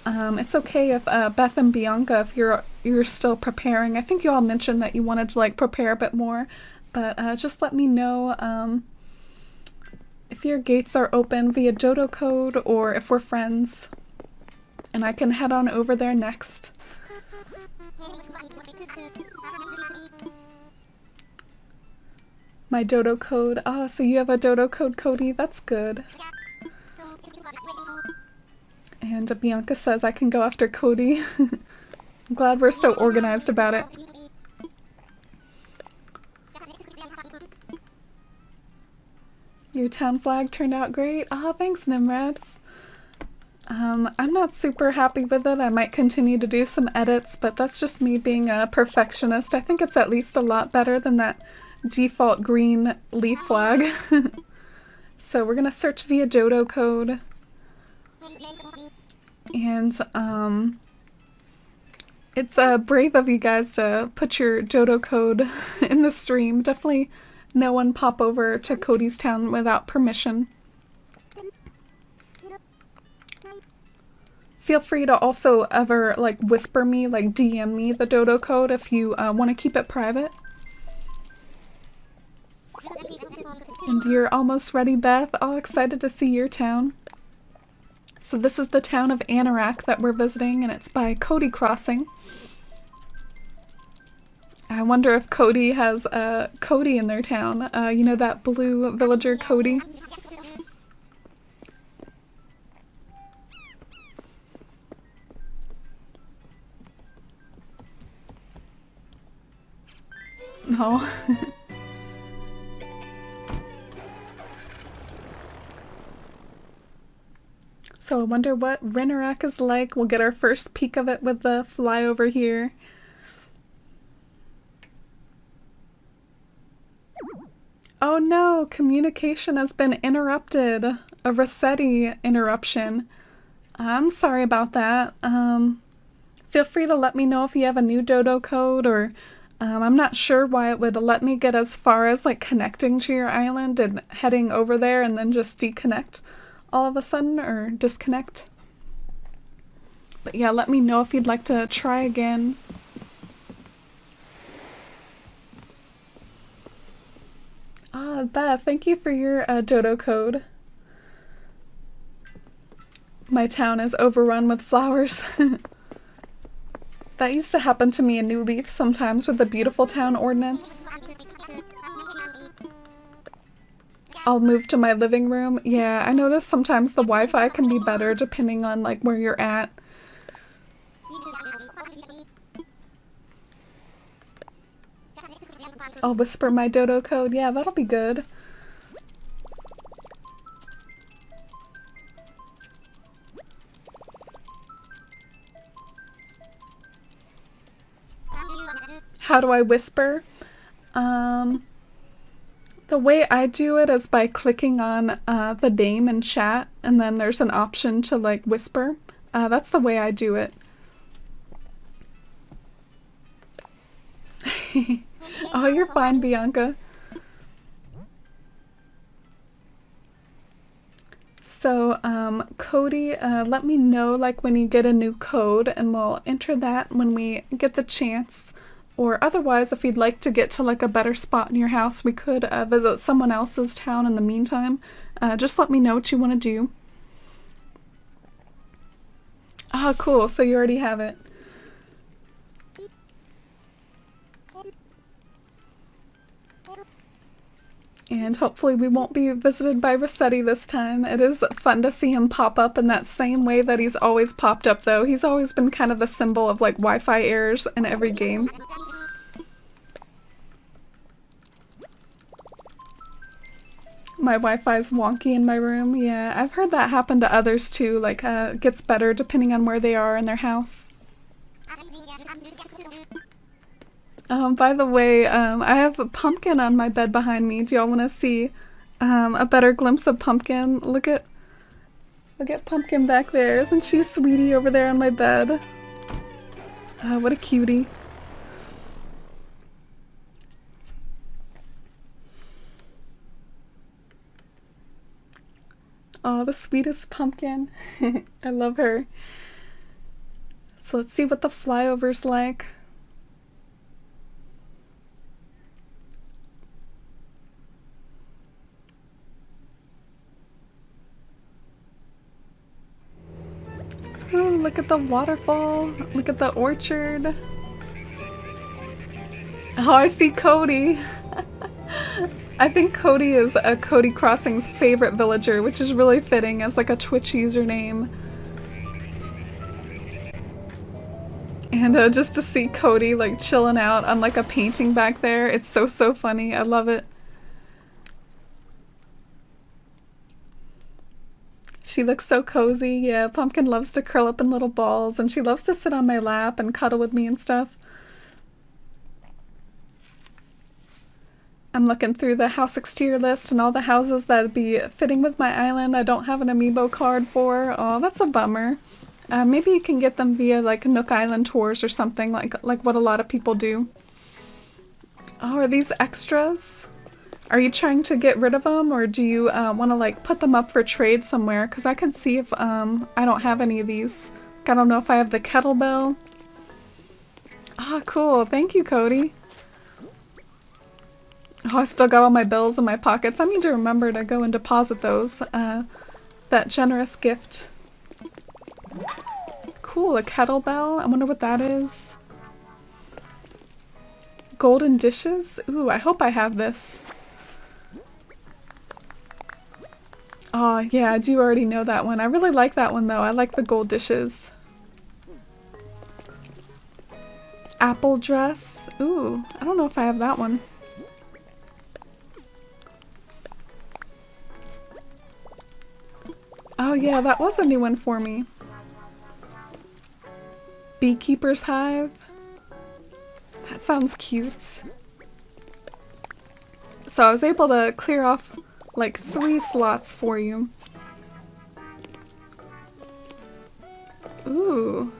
[SPEAKER 1] it's okay if Beth and Bianca, if you're still preparing. I think you all mentioned that you wanted to like prepare a bit more, but just let me know if your gates are open via Dodo code or if we're friends, and I can head on over there next. My Dodo code. Oh, so you have a Dodo code, Cody? That's good. And Bianca says I can go after Cody. I'm glad we're so organized about it. Your town flag turned out great. Oh, thanks, Nimrads. I'm not super happy with it. I might continue to do some edits, but that's just me being a perfectionist. I think it's at least a lot better than that default green leaf flag. So we're gonna search via Dodo code. And it's brave of you guys to put your Dodo code in the stream. Definitely no one pop over to Cody's town without permission. Feel free to also ever like whisper me, like DM me the Dodo code if you want to keep it private. And you're almost ready, Beth. All excited to see your town. So this is the town of Anerack that we're visiting, and it's by kodycrossing. I wonder if Cody has Cody in their town. You know, that blue villager Cody? No. So I wonder what Anerack is like. We'll get our first peek of it with the flyover here. Oh no, communication has been interrupted. A Rossetti interruption. I'm sorry about that. Feel free to let me know if you have a new Dodo code, or I'm not sure why it would let me get as far as like connecting to your island and heading over there and then just deconnect all of a sudden, or disconnect. But yeah, let me know if you'd like to try again. Ah, Beth, thank you for your Dodo code. My town is overrun with flowers. That used to happen to me in New Leaf sometimes with the Beautiful Town ordinance. I'll move to my living room. Yeah, I notice sometimes the Wi-Fi can be better depending on like where you're at. I'll whisper my Dodo code. Yeah, that'll be good. How do I whisper? The way I do it is by clicking on the name in chat, and then there's an option to like whisper. That's the way I do it. Oh, you're fine, Bianca. So, Cody, let me know like when you get a new code, and we'll enter that when we get the chance. Or otherwise, if you'd like to get to like a better spot in your house, we could visit someone else's town in the meantime. just let me know what you want to do. Oh, cool. So you already have it. And hopefully we won't be visited by Rossetti this time. It is fun to see him pop up in that same way that he's always popped up, though. He's always been kind of the symbol of, like, Wi-Fi errors in every game. My Wi-Fi's wonky in my room. Yeah, I've heard that happen to others, too. Like, it gets better depending on where they are in their house. By the way, I have a pumpkin on my bed behind me. Do y'all want to see a better glimpse of Pumpkin? Look at Pumpkin back there. Isn't she a sweetie over there on my bed? What a cutie. Oh, the sweetest Pumpkin. I love her. So let's see what the flyover's like. Oh, look at the waterfall. Look at the orchard. Oh, I see Cody. I think Cody is a kodycrossing's favorite villager, which is really fitting as like a Twitch username. And just to see Cody like chilling out on like a painting back there, it's so funny. I love it. She looks so cozy. Yeah, Pumpkin loves to curl up in little balls, and she loves to sit on my lap and cuddle with me and stuff. I'm looking through the house exterior list and all the houses that would be fitting with my island I don't have an amiibo card for. Oh, that's a bummer. Maybe you can get them via like Nook Island tours or something, like what a lot of people do. Oh, are these extras? Are you trying to get rid of them, or do you want to like put them up for trade somewhere? Because I can see if I don't have any of these. I don't know if I have the kettlebell. Ah, cool. Thank you, Cody. Oh, I still got all my bills in my pockets. I need to remember to go and deposit those. That generous gift. Cool, a kettlebell. I wonder what that is. Golden dishes? Ooh, I hope I have this. Oh, yeah, I do already know that one. I really like that one, though. I like the gold dishes. Apple dress. Ooh, I don't know if I have that one. Oh, yeah, that was a new one for me. Beekeeper's hive. That sounds cute. So I was able to clear off like 3 slots for you. Ooh.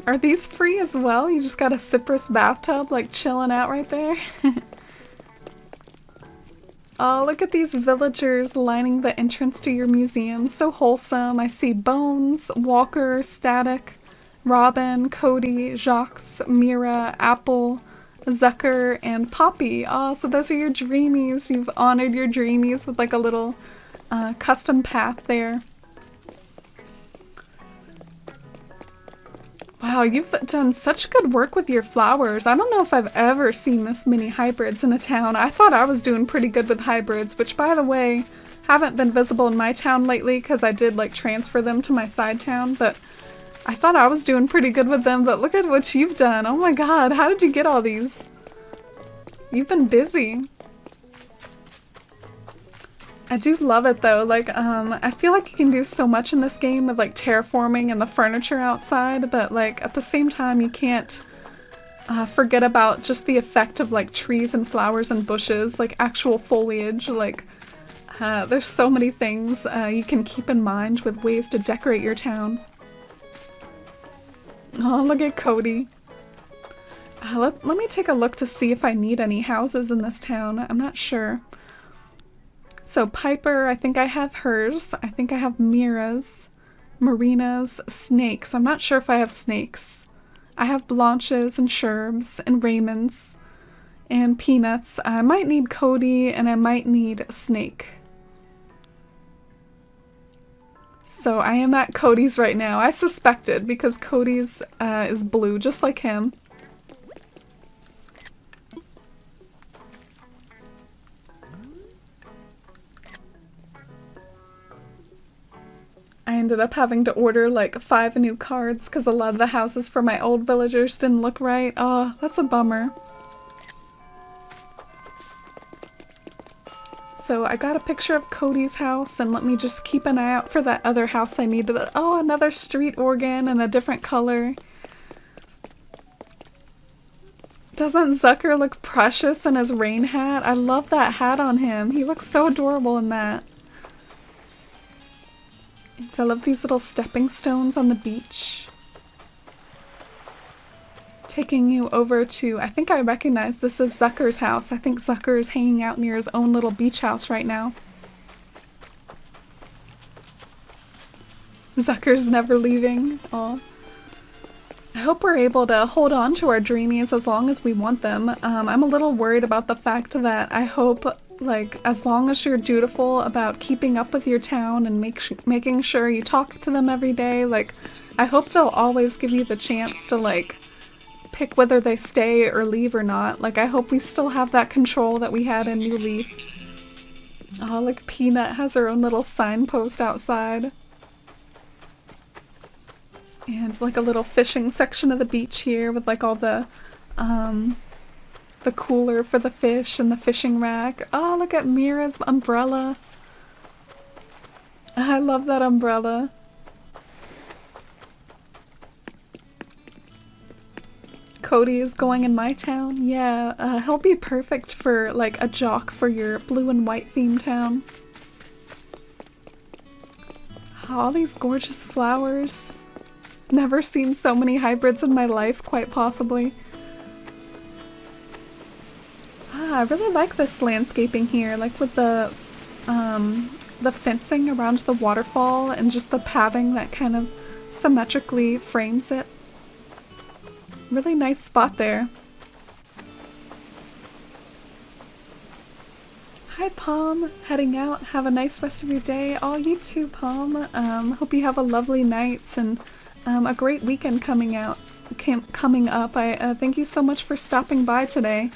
[SPEAKER 1] Are these free as well? You just got a cypress bathtub like chilling out right there? Oh, look at these villagers lining the entrance to your museum. So wholesome. I see Bones, Walker, Static, Robin, Cody, Jacques, Mira, Apple, Zucker, and Poppy. Oh, so those are your dreamies. You've honored your dreamies with like a little custom path there. Wow, you've done such good work with your flowers. I don't know if I've ever seen this many hybrids in a town. I thought I was doing pretty good with hybrids, which by the way, haven't been visible in my town lately because I did like transfer them to my side town, but I thought I was doing pretty good with them, but look at what you've done. Oh my god, how did you get all these? You've been busy. I do love it though, like, I feel like you can do so much in this game with like terraforming and the furniture outside, but like at the same time you can't forget about just the effect of like trees and flowers and bushes, like actual foliage, like there's so many things you can keep in mind with ways to decorate your town. Oh, look at Cody. Let me take a look to see if I need any houses in this town. I'm not sure. So Piper, I think I have hers. I think I have Mira's, Marina's, Snakes. I'm not sure if I have Snakes. I have Blanche's and Sherb's and Raymond's and Peanuts. I might need Cody and I might need Snake. So I am at Cody's right now. I suspected because Cody's is blue just like him. I ended up having to order like 5 new cards because a lot of the houses for my old villagers didn't look right. Oh, that's a bummer. So I got a picture of Cody's house, and let me just keep an eye out for that other house I needed. Oh, another street organ in a different color. Doesn't Zucker look precious in his rain hat? I love that hat on him. He looks so adorable in that. And I love these little stepping stones on the beach. Taking you over to, I think I recognize this is Zucker's house. I think Zucker's hanging out near his own little beach house right now. Zucker's never leaving. Aw. I hope we're able to hold on to our dreamies as long as we want them. I'm a little worried about the fact that I hope, like, as long as you're dutiful about keeping up with your town and making sure you talk to them every day, like, I hope they'll always give you the chance to, like, pick whether they stay or leave or not. Like, I hope we still have that control that we had in New Leaf. Oh, like Peanut has her own little signpost outside. And like a little fishing section of the beach here with like all the cooler for the fish and the fishing rack. Oh, look at Mira's umbrella. I love that umbrella. Cody is going in my town. Yeah, he'll be perfect for like a jock for your blue and white themed town. All these gorgeous flowers. Never seen so many hybrids in my life, quite possibly. I really like this landscaping here, like with the fencing around the waterfall and just the pathing that kind of symmetrically frames it. Really nice spot there. Hi Palm, heading out. Have a nice rest of your day. Oh, you too, Palm. Hope you have a lovely night and a great weekend coming up. I thank you so much for stopping by today.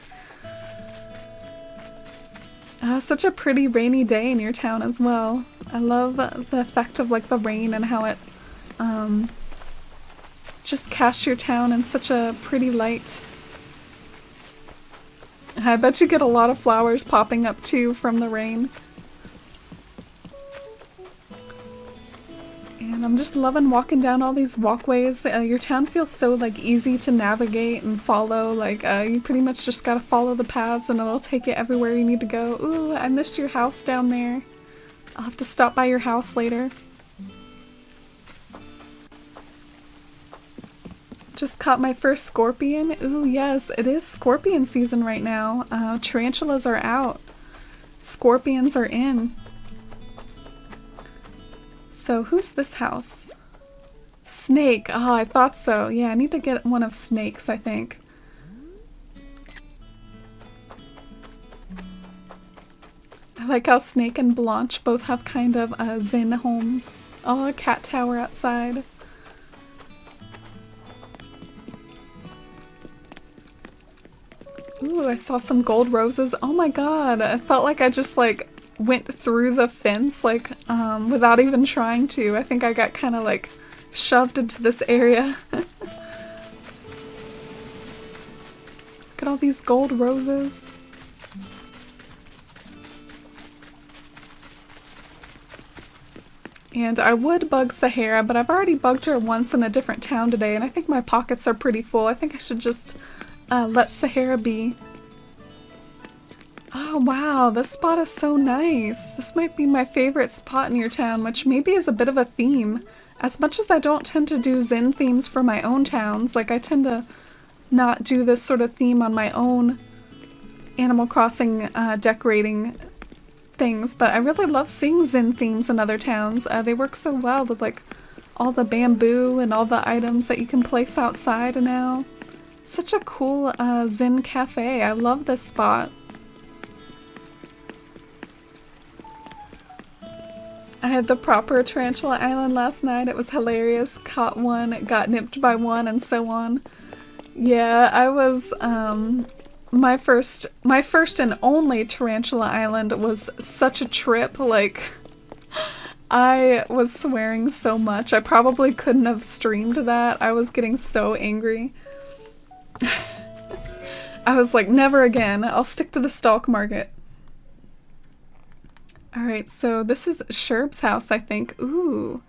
[SPEAKER 1] Such a pretty rainy day in your town as well. I love the effect of like the rain and how it just casts your town in such a pretty light. I bet you get a lot of flowers popping up too from the rain. And I'm just loving walking down all these walkways. Your town feels so like easy to navigate and follow. Like you pretty much just gotta follow the paths and it'll take you everywhere you need to go. Ooh, I missed your house down there. I'll have to stop by your house later. Just caught my first scorpion. Ooh, yes, it is scorpion season right now. Tarantulas are out. Scorpions are in. So who's this house? Snake. Oh, I thought so. Yeah, I need to get one of Snake's, I think. I like how Snake and Blanche both have kind of zen homes. Oh, a cat tower outside. Ooh, I saw some gold roses. Oh my god, I felt like I just like went through the fence like without even trying to. I think I got kind of like shoved into this area. Look at all these gold roses. And I would bug Sahara, but I've already bugged her once in a different town today and I think my pockets are pretty full. I think I should just let Sahara be. Oh wow, this spot is so nice. This might be my favorite spot in your town, which maybe is a bit of a theme. As much as I don't tend to do Zen themes for my own towns, like I tend to not do this sort of theme on my own Animal Crossing decorating things, but I really love seeing Zen themes in other towns. They work so well with like all the bamboo and all the items that you can place outside now. Such a cool Zen cafe. I love this spot. I had the proper Tarantula Island last night. It was hilarious. Caught one, got nipped by one, and so on. Yeah, I was, my first and only Tarantula Island was such a trip. Like, I was swearing so much. I probably couldn't have streamed that. I was getting so angry. I was like, never again. I'll stick to the stalk market. Alright, so this is Sherb's house, I think. Ooh.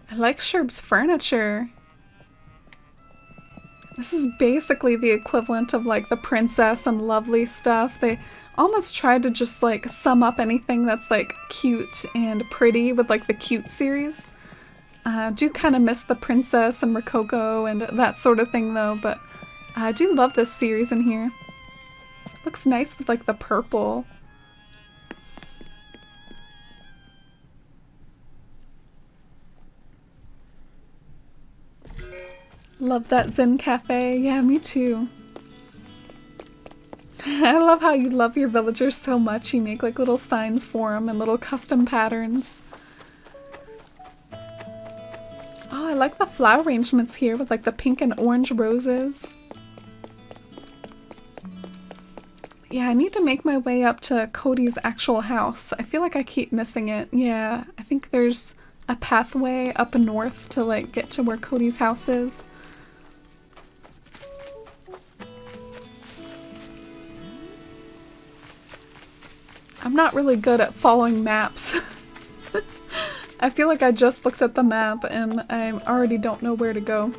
[SPEAKER 1] I like Sherb's furniture. This is basically the equivalent of like the Princess and Lovely stuff. They almost tried to just like sum up anything that's like cute and pretty with like the cute series. I do kind of miss the Princess and Rococo and that sort of thing though, but I do love this series in here. Looks nice with like the purple. Love that Zen Cafe. Yeah, me too. I love how you love your villagers so much. You make like little signs for them and little custom patterns. Oh, I like the flower arrangements here with like the pink and orange roses. Yeah, I need to make my way up to Cody's actual house. I feel like I keep missing it. Yeah, I think there's a pathway up north to like get to where Cody's house is. I'm not really good at following maps. I feel like I just looked at the map and I already don't know where to go.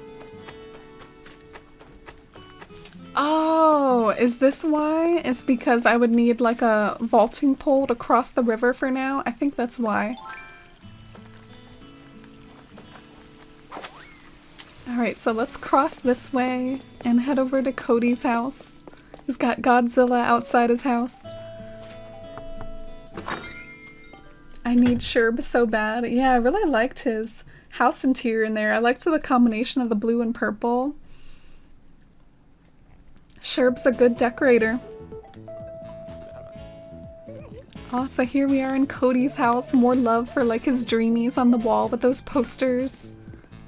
[SPEAKER 1] Oh, is this why? It's because I would need like a vaulting pole to cross the river for now? I think that's why. Alright, so let's cross this way and head over to Cody's house. He's got Godzilla outside his house. I need Sherb so bad. Yeah, I really liked his house interior in there. I liked the combination of the blue and purple. Sherb's a good decorator. Oh, so here we are in Cody's house. More love for like his dreamies on the wall with those posters.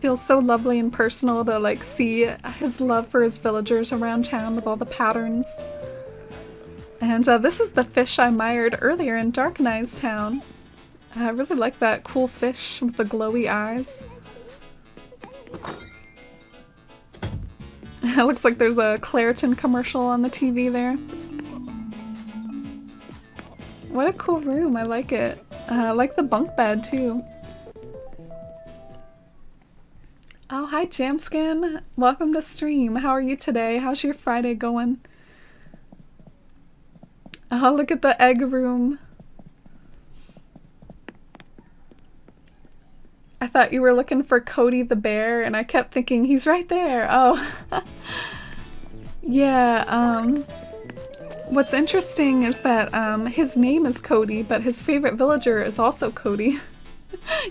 [SPEAKER 1] Feels so lovely and personal to like see his love for his villagers around town with all the patterns. And this is the fish I mired earlier in Darknai's town. I really like that cool fish with the glowy eyes. It looks like there's a Claritin commercial on the TV there. What a cool room, I like it. I like the bunk bed too. Oh, hi Jamskin. Welcome to stream. How are you today? How's your Friday going? Oh, look at the egg room. I thought you were looking for Cody the bear, and I kept thinking he's right there. Oh. Yeah, what's interesting is that his name is Cody, but his favorite villager is also Cody.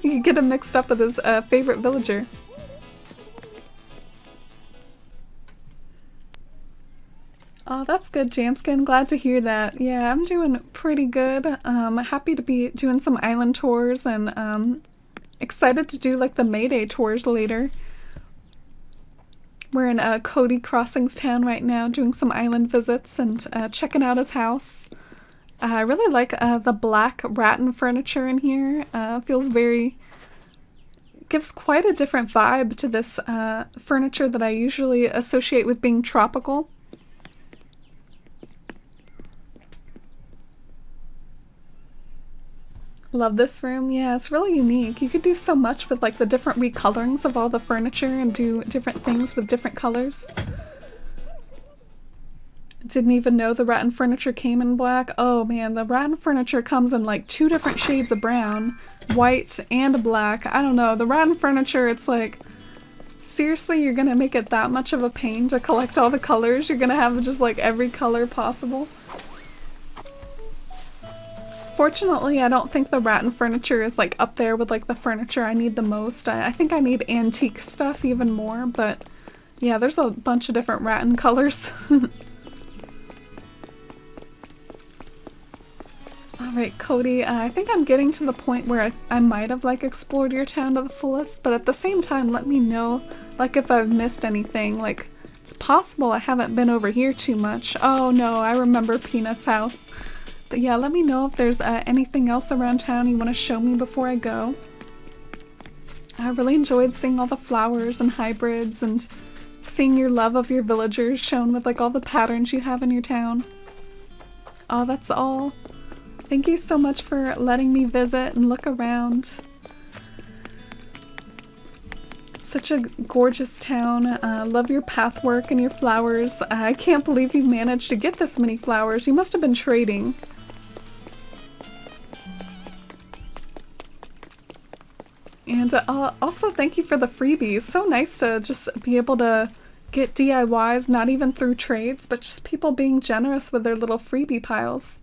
[SPEAKER 1] You could get him mixed up with his favorite villager. Oh, that's good, Jamskin. Glad to hear that. Yeah, I'm doing pretty good. Happy to be doing some island tours and excited to do like the Mayday tours later. We're in Kodycrossing's town right now doing some island visits and checking out his house. I really like the black rattan furniture in here. Feels very... gives quite a different vibe to this furniture that I usually associate with being tropical. Love this room. Yeah, it's really unique. You could do so much with like the different recolorings of all the furniture and do different things with different colors. Didn't even know the rattan furniture came in black. Oh man, the rattan furniture comes in like 2 different shades of brown, white and black. I don't know. The rattan furniture, it's like, seriously, you're gonna make it that much of a pain to collect all the colors? You're gonna have just like every color possible? Fortunately, I don't think the rattan furniture is like up there with like the furniture I need the most. I think I need antique stuff even more, but yeah, there's a bunch of different rattan colors. Alright, Cody, I think I'm getting to the point where I might have like explored your town to the fullest, but at the same time let me know like if I've missed anything. Like, it's possible I haven't been over here too much. Oh no, I remember Peanut's house. But yeah, let me know if there's anything else around town you want to show me before I go. I really enjoyed seeing all the flowers and hybrids and seeing your love of your villagers shown with like all the patterns you have in your town. Oh, that's all. Thank you so much for letting me visit and look around. Such a gorgeous town. Love your pathwork and your flowers. I can't believe you managed to get this many flowers. You must have been trading. And also thank you for the freebies. So nice to just be able to get DIYs, not even through trades, but just people being generous with their little freebie piles.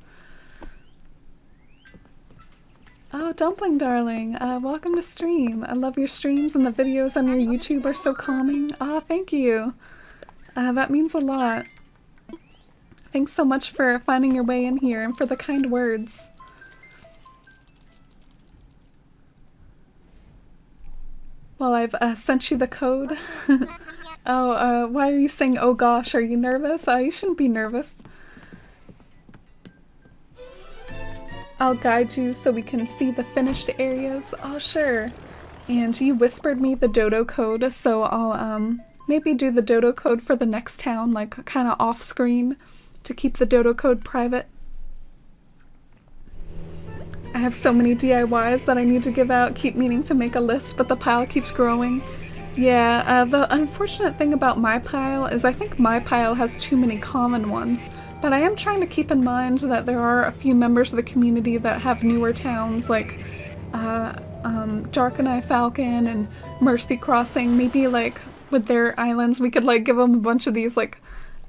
[SPEAKER 1] Oh, Dumpling Darling, welcome to stream. I love your streams and the videos on your YouTube are so calming. Oh, thank you. That means a lot. Thanks so much for finding your way in here and for the kind words. Well, I've sent you the code. Oh, why are you saying, oh gosh, are you nervous? You shouldn't be nervous. I'll guide you so we can see the finished areas. Oh, sure. And you whispered me the dodo code, so I'll maybe do the dodo code for the next town, like kind of off screen, to keep the dodo code private. I have so many DIYs that I need to give out, keep meaning to make a list, but the pile keeps growing. Yeah, the unfortunate thing about my pile is I think my pile has too many common ones, but I am trying to keep in mind that there are a few members of the community that have newer towns like DarknaiFalcon and Mercy Crossing. Maybe like with their islands we could like give them a bunch of these like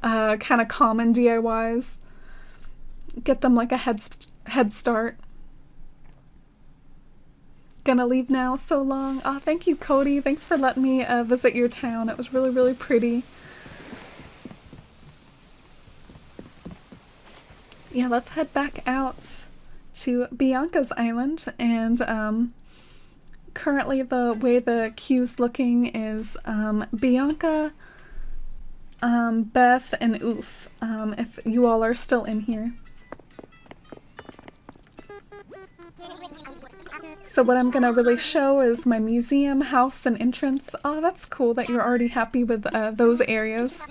[SPEAKER 1] kind of common DIYs. Get them like a head start. Gonna leave now, so long. Oh, thank you, Cody. Thanks for letting me visit your town. It was really, really pretty. Yeah, let's head back out to Bianca's island. And currently the way the queue's looking is Bianca, Beth, and Oof, if you all are still in here. So what I'm gonna really show is my museum, house, and entrance. Oh, that's cool that you're already happy with those areas.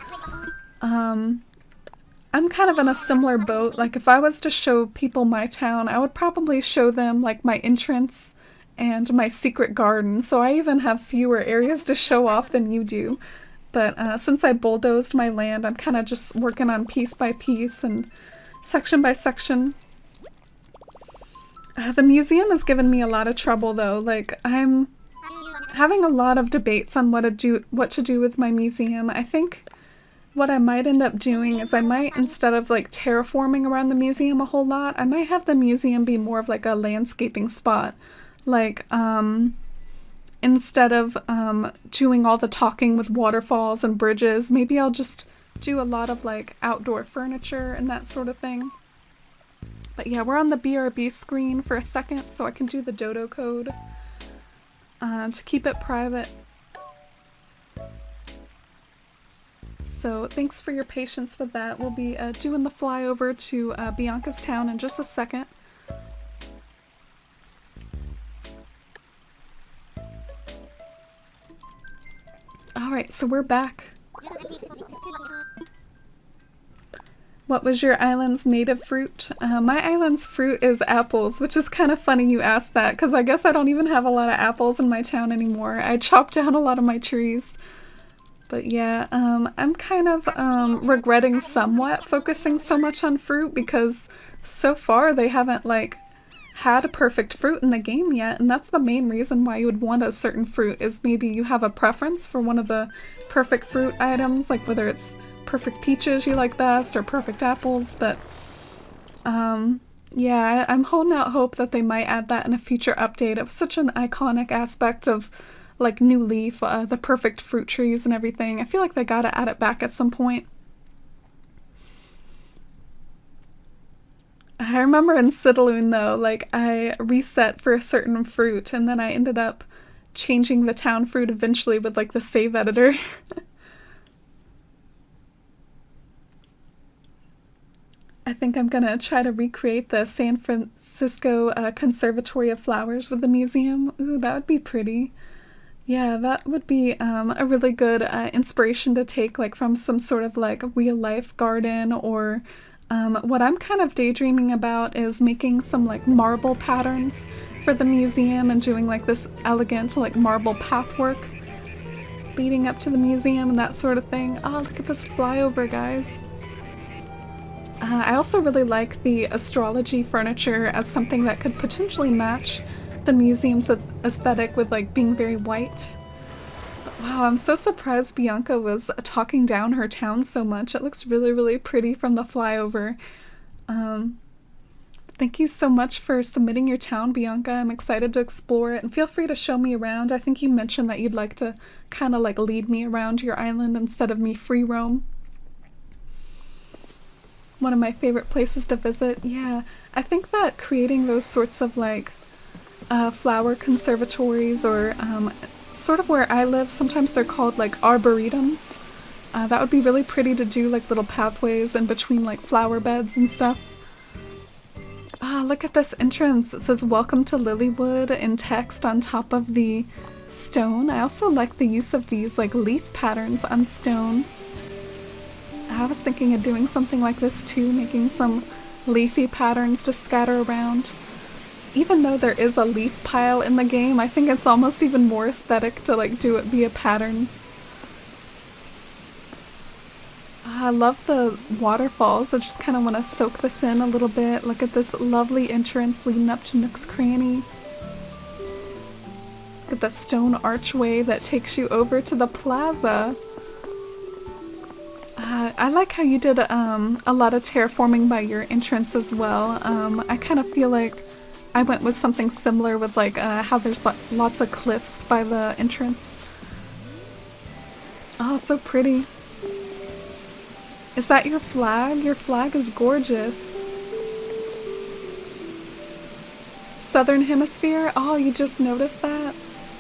[SPEAKER 1] I'm kind of in a similar boat. Like if I was to show people my town, I would probably show them like my entrance and my secret garden. So I even have fewer areas to show off than you do. But since I bulldozed my land, I'm kind of just working on piece by piece and section by section. The museum has given me a lot of trouble though. Like I'm having a lot of debates on what to do with my museum. I think what I might end up doing is I might, instead of like terraforming around the museum a whole lot, I might have the museum be more of like a landscaping spot. Like instead of doing all the talking with waterfalls and bridges, maybe I'll just do a lot of like outdoor furniture and that sort of thing. But yeah, we're on the BRB screen for a second, so I can do the dodo code to keep it private. So thanks for your patience with that. We'll be doing the flyover to Bianca's town in just a second. Alright, so we're back. What was your island's native fruit? My island's fruit is apples, which is kind of funny you asked that, because I guess I don't even have a lot of apples in my town anymore. I chopped down a lot of my trees. But yeah, I'm kind of regretting somewhat focusing so much on fruit, because so far they haven't like had a perfect fruit in the game yet, and that's the main reason why you would want a certain fruit, is maybe you have a preference for one of the perfect fruit items, like whether it's perfect peaches you like best or perfect apples. But yeah, I'm holding out hope that they might add that in a future update. It was such an iconic aspect of like New Leaf, the perfect fruit trees and everything. I feel like they gotta add it back at some point. I remember in Sidaloon though, like I reset for a certain fruit and then I ended up changing the town fruit eventually with like the save editor. I think I'm gonna try to recreate the San Francisco Conservatory of Flowers with the museum. Ooh, that would be pretty. Yeah, that would be a really good inspiration to take like from some sort of like real life garden, or what I'm kind of daydreaming about is making some like marble patterns for the museum and doing like this elegant like marble pathwork leading up to the museum and that sort of thing. Oh, look at this flyover, guys. I also really like the astrology furniture as something that could potentially match the museum's aesthetic with like being very white. But wow, I'm so surprised Bianca was talking down her town so much. It looks really, really pretty from the flyover. Thank you so much for submitting your town, Bianca. I'm excited to explore it, and feel free to show me around. I think you mentioned that you'd like to kind of like lead me around your island instead of me free roam. One of my favorite places to visit. Yeah, I think that creating those sorts of like flower conservatories, or sort of where I live, sometimes they're called like arboretums. That would be really pretty to do, like little pathways in between like flower beds and stuff. Ah, look at this entrance. It says welcome to Lilywood in text on top of the stone. I also like the use of these like leaf patterns on stone. I was thinking of doing something like this too, making some leafy patterns to scatter around. Even though there is a leaf pile in the game, I think it's almost even more aesthetic to like do it via patterns. I love the waterfalls. I just kind of want to soak this in a little bit. Look at this lovely entrance leading up to Nook's Cranny. Look at the stone archway that takes you over to the plaza. I like how you did a lot of terraforming by your entrance as well. I kind of feel like I went with something similar with like how there's lots of cliffs by the entrance. Oh, so pretty. Is that your flag? Your flag is gorgeous. Southern Hemisphere? Oh, you just noticed that?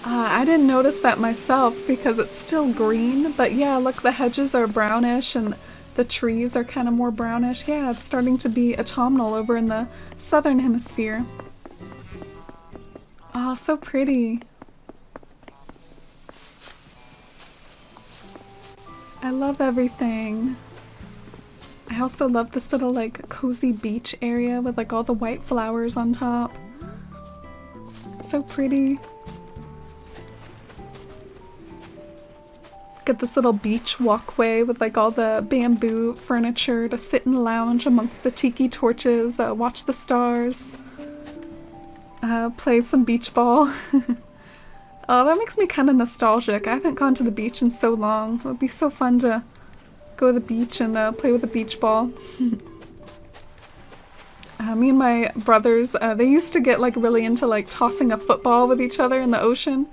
[SPEAKER 1] I didn't notice that myself because it's still green, but yeah, look, the hedges are brownish and the trees are kind of more brownish. Yeah, it's starting to be autumnal over in the Southern Hemisphere. Oh, so pretty. I love everything. I also love this little like cozy beach area with like all the white flowers on top. So pretty. Get this little beach walkway with like all the bamboo furniture to sit and lounge amongst the tiki torches, watch the stars, play some beach ball. Oh, that makes me kind of nostalgic. I haven't gone to the beach in so long. It would be so fun to go to the beach and play with a beach ball. Me and my brothers, they used to get like really into like tossing a football with each other in the ocean.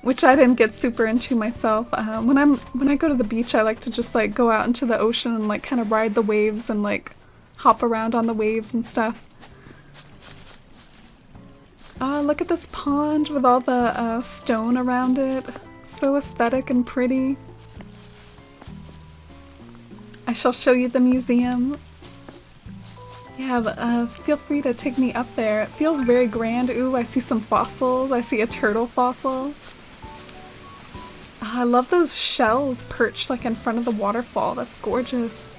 [SPEAKER 1] Which I didn't get super into myself. When I go to the beach, I like to just like go out into the ocean and like kind of ride the waves and like hop around on the waves and stuff. Look at this pond with all the stone around it. So aesthetic and pretty. I shall show you the museum. Yeah, but feel free to take me up there. It feels very grand. Ooh, I see some fossils. I see a turtle fossil. I love those shells perched like in front of the waterfall. That's gorgeous.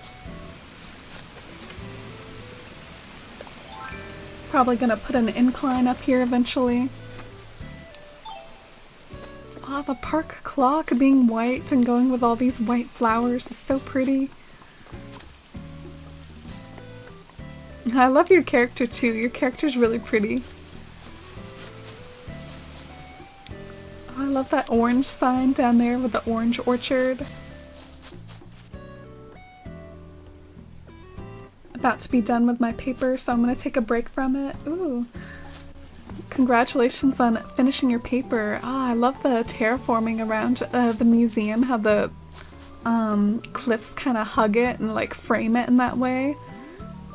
[SPEAKER 1] Probably gonna put an incline up here eventually. Oh, the park clock being white and going with all these white flowers is so pretty. I love your character too. Your character's really pretty. Oh, I love that orange sign down there with the orange orchard. About to be done with my paper, so I'm gonna take a break from it. Ooh. Congratulations on finishing your paper. Ah, I love the terraforming around the museum, how the cliffs kind of hug it and like frame it in that way.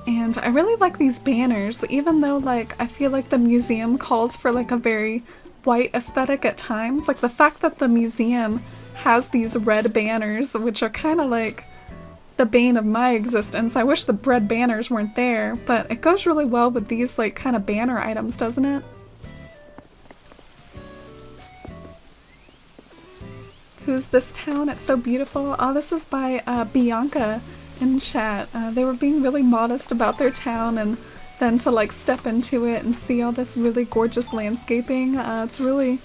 [SPEAKER 1] And I really like these banners, even though like I feel like the museum calls for like a very white aesthetic at times. Like the fact that the museum has these red banners, which are kind of like the bane of my existence. I wish the red banners weren't there, but it goes really well with these like kind of banner items, doesn't it? Who's this town? It's so beautiful. Oh, this is by Bianca in chat. They were being really modest about their town, and then to like step into it and see all this really gorgeous landscaping. It's really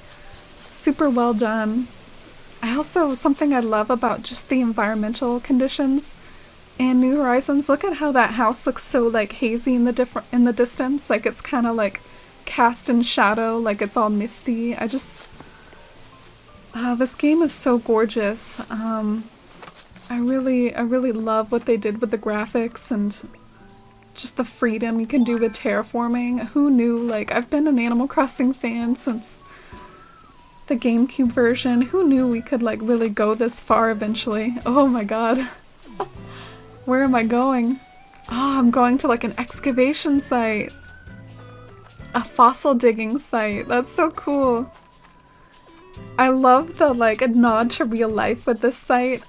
[SPEAKER 1] super well done. Something I love about just the environmental conditions in New Horizons. Look at how that house looks so like hazy in the distance. Like it's kind of like cast in shadow, like it's all misty. This game is so gorgeous. I really love what they did with the graphics and just the freedom you can do with terraforming. Who knew? Like, I've been an Animal Crossing fan since the GameCube version. Who knew we could like really go this far eventually? Oh my god. Where am I going? Oh, I'm going to like an excavation site. A fossil digging site. That's so cool. I love the like a nod to real life with this site.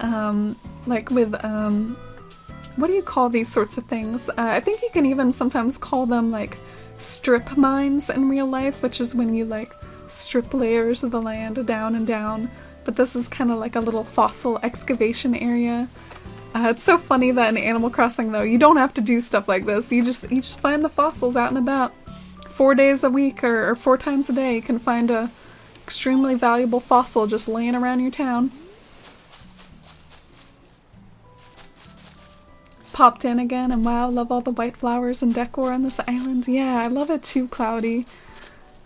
[SPEAKER 1] Like with what do you call these sorts of things? I think you can even sometimes call them like strip mines in real life, which is when you like strip layers of the land down and down. But this is kind of like a little fossil excavation area. It's so funny that in Animal Crossing though, you don't have to do stuff like this. You just find the fossils out and about. 4 days a week or 4 times a day you can find a extremely valuable fossil just laying around your town. Popped in again, and wow, love all the white flowers and decor on this island. Yeah, I love it too, Cloudy.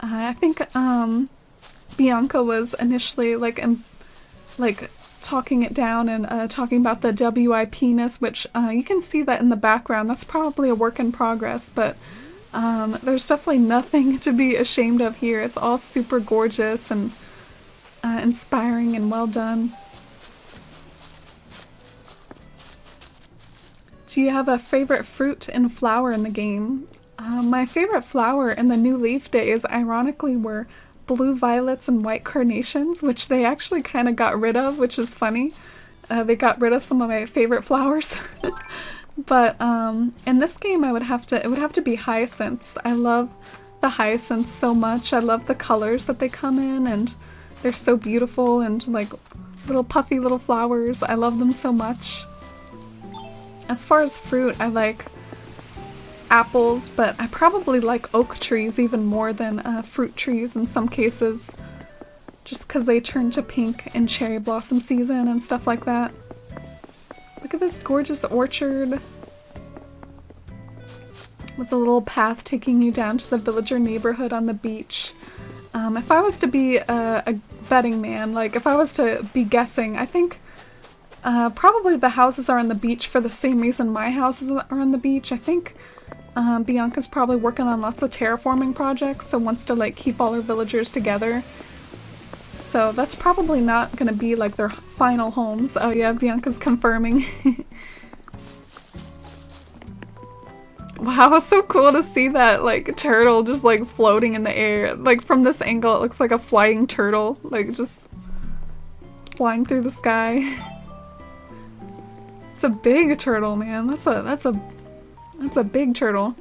[SPEAKER 1] I think Bianca was initially like talking it down and talking about the WIP-ness, which you can see that in the background. That's probably a work in progress, but there's definitely nothing to be ashamed of here. It's all super gorgeous and inspiring and well done. Do you have a favorite fruit and flower in the game? My favorite flower in the New Leaf Days, ironically, were blue violets and white carnations, which they actually kind of got rid of, which is funny. They got rid of some of my favorite flowers. But in this game it would have to be hyacinths. I love the hyacinths so much. I love the colors that they come in, and they're so beautiful and like little puffy little flowers. I love them so much. As far as fruit, I like apples, but I probably like oak trees even more than fruit trees in some cases, just because they turn to pink in cherry blossom season and stuff like that. Look at this gorgeous orchard with a little path taking you down to the villager neighborhood on the beach. If I was to be a betting man, like if I was to be guessing, I think probably the houses are on the beach for the same reason my houses are on the beach. I think Bianca's probably working on lots of terraforming projects, so wants to like keep all her villagers together. So that's probably not gonna be like their final homes. Oh yeah, Bianca's confirming. Wow, it's so cool to see that like turtle just like floating in the air. Like from this angle it looks like a flying turtle, like just flying through the sky. It's a big turtle, man. That's a big turtle.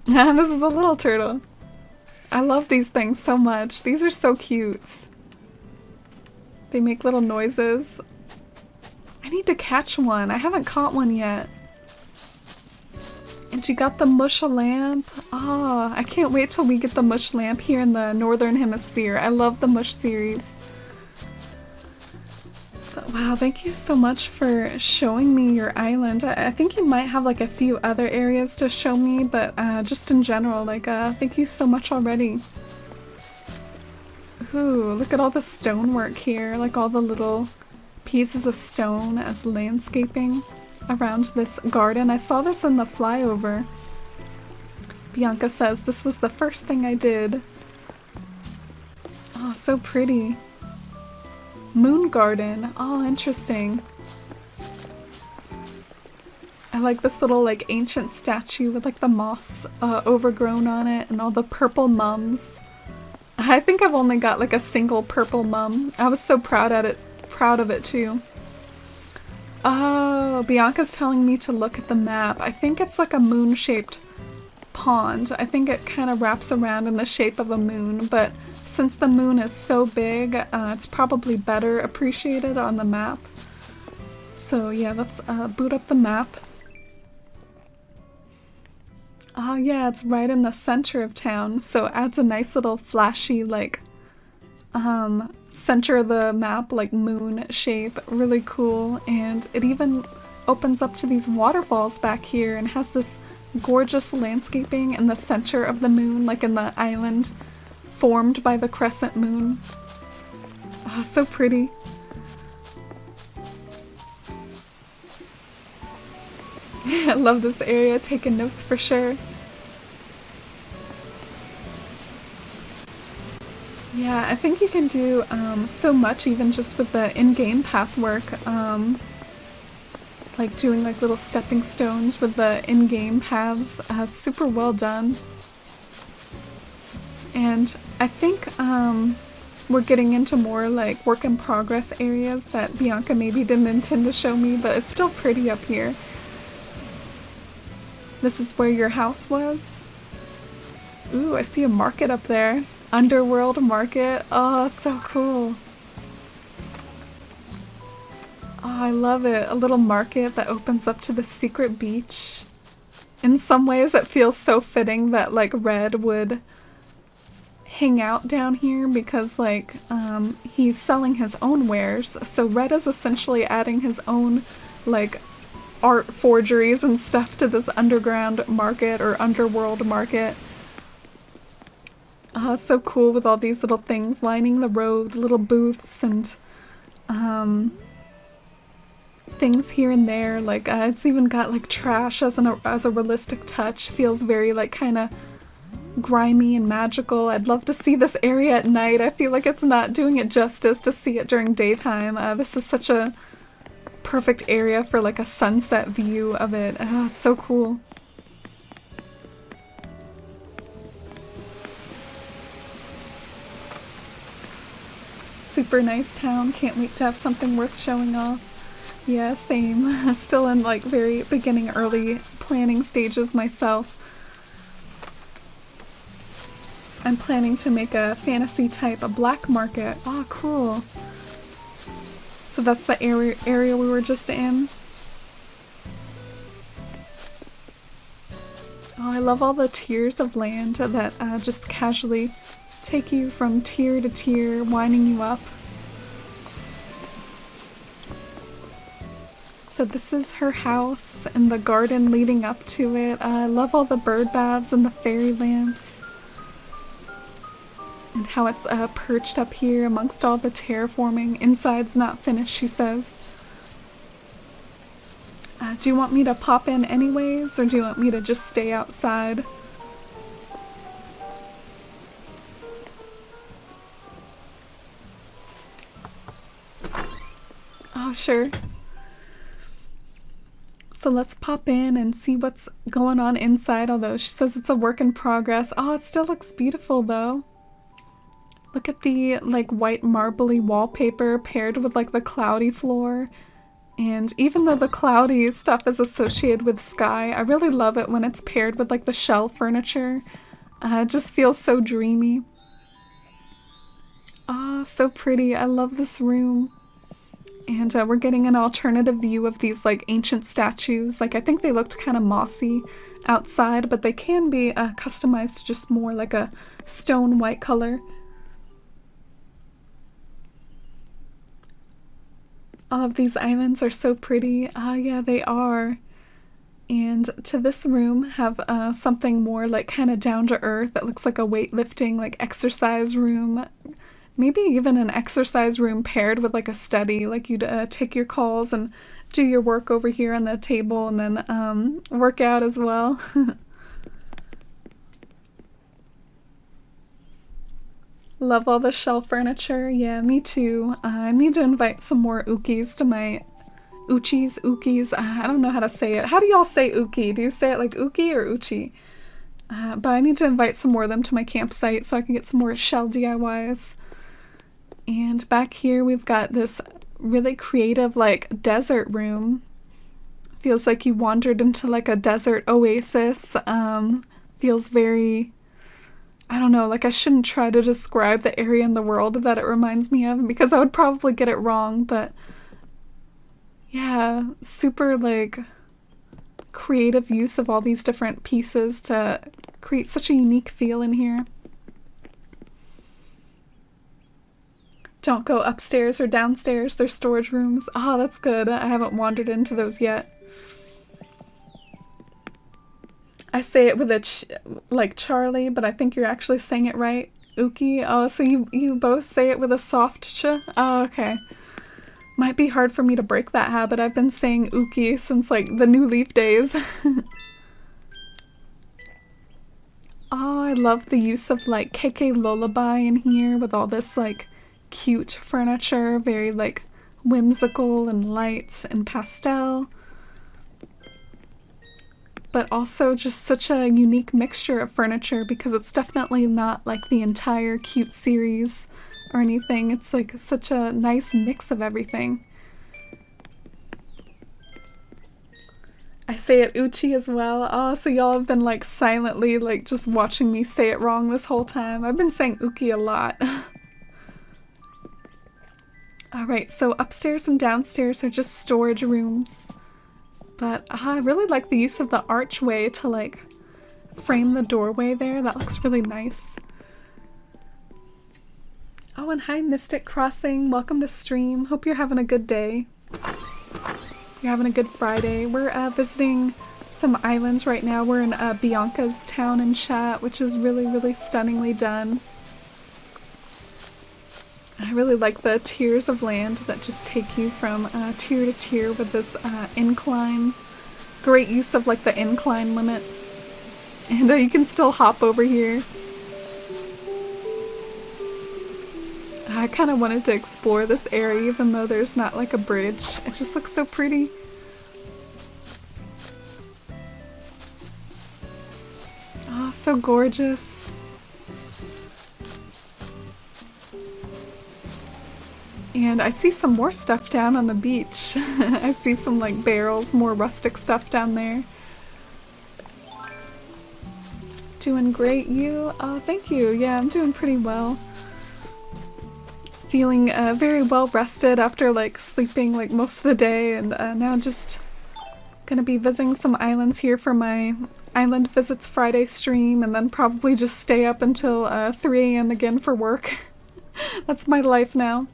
[SPEAKER 1] And this is a little turtle. I love these things so much. These are so cute. They make little noises. I need to catch one. I haven't caught one yet. And you got the mush lamp. Ah, I can't wait till we get the mush lamp here in the Northern Hemisphere. I love the mush series. But wow, thank you so much for showing me your island. I think you might have like a few other areas to show me, but just in general, like thank you so much already. Ooh, look at all the stonework here, like all the little pieces of stone as landscaping around this garden. I saw this in the flyover. Bianca says this was the first thing I did. Oh, so pretty. Moon garden. Oh, interesting. I like this little like ancient statue with like the moss overgrown on it and all the purple mums. I think I've only got like a single purple mum. I was so proud of it too. Oh, Bianca's telling me to look at the map. I think it's like a moon-shaped pond. I think it kind of wraps around in the shape of a moon, but since the moon is so big, it's probably better appreciated on the map. So yeah, let's boot up the map. Oh yeah, it's right in the center of town, so it adds a nice little flashy, like, center of the map, like, moon shape. Really cool. And it even opens up to these waterfalls back here and has this gorgeous landscaping in the center of the moon, like in the island formed by the crescent moon. Ah, so pretty. I love this area, taking notes for sure. Yeah, I think you can do so much even just with the in-game path work. Like doing like little stepping stones with the in-game paths. It's super well done. And I think we're getting into more like work in progress areas that Bianca maybe didn't intend to show me, but it's still pretty up here. This is where your house was? Ooh, I see a market up there. Underworld market. Oh, so cool. Oh, I love it. A little market that opens up to the secret beach. In some ways it feels so fitting that like Red would hang out down here because like he's selling his own wares. So Red is essentially adding his own like art forgeries and stuff to this underground market or underworld market. Oh, so cool with all these little things lining the road, little booths and things here and there. Like it's even got like trash as a realistic touch. Feels very like kind of grimy and magical. I'd love to see this area at night. I feel like it's not doing it justice to see it during daytime. This is such a perfect area for like a sunset view of it. So cool. Super nice town. Can't wait to have something worth showing off. Yeah, same. Still in like very beginning early planning stages myself. I'm planning to make a fantasy type, a black market. Oh, cool. So that's the area we were just in. Oh, I love all the tiers of land that just casually take you from tier to tier, winding you up. So this is her house and the garden leading up to it. I love all the bird baths and the fairy lamps. And how it's perched up here amongst all the terraforming. Inside's not finished, she says. Do you want me to pop in anyways, or do you want me to just stay outside? Oh, sure. So let's pop in and see what's going on inside, although she says it's a work in progress. Oh, it still looks beautiful though. Look at the like white marbly wallpaper paired with like the cloudy floor. And even though the cloudy stuff is associated with sky, I really love it when it's paired with like the shell furniture. It just feels so dreamy. Oh, so pretty. I love this room. And we're getting an alternative view of these like ancient statues. Like I think they looked kind of mossy outside, but they can be customized to just more like a stone white color. All of these islands are so pretty. Ah, yeah, they are. And to this room have something more like kind of down to earth that looks like a weightlifting like exercise room. Maybe even an exercise room paired with like a study, like you'd take your calls and do your work over here on the table and then work out as well. Love all the shell furniture. Yeah, me too. I need to invite some more Ukis to my Uchis, Ukis, I don't know how to say it. How do y'all say Uki? Do you say it like Uki or Uchi? But I need to invite some more of them to my campsite so I can get some more shell DIYs. And back here we've got this really creative like desert room. Feels like you wandered into like a desert oasis. Feels very, I don't know, like I shouldn't try to describe the area in the world that it reminds me of because I would probably get it wrong, but yeah, super like creative use of all these different pieces to create such a unique feel in here. Don't go upstairs or downstairs, they're storage rooms. Oh, that's good. I haven't wandered into those yet. I say it with a like Charlie, but I think you're actually saying it right. Uki. Oh, so you both say it with a soft ch? Oh, okay. Might be hard for me to break that habit. I've been saying Uki since like the New Leaf days. Oh, I love the use of like KK Lullaby in here with all this like cute furniture, very like whimsical and light and pastel. But also just such a unique mixture of furniture because it's definitely not like the entire cute series or anything. It's like such a nice mix of everything. I say it Uchi as well. Oh, so y'all have been like silently like just watching me say it wrong this whole time. I've been saying Uki a lot. Alright, so upstairs and downstairs are just storage rooms. But I really like the use of the archway to like frame the doorway there. That looks really nice. Oh, and hi Mystic Crossing. Welcome to stream. Hope you're having a good day. You're having a good Friday. We're visiting some islands right now. We're in Bianca's town in chat, which is really, really stunningly done. I really like the tiers of land that just take you from tier to tier with this inclines. Great use of like the incline limit. And you can still hop over here. I kind of wanted to explore this area even though there's not like a bridge. It just looks so pretty. Oh, so gorgeous. And I see some more stuff down on the beach. I see some like barrels, more rustic stuff down there. Doing great, you? Oh, thank you. Yeah, I'm doing pretty well. Feeling very well rested after like sleeping like most of the day, and now just gonna be visiting some islands here for my Island Visits Friday stream, and then probably just stay up until 3 AM again for work. That's my life now.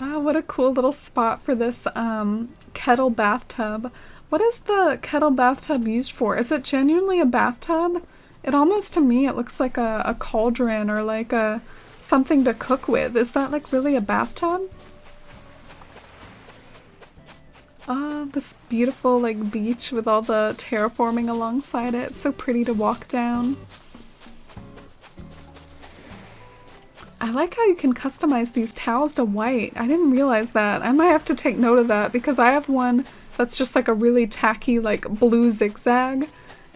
[SPEAKER 1] Oh, what a cool little spot for this kettle bathtub. What is the kettle bathtub used for? Is it genuinely a bathtub? It almost, to me, it looks like a cauldron or like a something to cook with. Is that like really a bathtub? Ah, this beautiful like beach with all the terraforming alongside it. It's so pretty to walk down. I like how you can customize these towels to white. I didn't realize that. I might have to take note of that because I have one that's just like a really tacky like blue zigzag.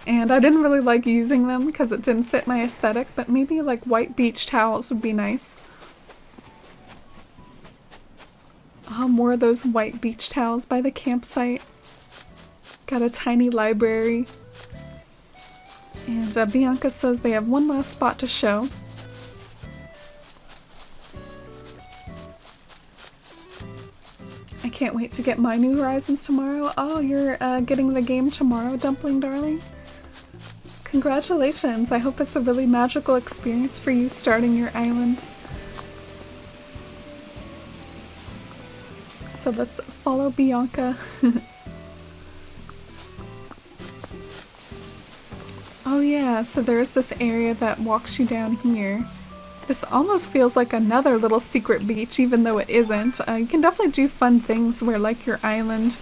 [SPEAKER 1] And I didn't really like using them because it didn't fit my aesthetic, but maybe like white beach towels would be nice. Oh, more of those white beach towels by the campsite. Got a tiny library. And Bianca says they have one last spot to show. I can't wait to get my New Horizons tomorrow. Oh, you're getting the game tomorrow, Dumpling Darling? Congratulations! I hope it's a really magical experience for you starting your island. So let's follow Bianca. Oh yeah, so there's this area that walks you down here. This almost feels like another little secret beach, even though it isn't. You can definitely do fun things where like your island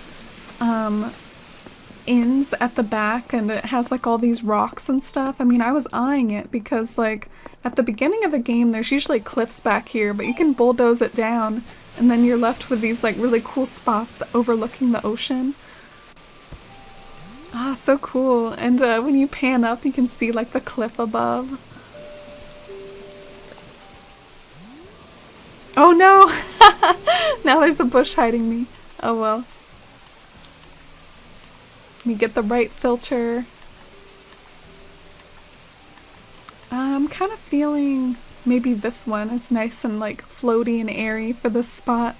[SPEAKER 1] ends at the back and it has like all these rocks and stuff. I mean, I was eyeing it because like at the beginning of the game there's usually cliffs back here, but you can bulldoze it down And then you're left with these like really cool spots overlooking the ocean. Ah, so cool. And when you pan up, you can see like the cliff above. Oh no! Now there's a bush hiding me. Oh well. Let me get the right filter. I'm kind of feeling maybe this one is nice and like floaty and airy for this spot.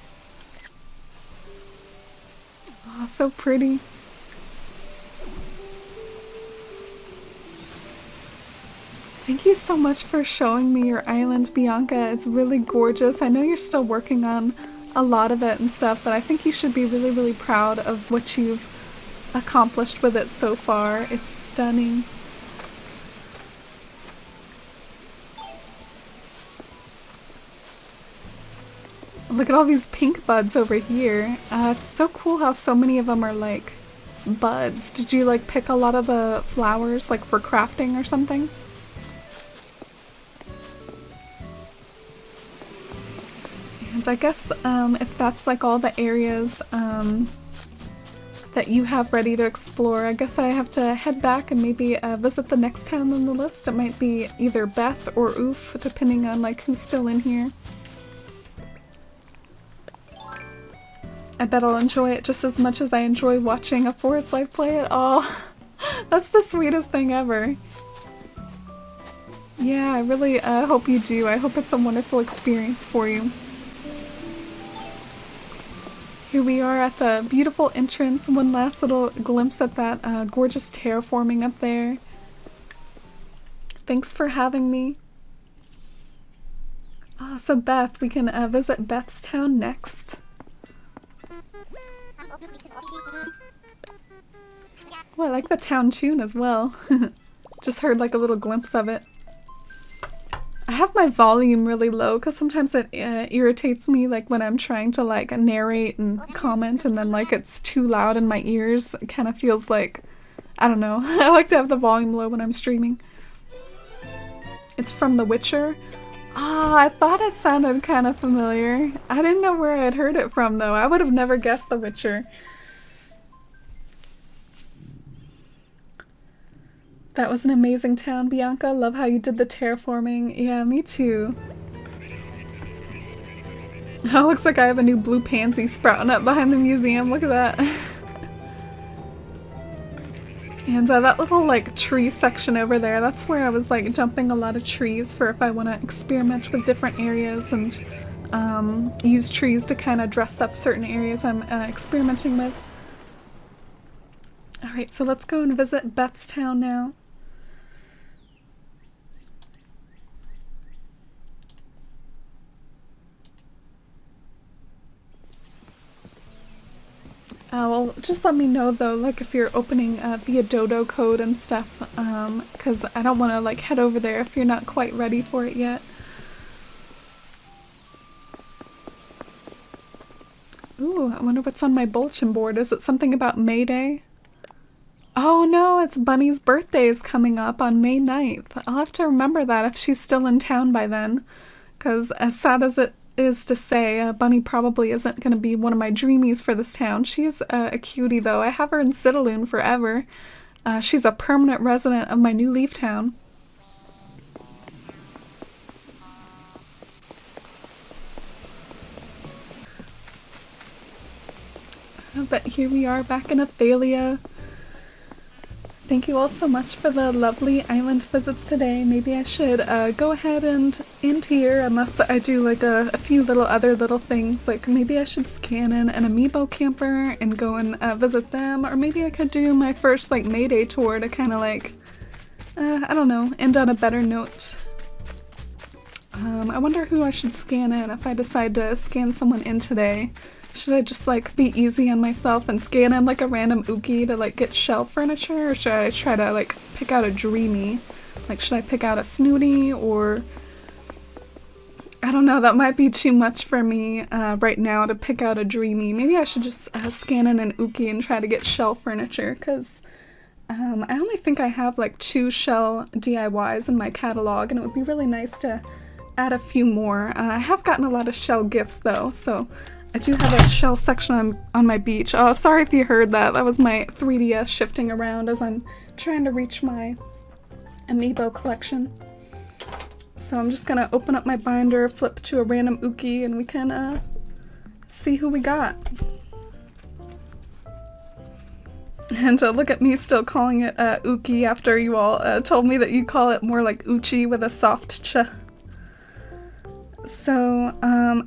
[SPEAKER 1] Oh, so pretty. Thank you so much for showing me your island, Bianca. It's really gorgeous. I know you're still working on a lot of it and stuff, but I think you should be really, really proud of what you've accomplished with it so far. It's stunning. Look at all these pink buds over here. It's so cool how so many of them are like buds. Did you like pick a lot of the flowers like for crafting or something? And I guess if that's like all the areas that you have ready to explore, I guess I have to head back and maybe visit the next town on the list. It might be either Beth or Oof, depending on like who's still in here. I bet I'll enjoy it just as much as I enjoy watching a Forest Life play it. Oh, that's the sweetest thing ever. Yeah, I really hope you do. I hope it's a wonderful experience for you. Here we are at the beautiful entrance. One last little glimpse at that gorgeous terraforming up there. Thanks for having me. Oh, so Beth, we can visit Beth's town next. Oh, I like the town tune as well. Just heard like a little glimpse of it. I have my volume really low because sometimes it irritates me, like when I'm trying to like narrate and comment and then like it's too loud in my ears. It kind of feels like, I don't know. I like to have the volume low when I'm streaming. It's from The Witcher. Ah, I thought it sounded kind of familiar. I didn't know where I'd heard it from though. I would have never guessed The Witcher. That was an amazing town, Bianca. Love how you did the terraforming. Yeah, me too. Oh, looks like I have a new blue pansy sprouting up behind the museum. Look at that. And that little like tree section over there, that's where I was like jumping a lot of trees for if I want to experiment with different areas and use trees to kind of dress up certain areas I'm experimenting with. Alright, so let's go and visit Beth's town now. Well, just let me know though, like if you're opening via Dodo code and stuff, because I don't want to like head over there if you're not quite ready for it yet. Ooh, I wonder what's on my bulletin board. Is it something about May Day? Oh no, it's Bunny's birthday is coming up on May 9th. I'll have to remember that if she's still in town by then, because as sad as it is to say, Bunny probably isn't going to be one of my dreamies for this town. She's a cutie though. I have her in Citaloon forever. She's a permanent resident of my new leaf town. But here we are back in Athalia. Thank you all so much for the lovely island visits today. Maybe I should go ahead and end here unless I do like a few other little things. Like maybe I should scan in an amiibo camper and go and visit them. Or maybe I could do my first like May Day tour to kind of like, I don't know, end on a better note. I wonder who I should scan in if I decide to scan someone in today. Should I just like be easy on myself and scan in like a random Uki to like get shelf furniture, or should I try to like pick out a dreamy? Like should I pick out a snooty, or I don't know, that might be too much for me right now to pick out a dreamy. Maybe I should just scan in an Uki and try to get shelf furniture, because I only think I have like 2 shell DIYs in my catalog and it would be really nice to add a few more. I have gotten a lot of shell gifts though, so I do have a shell section on my beach. Oh, sorry if you heard that. That was my 3DS shifting around as I'm trying to reach my amiibo collection. So I'm just gonna open up my binder, flip to a random Uki, and we can see who we got. And look at me still calling it Uki after you all told me that you call it more like Uchi with a soft ch. So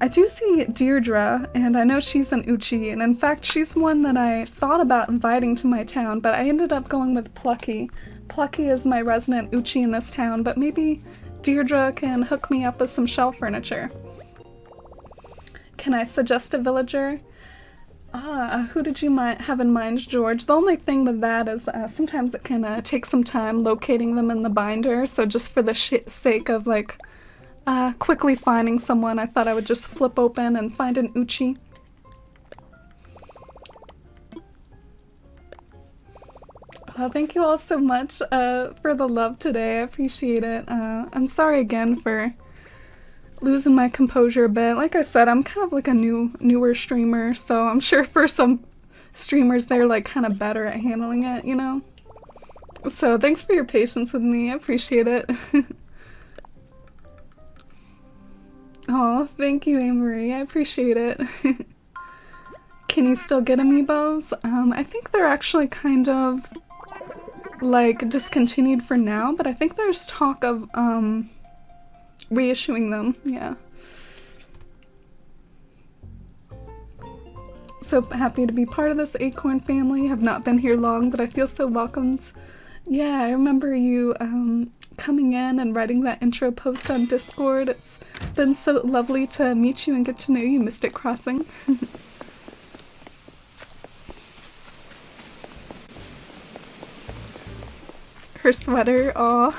[SPEAKER 1] I do see Deirdre, and I know she's an Uchi, and in fact she's one that I thought about inviting to my town, but I ended up going with Plucky. Plucky is my resident Uchi in this town, but maybe Deirdre can hook me up with some shell furniture. Can I suggest a villager? Who did you have in mind, George? The only thing with that is sometimes it can take some time locating them in the binder, so just for the sake of like quickly finding someone, I thought I would just flip open and find an Uchi. Thank you all so much for the love today. I appreciate it. I'm sorry again for losing my composure a bit. Like I said, I'm kind of like a newer streamer, so I'm sure for some streamers they're like kind of better at handling it, you know? So thanks for your patience with me. I appreciate it. Oh, thank you, Amory. I appreciate it. Can you still get amiibos? I think they're actually kind of like discontinued for now, but I think there's talk of reissuing them, yeah. So happy to be part of this Acorn family. Have not been here long, but I feel so welcomed. Yeah, I remember you coming in and writing that intro post on Discord. It's been so lovely to meet you and get to know you, Mystic Crossing. Her sweater, aw.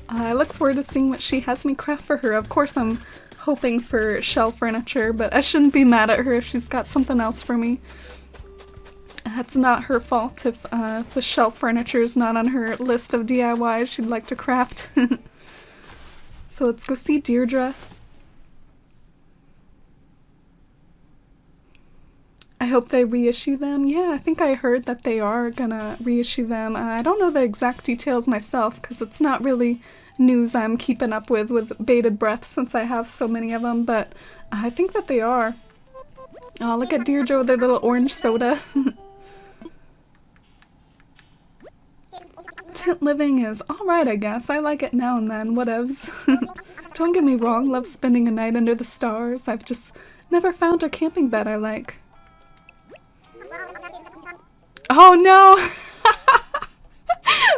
[SPEAKER 1] I look forward to seeing what she has me craft for her. Of course I'm hoping for shell furniture, but I shouldn't be mad at her if she's got something else for me. It's not her fault if the shell furniture is not on her list of DIYs she'd like to craft. So let's go see Deirdre. I hope they reissue them. Yeah, I think I heard that they are gonna reissue them. I don't know the exact details myself because it's not really news I'm keeping up with bated breath since I have so many of them, but I think that they are. Oh, look at Deirdre with their little orange soda. Tent living is alright, I guess. I like it now and then, whatevs. Don't get me wrong, love spending a night under the stars. I've just never found a camping bed I like. Oh no!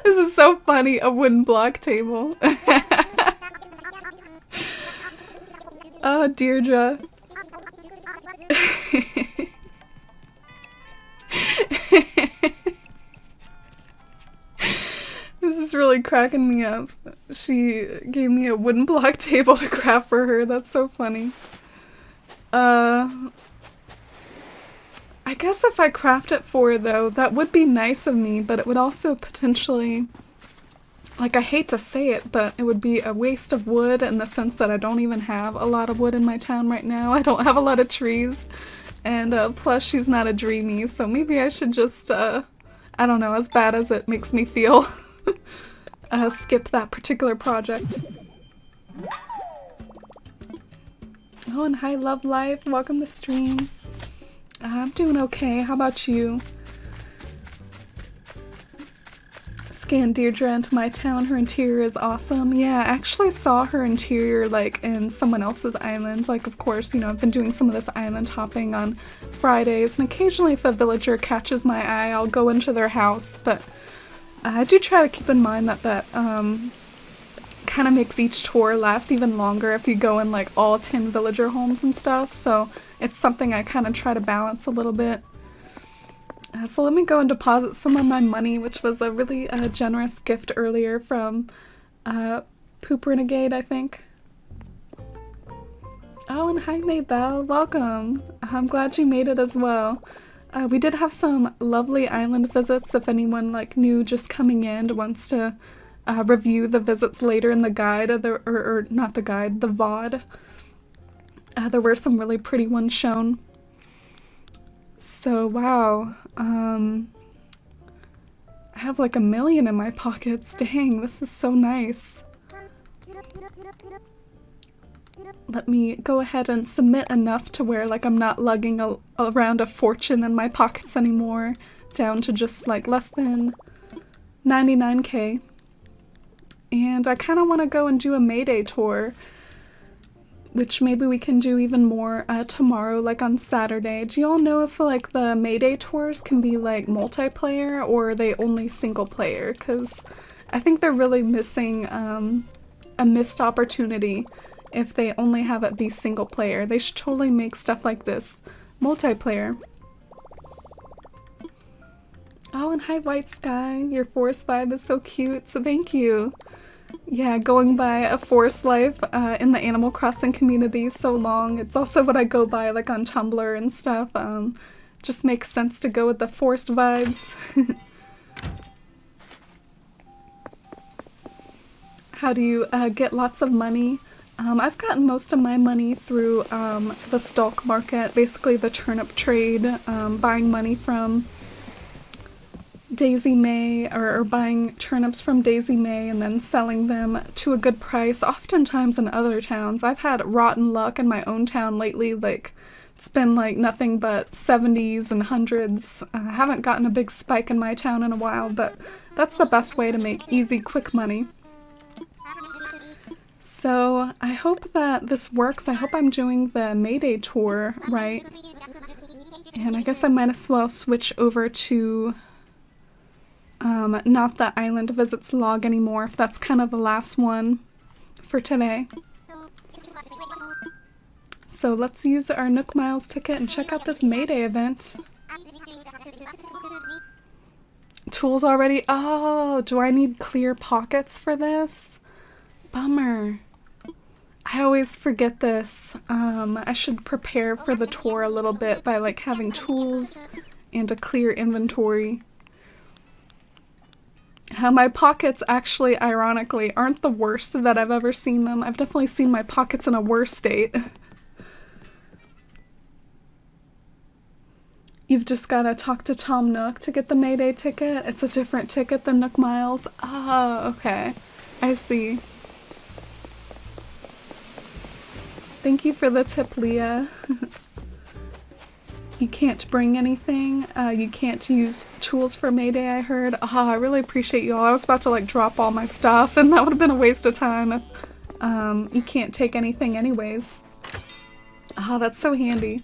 [SPEAKER 1] This is so funny, a wooden block table. Oh, Deirdre. This is really cracking me up. She gave me a wooden block table to craft for her. That's so funny. I guess if I craft it for her, though, that would be nice of me, but it would also potentially, like, I hate to say it, but it would be a waste of wood in the sense that I don't even have a lot of wood in my town right now. I don't have a lot of trees, and plus she's not a dreamy, so maybe I should just, I don't know, as bad as it makes me feel, skip that particular project. Oh, and hi, Love Life. Welcome to stream. I'm doing okay. How about you? Scan Deirdre into my town. Her interior is awesome. Yeah, I actually saw her interior like in someone else's island. Like, of course, you know, I've been doing some of this island hopping on Fridays, and occasionally if a villager catches my eye, I'll go into their house, but I do try to keep in mind that kind of makes each tour last even longer if you go in like all 10 villager homes and stuff, so it's something I kind of try to balance a little bit. So let me go and deposit some of my money, which was a really generous gift earlier from puprenegade, I think. Oh, and hi Maybell, welcome. I'm glad you made it as well. We did have some lovely island visits if anyone like new just coming in wants to review the visits later in the guide, or not the guide, the VOD. There were some really pretty ones shown. So, wow. I have like 1 million in my pockets. Dang, this is so nice. Let me go ahead and submit enough to where like I'm not lugging around a fortune in my pockets anymore, down to just like less than 99k. And I kind of want to go and do a Mayday tour, which maybe we can do even more tomorrow, like on Saturday. Do you all know if like the Mayday tours can be like multiplayer or are they only single player? Because I think they're really missing a missed opportunity if they only have it be single player. They should totally make stuff like this multiplayer. Oh, and hi White Sky, your forest vibe is so cute, so thank you. Yeah, going by a forest life in the Animal Crossing community so long. It's also what I go by like on Tumblr and stuff. Just makes sense to go with the forest vibes. How do you get lots of money? I've gotten most of my money through the stalk market, basically the turnip trade, buying money from Daisy May, or buying turnips from Daisy May and then selling them to a good price, oftentimes in other towns. I've had rotten luck in my own town lately, like it's been like nothing but 70s and hundreds. I haven't gotten a big spike in my town in a while, but that's the best way to make easy, quick money. So I hope that this works. I hope I'm doing the Mayday tour right. And I guess I might as well switch over to not the island visits log anymore, if that's kind of the last one for today. So let's use our Nook Miles ticket and check out this Mayday event. Tools already? Oh, do I need clear pockets for this? Bummer. I always forget this. I should prepare for the tour a little bit by like having tools and a clear inventory. My pockets actually, ironically, aren't the worst that I've ever seen them. I've definitely seen my pockets in a worse state. You've just gotta talk to Tom Nook to get the Mayday ticket. It's a different ticket than Nook Miles. Oh, okay. I see. Thank you for the tip, Leah. You can't bring anything. You can't use tools for Mayday, I heard. I really appreciate you all. I was about to like drop all my stuff and that would have been a waste of time if you can't take anything anyways. That's so handy.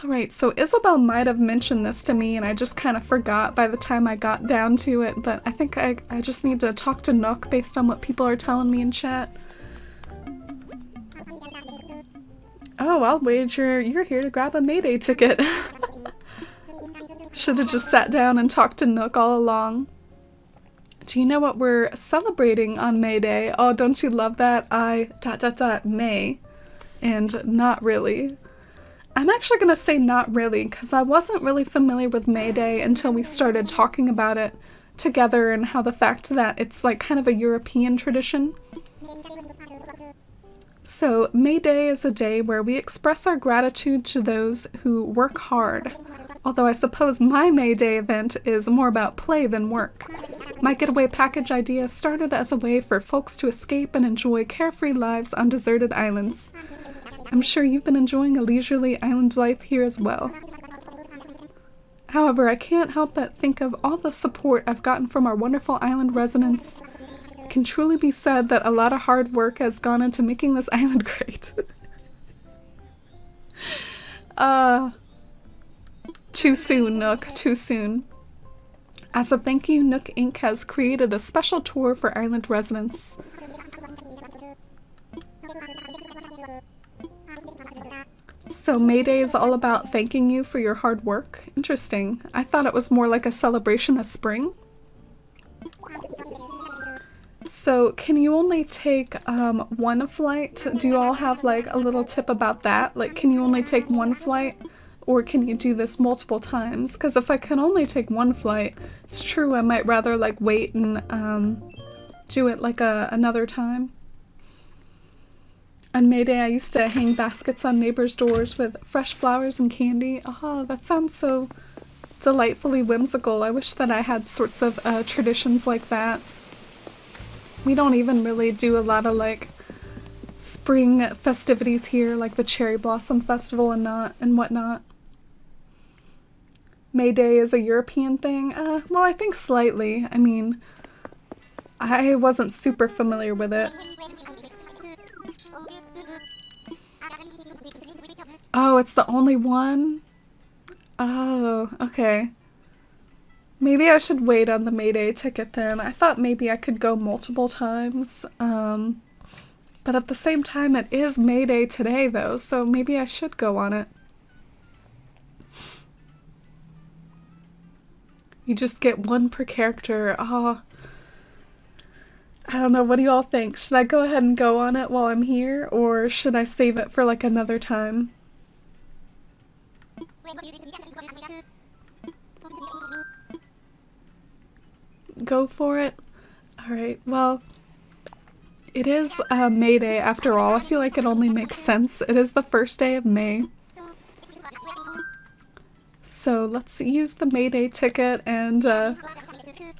[SPEAKER 1] Alright, so Isabel might have mentioned this to me and I just kind of forgot by the time I got down to it, but I think I just need to talk to Nook based on what people are telling me in chat. Oh, I'll wager you're here to grab a Mayday ticket. Should have just sat down and talked to Nook all along. Do you know what we're celebrating on Mayday? Oh, don't you love that? May. And not really. I'm actually gonna say not really, because I wasn't really familiar with Mayday until we started talking about it together and how the fact that it's like kind of a European tradition. So, May Day is a day where we express our gratitude to those who work hard. Although I suppose my May Day event is more about play than work. My getaway package idea started as a way for folks to escape and enjoy carefree lives on deserted islands. I'm sure you've been enjoying a leisurely island life here as well. However, I can't help but think of all the support I've gotten from our wonderful island residents. It can truly be said that a lot of hard work has gone into making this island great. Too soon, Nook, too soon. As a thank you, Nook Inc. has created a special tour for island residents. So May Day is all about thanking you for your hard work. Interesting. I thought it was more like a celebration of spring. So can you only take one flight? Do you all have like a little tip about that? Like, can you only take one flight? or can you do this multiple times? Because if I can only take one flight, it's true I might rather like wait and do it like another time. On May Day I used to hang baskets on neighbors' doors with fresh flowers and candy. Oh, that sounds so delightfully whimsical. I wish that I had sorts of traditions like that. We don't even really do a lot of like spring festivities here, like the Cherry Blossom Festival and whatnot. May Day is a European thing? Well, I think slightly. I mean, I wasn't super familiar with it. Oh, it's the only one? Oh, okay. Maybe I should wait on the May Day ticket then. I thought maybe I could go multiple times. But at the same time, it is May Day today though, so maybe I should go on it. You just get one per character. Oh, I don't know. What do you all think? Should I go ahead and go on it while I'm here, or should I save it for like another time? Go for it? Alright, well, it is May Day after all. I feel like it only makes sense. It is the first day of May. So let's use the May Day ticket, and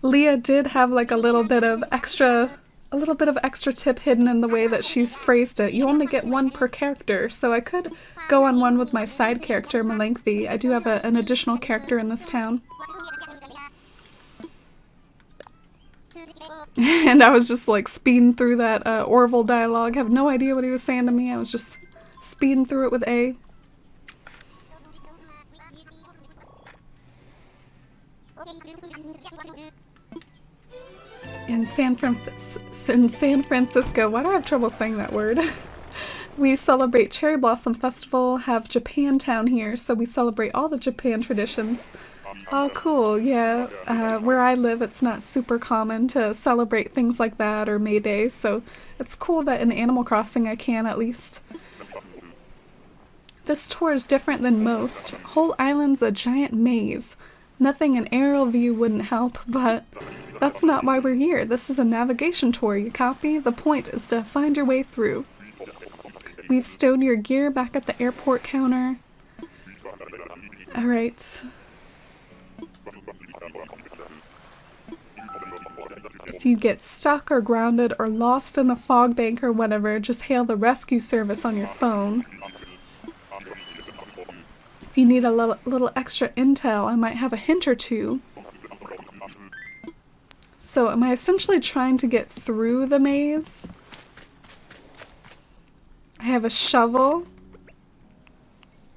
[SPEAKER 1] Leah did have like a little bit of extra tip hidden in the way that she's phrased it. You only get one per character, so I could go on one with my side character, Melengthy. I do have an additional character in this town. And I was just like speeding through that Orville dialogue. I have no idea what he was saying to me. I was just speeding through it with A. In San Francisco, why do I have trouble saying that word? We celebrate Cherry Blossom Festival, have Japantown here, so we celebrate all the Japan traditions. Oh, cool, yeah. Where I live, it's not super common to celebrate things like that or May Day, so it's cool that in Animal Crossing I can at least. This tour is different than most. Whole island's a giant maze. Nothing an aerial view wouldn't help, but that's not why we're here. This is a navigation tour, you copy? The point is to find your way through. We've stowed your gear back at the airport counter. Alright. If you get stuck or grounded or lost in a fog bank or whatever, just hail the rescue service on your phone. If you need a little extra intel, I might have a hint or two. So am I essentially trying to get through the maze? I have a shovel.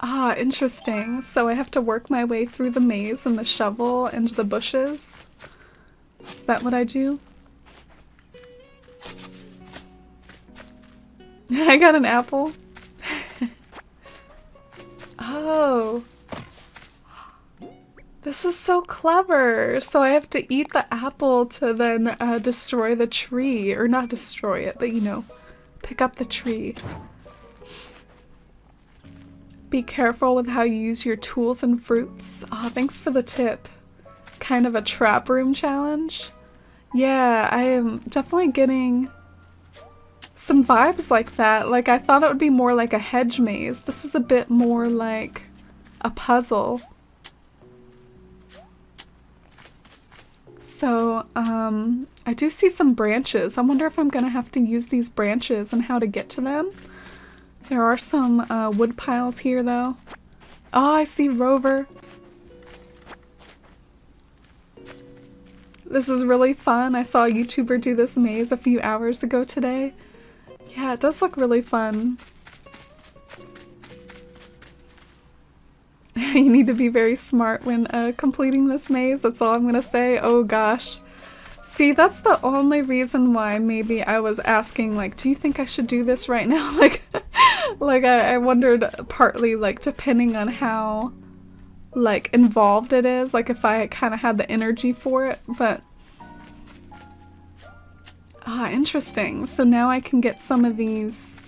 [SPEAKER 1] Ah, interesting. So I have to work my way through the maze and the shovel and the bushes. Is that what I do? I got an apple. Oh. This is so clever. So I have to eat the apple to then destroy the tree. Or not destroy it, but you know, pick up the tree. Be careful with how you use your tools and fruits. Ah, thanks for the tip. Kind of a trap room challenge. Yeah, I am definitely getting some vibes like that. Like, I thought it would be more like a hedge maze. This is a bit more like a puzzle. So, I do see some branches. I wonder if I'm gonna have to use these branches and how to get to them. There are some wood piles here, though. Oh, I see Rover. This is really fun. I saw a YouTuber do this maze a few hours ago today. Yeah, it does look really fun. You need to be very smart when completing this maze. That's all I'm gonna say. Oh gosh. See, that's the only reason why maybe I was asking, like, do you think I should do this right now? Like, I wondered partly, like, depending on how, like, involved it is, like, if I kind of had the energy for it, but... Ah, interesting. So now I can get some of these...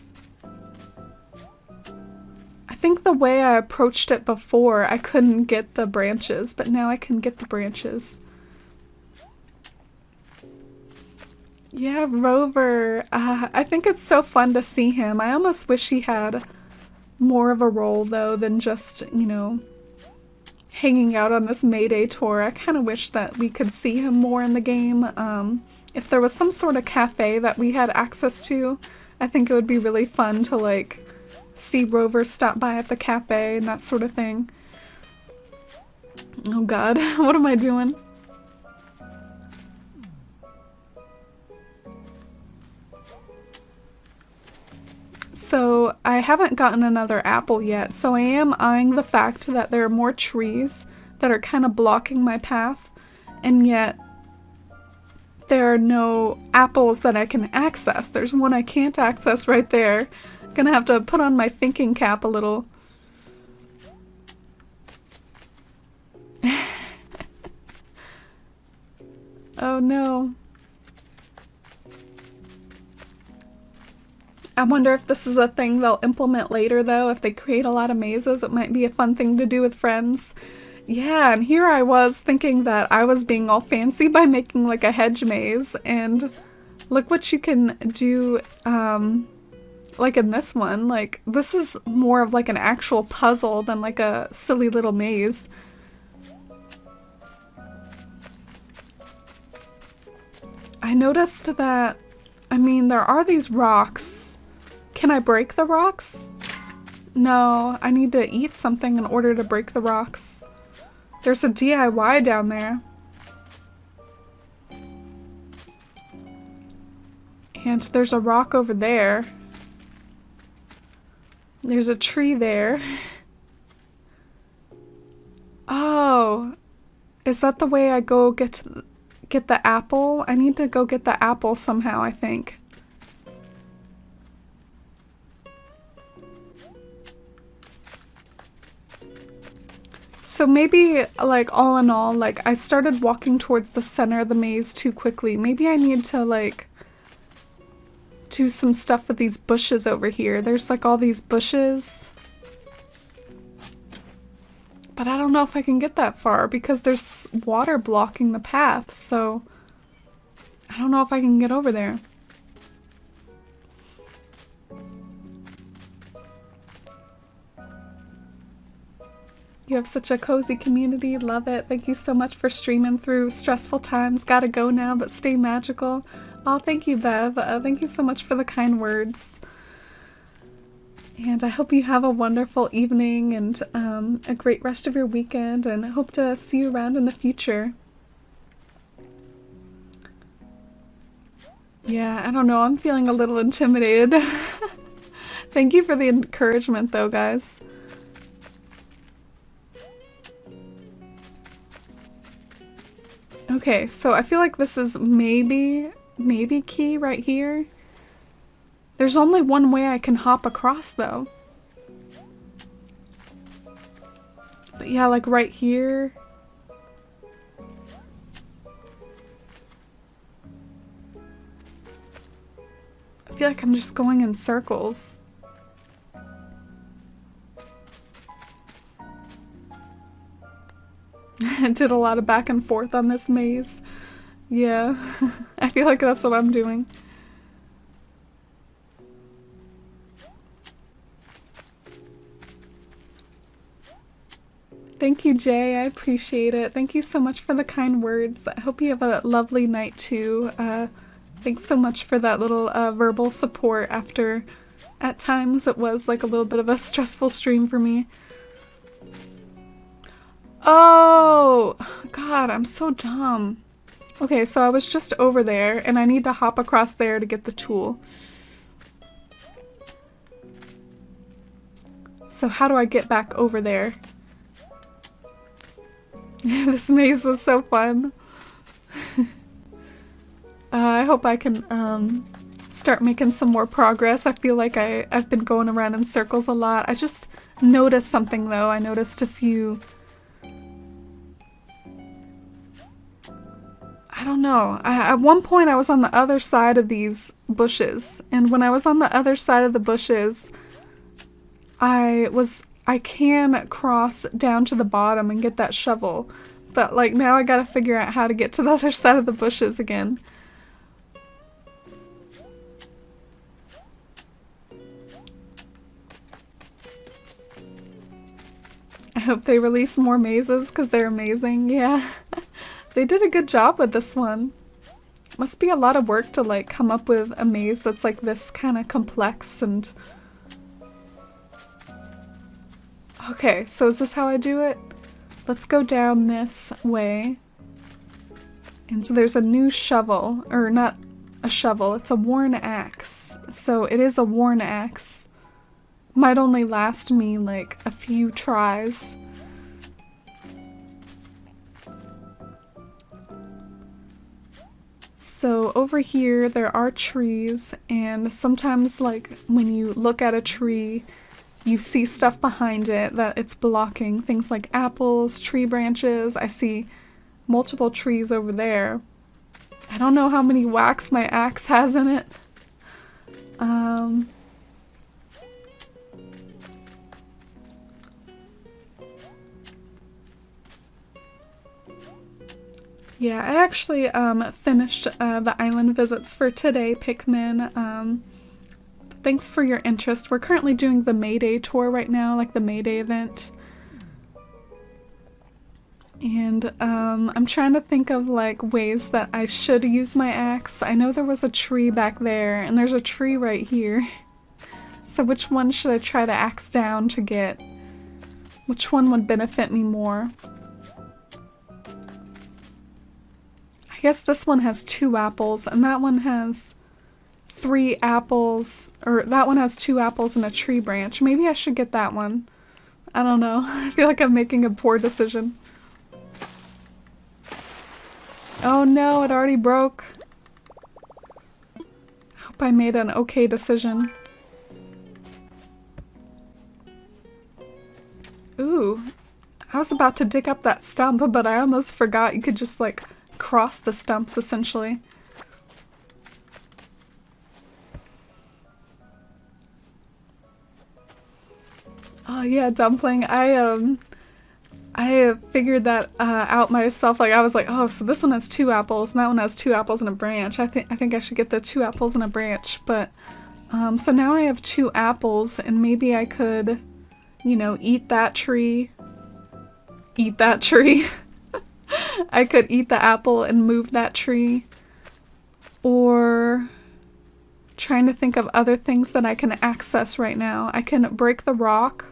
[SPEAKER 1] I think the way I approached it before, I couldn't get the branches, but now I can get the branches. Yeah, Rover. I think it's so fun to see him. I almost wish he had more of a role, though, than just, you know, hanging out on this Mayday tour. I kind of wish that we could see him more in the game. If there was some sort of cafe that we had access to, I think it would be really fun to, like, see Rover stop by at the cafe and that sort of thing. Oh god, what am I doing? So I haven't gotten another apple yet, so I am eyeing the fact that there are more trees that are kind of blocking my path, and yet there are no apples that I can access. There's one I can't access right there. Gonna have to put on my thinking cap a little. Oh no. I wonder if this is a thing they'll implement later, though. If they create a lot of mazes, it might be a fun thing to do with friends. Yeah, and here I was thinking that I was being all fancy by making like a hedge maze, and look what you can do, like in this one. Like, this is more of like an actual puzzle than like a silly little maze. I noticed that, I mean, there are these rocks. Can I break the rocks? No, I need to eat something in order to break the rocks. There's a DIY down there. And there's a rock over there. There's a tree there. Oh, is that the way I go get the apple? I need to go get the apple somehow, I think. So maybe, like, all in all, like, I started walking towards the center of the maze too quickly. Maybe I need to, like, do some stuff with these bushes over here. There's, like, all these bushes. But I don't know if I can get that far because there's water blocking the path, so I don't know if I can get over there. You have such a cozy community. Love it. Thank you so much for streaming through stressful times. Gotta go now, but stay magical. Oh, thank you, Bev. Thank you so much for the kind words. And I hope you have a wonderful evening and a great rest of your weekend, and I hope to see you around in the future. Yeah, I don't know. I'm feeling a little intimidated. Thank you for the encouragement, though, guys. Okay, so I feel like this is maybe key right here. There's only one way I can hop across, though. But yeah, like right here. I feel like I'm just going in circles. I did a lot of back and forth on this maze. Yeah, I feel like that's what I'm doing. Thank you, Jay. I appreciate it. Thank you so much for the kind words. I hope you have a lovely night, too. Thanks so much for that little verbal support after, at times, it was like a little bit of a stressful stream for me. Oh, God, I'm so dumb. Okay, so I was just over there, and I need to hop across there to get the tool. So how do I get back over there? This maze was so fun. I hope I can start making some more progress. I feel like I've been going around in circles a lot. I just noticed something, though. I noticed a few... I don't know. At one point I was on the other side of these bushes, and when I was on the other side of the bushes, I was I can cross down to the bottom and get that shovel. But like now I gotta figure out how to get to the other side of the bushes again. I hope they release more mazes because they're amazing. Yeah, they did a good job with this one. Must be a lot of work to like come up with a maze that's like this kind of complex and... Okay, so is this how I do it? Let's go down this way. And so there's a new shovel, or not a shovel, it's a worn axe. So it is a worn axe. Might only last me like a few tries. So over here there are trees, and sometimes like when you look at a tree you see stuff behind it that it's blocking, things like apples, tree branches. I see multiple trees over there. I don't know how many whacks my axe has in it. Yeah, I actually finished the island visits for today, Pikmin. Thanks for your interest. We're currently doing the May Day tour right now, like the May Day event. And I'm trying to think of like ways that I should use my axe. I know there was a tree back there, and there's a tree right here. So which one should I try to axe down to get? Which one would benefit me more? I guess this one has 2 apples, and that one has 3 apples, or that one has 2 apples and a tree branch. Maybe I should get that one. I don't know. I feel like I'm making a poor decision. Oh no, it already broke. Hope I made an okay decision. Ooh, I was about to dig up that stump, but I almost forgot you could just like cross the stumps essentially. Oh yeah, dumpling. I figured that out myself. Like I was like, oh, so this one has 2 apples and that one has 2 apples and a branch. I think I should get the 2 apples and a branch. But so now I have 2 apples, and maybe I could, you know, eat that tree. Eat that tree. I could eat the apple and move that tree. Or trying to think of other things that I can access right now. I can break the rock.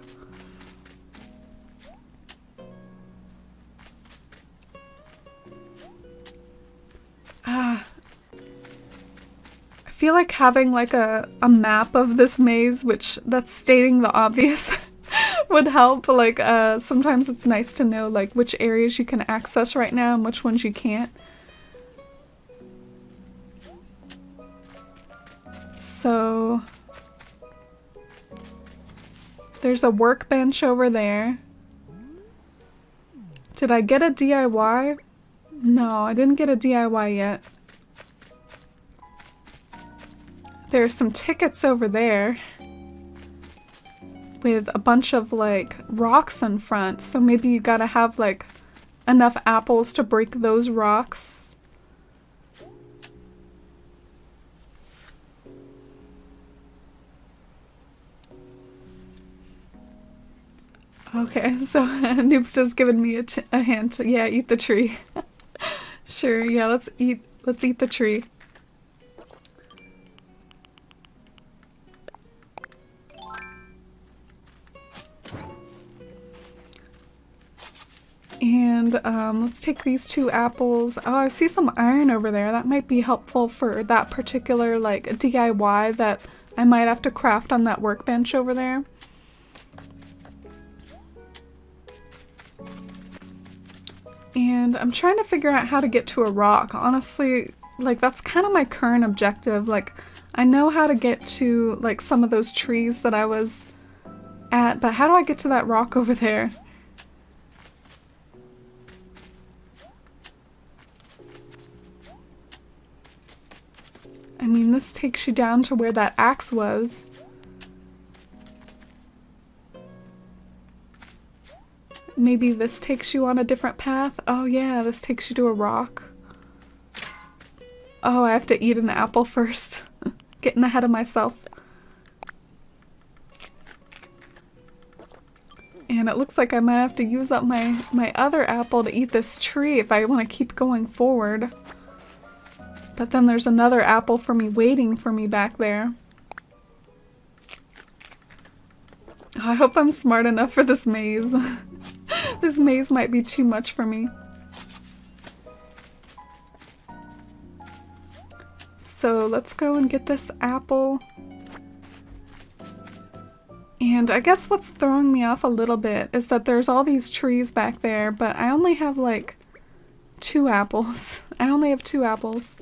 [SPEAKER 1] I feel like having like a map of this maze, which that's stating the obvious, would help. Like sometimes it's nice to know like which areas you can access right now and which ones you can't. So there's a workbench over there. Did I get a DIY? No, I didn't get a DIY yet. There's some tickets over there with a bunch of like rocks in front, so maybe you gotta have like enough apples to break those rocks. Okay, so Noob's just giving me a hint. Yeah, eat the tree. Sure, yeah, let's eat the tree. And let's take these 2 apples. Oh, I see some iron over there. That might be helpful for that particular like DIY that I might have to craft on that workbench over there. And I'm trying to figure out how to get to a rock. Honestly, like that's kind of my current objective. Like I know how to get to like some of those trees that I was at, but how do I get to that rock over there? I mean, this takes you down to where that axe was. Maybe this takes you on a different path. Oh yeah, this takes you to a rock. Oh, I have to eat an apple first. Getting ahead of myself. And it looks like I might have to use up my other apple to eat this tree if I want to keep going forward. But then there's another apple for me waiting for me back there. Oh, I hope I'm smart enough for this maze. This maze might be too much for me. So let's go and get this apple. And I guess what's throwing me off a little bit is that there's all these trees back there, but I only have like 2 apples. I only have 2 apples.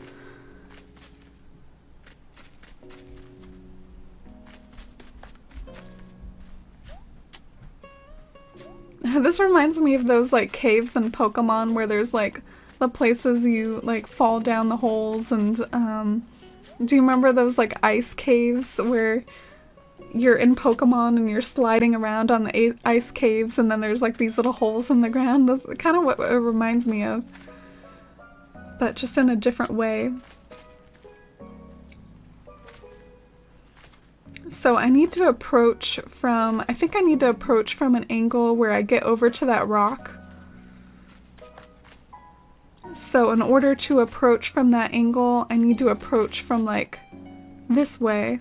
[SPEAKER 1] This reminds me of those like caves in Pokemon where there's like the places you like fall down the holes, and do you remember those like ice caves where you're in Pokemon and you're sliding around on the ice caves and then there's like these little holes in the ground? That's kind of what it reminds me of, but just in a different way. So I need to approach from, I think I need to approach from an angle where I get over to that rock. So in order to approach from that angle, I need to approach from like this way.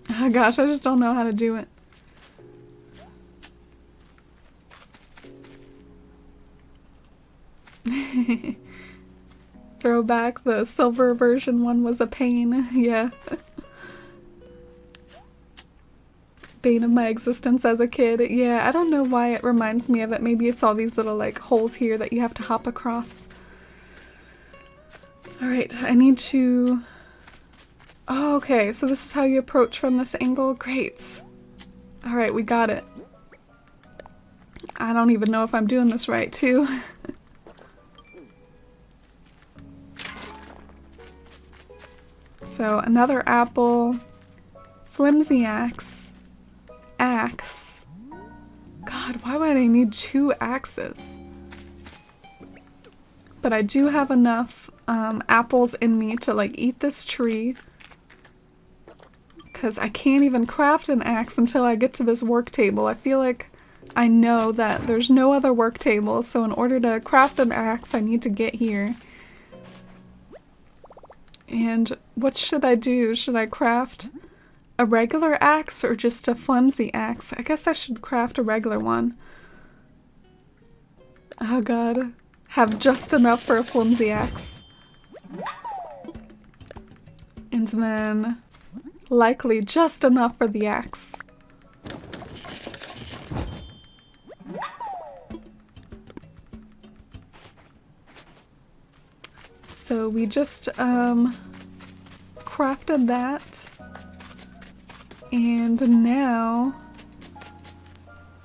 [SPEAKER 1] Oh gosh, I just don't know how to do it. Throwback, the silver version one was a pain, yeah. Bane of my existence as a kid. Yeah, I don't know why it reminds me of it. Maybe it's all these little like holes here that you have to hop across. Alright, I need to... Oh, okay, so this is how you approach from this angle? Great. Alright, we got it. I don't even know if I'm doing this right, too. So, another apple, flimsy axe, axe. God, why would I need 2 axes? But I do have enough apples in me to like eat this tree. Because I can't even craft an axe until I get to this work table. I feel like I know that there's no other work table, so in order to craft an axe, I need to get here. And what should I do? Should I craft a regular axe or just a flimsy axe? I guess I should craft a regular one. Oh god. Have just enough for a flimsy axe. And then likely just enough for the axe. So we just crafted that, and now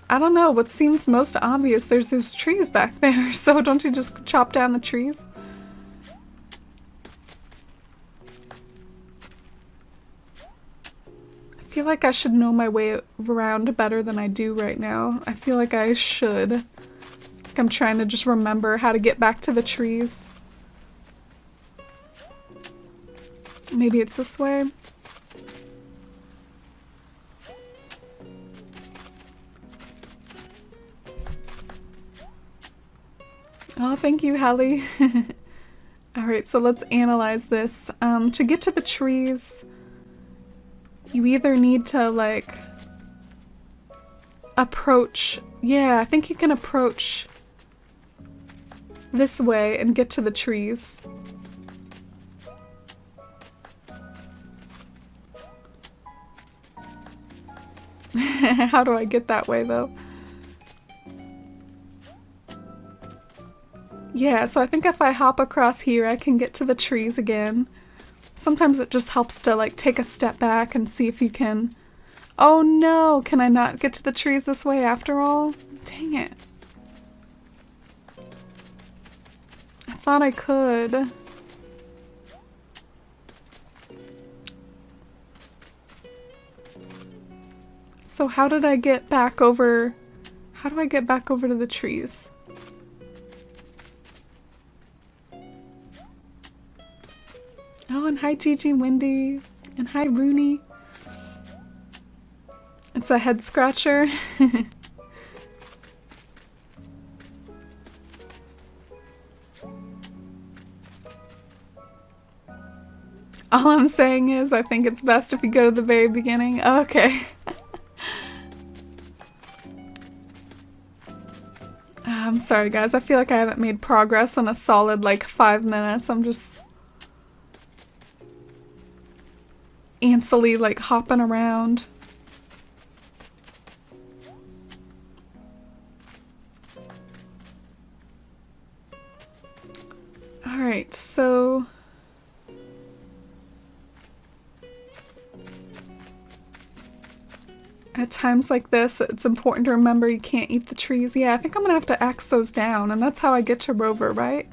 [SPEAKER 1] I don't know what seems most obvious. There's those trees back there, so don't you just chop down the trees? I feel like I should know my way around better than I do right now. I feel like I should. Like I'm trying to just remember how to get back to the trees. Maybe it's this way. Oh, thank you, Hallie. Alright, so let's analyze this. To get to the trees, you either need to, like, approach... Yeah, I think you can approach this way and get to the trees. How do I get that way, though? Yeah, so I think if I hop across here, I can get to the trees again. Sometimes it just helps to, like, take a step back and see if you can... Oh no! Can I not get to the trees this way after all? Dang it. I thought I could. So how did I get back over? How do I get back over to the trees? Oh, and hi Gigi Wendy, and hi Rooney. It's a head scratcher. All I'm saying is I think it's best if you go to the very beginning. Oh, okay. I'm sorry guys, I feel like I haven't made progress in a solid like 5 minutes. I'm just antsily like hopping around. Alright, so at times like this, it's important to remember you can't eat the trees. Yeah, I think I'm gonna have to axe those down, and that's how I get to Rover, right?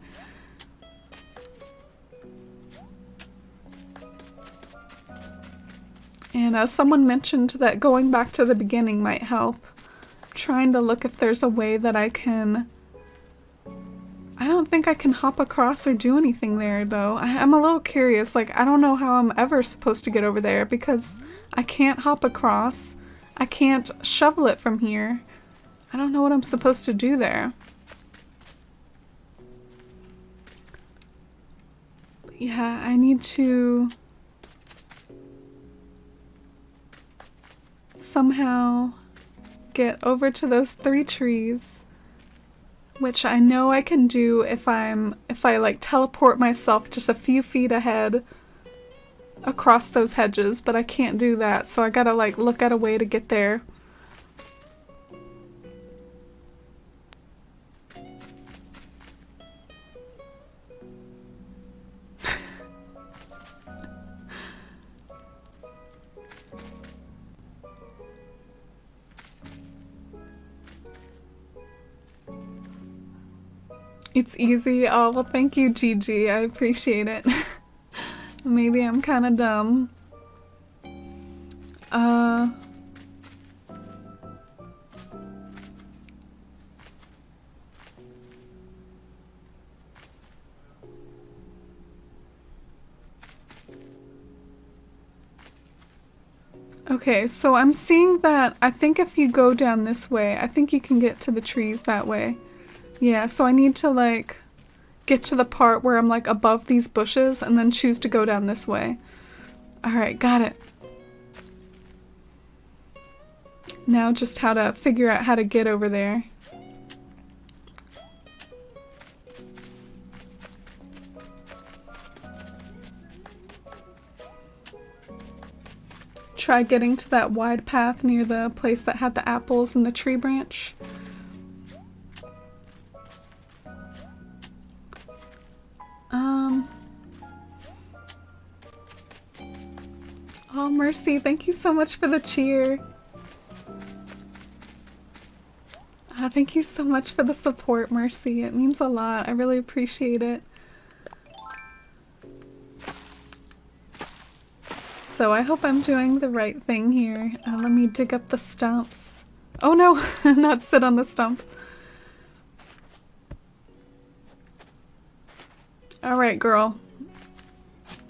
[SPEAKER 1] And someone mentioned that going back to the beginning might help. I'm trying to look if there's a way that I can... I don't think I can hop across or do anything there, though. I'm a little curious. Like, I don't know how I'm ever supposed to get over there because I can't hop across. I can't shovel it from here. I don't know what I'm supposed to do there. But yeah, I need to somehow get over to those 3 trees, which I know I can do if I like teleport myself just a few feet ahead across those hedges, but I can't do that, so I gotta like look at a way to get there. It's easy. Oh, well, thank you, Gigi. I appreciate it. Maybe I'm kind of dumb. Okay, so I'm seeing that I think if you go down this way, I think you can get to the trees that way. Yeah, so I need to like get to the part where I'm like above these bushes and then choose to go down this way. Alright, got it. Now just how to figure out how to get over there. Try getting to that wide path near the place that had the apples and the tree branch. Oh, Mercy, thank you so much for the cheer. Thank you so much for the support, Mercy. It means a lot. I really appreciate it. So I hope I'm doing the right thing here. Let me dig up the stumps. Oh no, not sit on the stump. Alright, girl.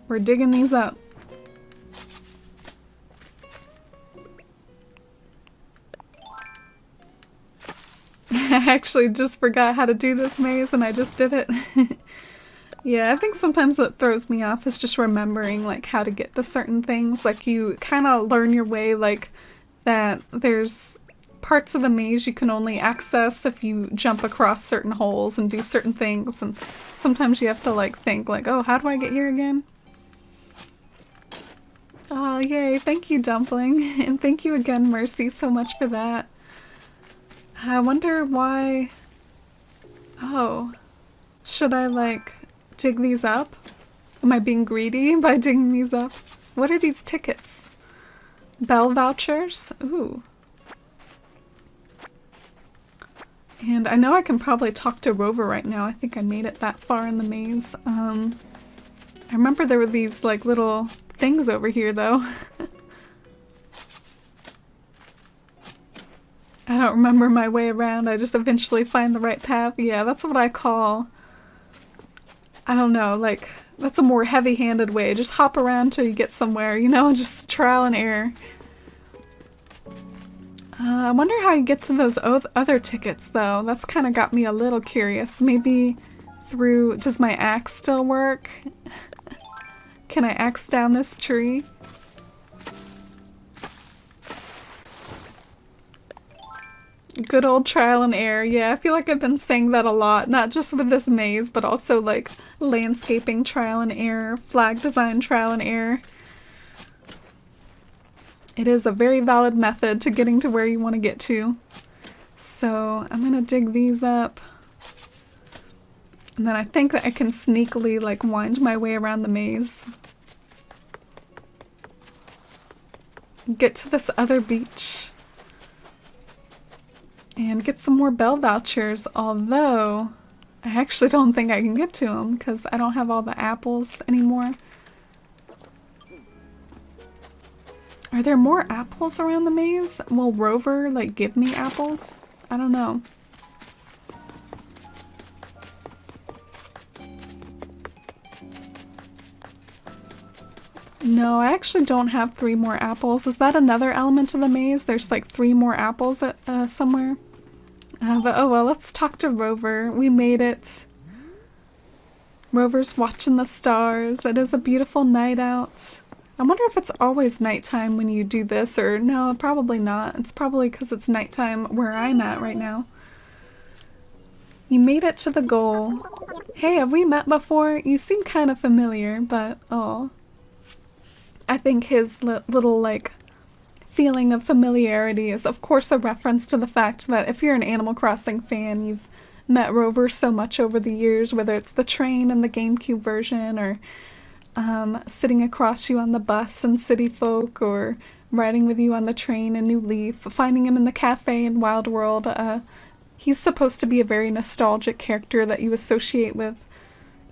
[SPEAKER 1] We're digging these up. I actually just forgot how to do this maze and I just did it. Yeah, I think sometimes what throws me off is just remembering like how to get to certain things. Like you kind of learn your way, like that there's parts of the maze you can only access if you jump across certain holes and do certain things, and sometimes you have to like think like, oh, how do I get here again? Oh, yay, thank you, Dumpling. And thank you again, Mercy, so much for that. I wonder why... Oh, should I like dig these up? Am I being greedy by digging these up? What are these tickets? Bell vouchers? Ooh. And I know I can probably talk to Rover right now. I think I made it that far in the maze. I remember there were these like little things over here though. I don't remember my way around. I just eventually find the right path. Yeah, that's what I call, I don't know, like, that's a more heavy-handed way. Just hop around till you get somewhere, you know, just trial and error. I wonder how you get to those other tickets, though. That's kind of got me a little curious. Maybe through... Does my axe still work? Can I axe down this tree? Good old trial and error. Yeah, I feel like I've been saying that a lot. Not just with this maze, but also like landscaping trial and error, flag design trial and error. It is a very valid method to getting to where you want to get to. So I'm gonna dig these up. And then I think that I can sneakily like wind my way around the maze. Get to this other beach. And get some more bell vouchers, although I actually don't think I can get to them because I don't have all the apples anymore. Are there more apples around the maze? Will Rover, like, give me apples? I don't know. No, I actually don't have 3 more apples. Is that another element of the maze? There's like 3 more apples at, somewhere? But oh well, let's talk to Rover. We made it. Rover's watching the stars. It is a beautiful night out. I wonder if it's always nighttime when you do this, or no, probably not. It's probably because it's nighttime where I'm at right now. You made it to the goal. Hey, have we met before? You seem kind of familiar, but oh. I think his little, like, feeling of familiarity is, of course, a reference to the fact that if you're an Animal Crossing fan, you've met Rover so much over the years, whether it's the train in the GameCube version, or sitting across you on the bus in City Folk, or riding with you on the train in New Leaf, finding him in the cafe in Wild World. He's supposed to be a very nostalgic character that you associate with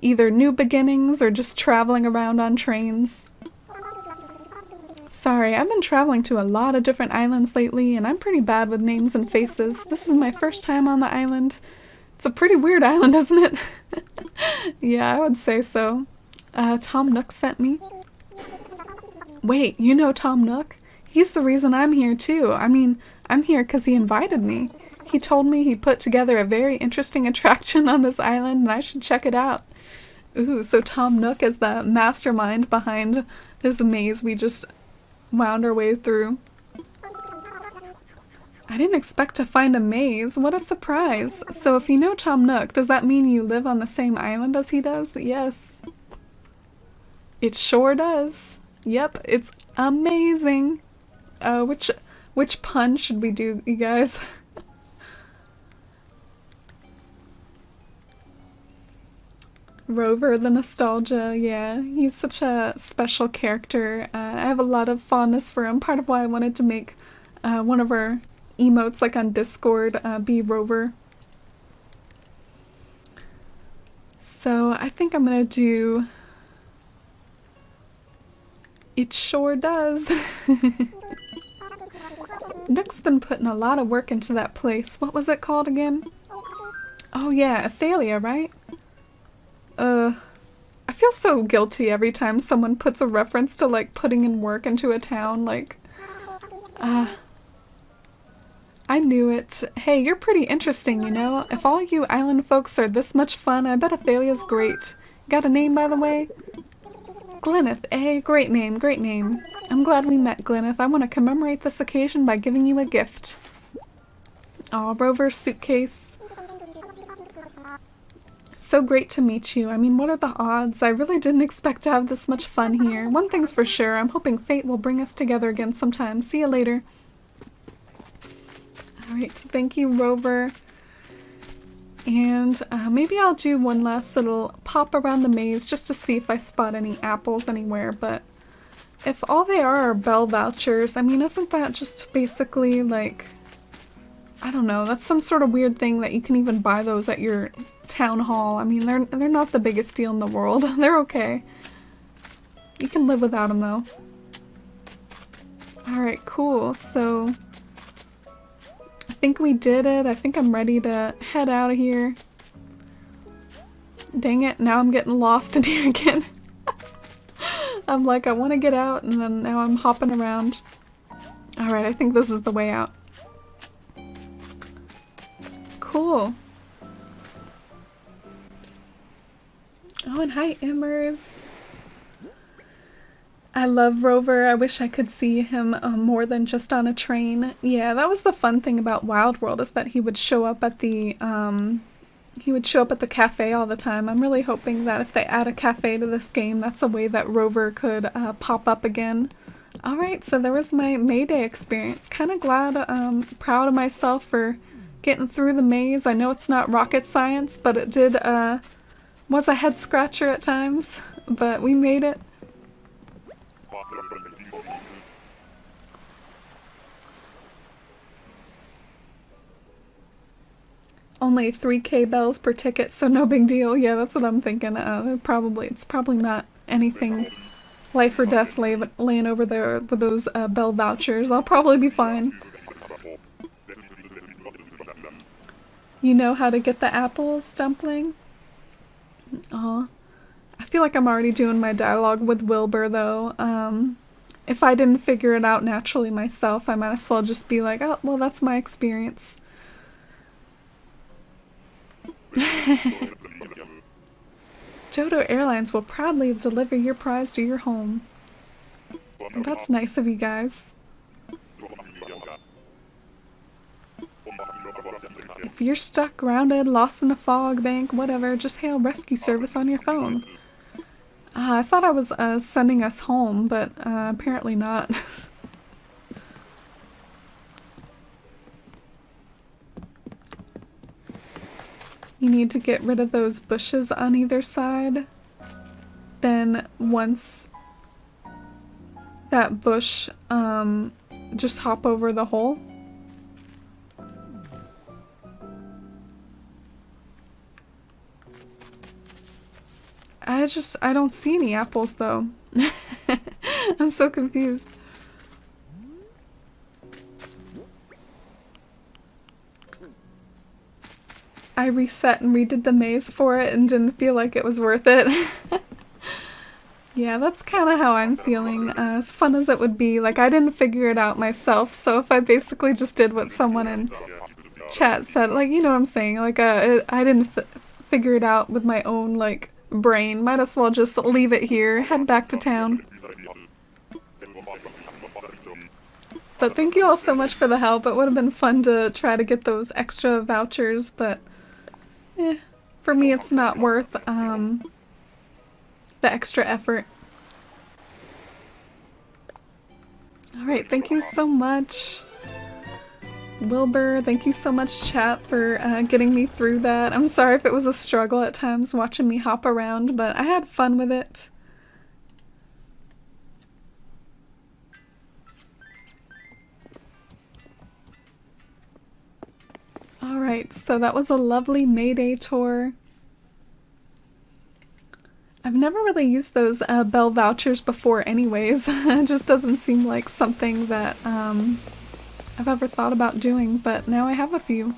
[SPEAKER 1] either new beginnings or just traveling around on trains. Sorry, I've been traveling to a lot of different islands lately, and I'm pretty bad with names and faces. This is my first time on the island. It's a pretty weird island, isn't it? Yeah, I would say so. Tom Nook sent me. Wait, you know Tom Nook? He's the reason I'm here too. I mean, I'm here because he invited me. He told me he put together a very interesting attraction on this island and I should check it out. Ooh, so Tom Nook is the mastermind behind this maze we just wound our way through. I didn't expect to find a maze. What a surprise. So if you know Tom Nook, does that mean you live on the same island as he does? Yes. It sure does. Yep, it's amazing. Which pun should we do, you guys? Rover, the nostalgia, yeah, he's such a special character. I have a lot of fondness for him. Part of why I wanted to make one of our emotes, like on Discord, be Rover. So I think I'm gonna do... It sure does. Nook's been putting a lot of work into that place. What was it called again? Oh yeah, Athalia, right? I feel so guilty every time someone puts a reference to, like, putting in work into a town, like, I knew it. Hey, you're pretty interesting, you know? If all you island folks are this much fun, I bet Athalia's great. Got a name, by the way? Glyneth, eh? Great name, great name. I'm glad we met, Glyneth. I want to commemorate this occasion by giving you a gift. Aw, Rover's suitcase. So great to meet you. I mean, what are the odds? I really didn't expect to have this much fun here. One thing's for sure, I'm hoping fate will bring us together again sometime. See you later. Alright, thank you, Rover. And maybe I'll do one last little pop around the maze just to see if I spot any apples anywhere, but if all they are bell vouchers, I mean, isn't that just basically like, I don't know, that's some sort of weird thing that you can even buy those at your town hall. I mean, they're not the biggest deal in the world. They're okay. You can live without them though. Alright, cool. So I think we did it. I think I'm ready to head out of here. Dang it, now I'm getting lost in here again. I'm like, I want to get out, and then now I'm hopping around. Alright, I think this is the way out. Cool. Oh, and hi, Immers. I love Rover. I wish I could see him more than just on a train. Yeah, that was the fun thing about Wild World, is that he would show up at the cafe all the time. I'm really hoping that if they add a cafe to this game, that's a way that Rover could pop up again. Alright, so there was my Mayday experience. Kind of glad, proud of myself for getting through the maze. I know it's not rocket science, but it did, was a head scratcher at times, but we made it. Only 3K bells per ticket, so no big deal. Yeah, that's what I'm thinking. It's probably not anything life or death laying over there with those bell vouchers. I'll probably be fine. You know how to get the apples, Dumpling? Aw. I feel like I'm already doing my dialogue with Wilbur, though. If I didn't figure it out naturally myself, I might as well just be like, oh, well, that's my experience. Jodo Airlines will proudly deliver your prize to your home. That's nice of you guys. If you're stuck, grounded, lost in a fog bank, whatever, just hail rescue service on your phone. I thought I was sending us home, but apparently not. You need to get rid of those bushes on either side. Then once that bush, just hop over the hole. I don't see any apples though. I'm so confused. I reset and redid the maze for it and didn't feel like it was worth it. Yeah, that's kind of how I'm feeling. As fun as it would be, like, I didn't figure it out myself, so if I basically just did what someone in chat said, like, you know what I'm saying, like, I didn't figure it out with my own, like, brain, might as well just leave it here, head back to town. But thank you all so much for the help. It would have been fun to try to get those extra vouchers, but for me it's not worth the extra effort. Alright, thank you so much. Wilbur, thank you so much, chat, for getting me through that. I'm sorry if it was a struggle at times watching me hop around, but I had fun with it. Alright, so that was a lovely Mayday tour. I've never really used those bell vouchers before anyways. It just doesn't seem like something that I've ever thought about doing, but now I have a few.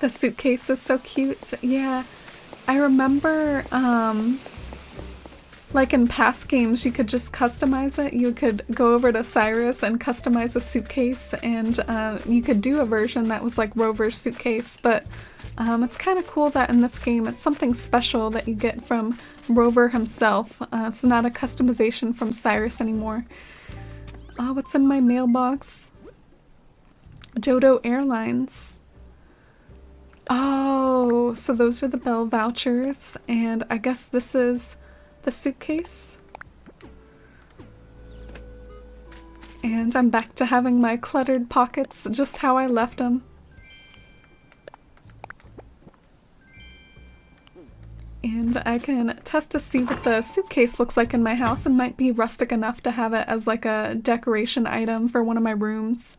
[SPEAKER 1] The suitcase is so cute. Yeah, I remember like in past games you could just customize it. You could go over to Cyrus and customize a suitcase, and you could do a version that was like Rover's suitcase, but it's kind of cool that in this game it's something special that you get from Rover himself. It's not a customization from Cyrus anymore. Oh, what's in my mailbox? Jodo Airlines. Oh, so those are the bell vouchers, and I guess this is the suitcase. And I'm back to having my cluttered pockets just how I left them. And I can test to see what the suitcase looks like in my house, and might be rustic enough to have it as like a decoration item for one of my rooms.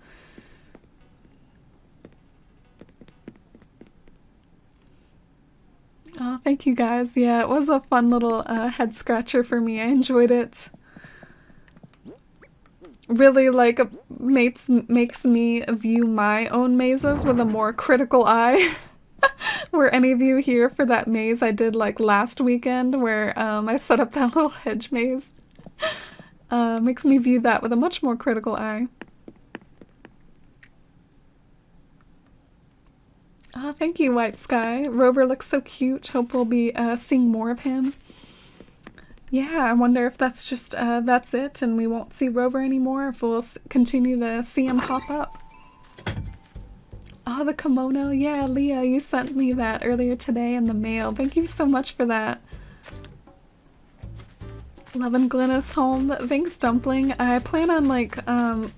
[SPEAKER 1] Oh, thank you guys. Yeah, it was a fun little head scratcher for me. I enjoyed it. really like makes me view my own mazes with a more critical eye. Were any of you here for that maze I did like last weekend where I set up that little hedge maze? Makes me view that with a much more critical eye. Oh, thank you, White Sky. Rover looks so cute. Hope we'll be seeing more of him. Yeah, I wonder if that's just, that's it and we won't see Rover anymore, if we'll continue to see him pop up. Oh, the kimono. Yeah, Leah, you sent me that earlier today in the mail. Thank you so much for that. Love and Glennis home. Thanks, Dumpling. I plan on, like,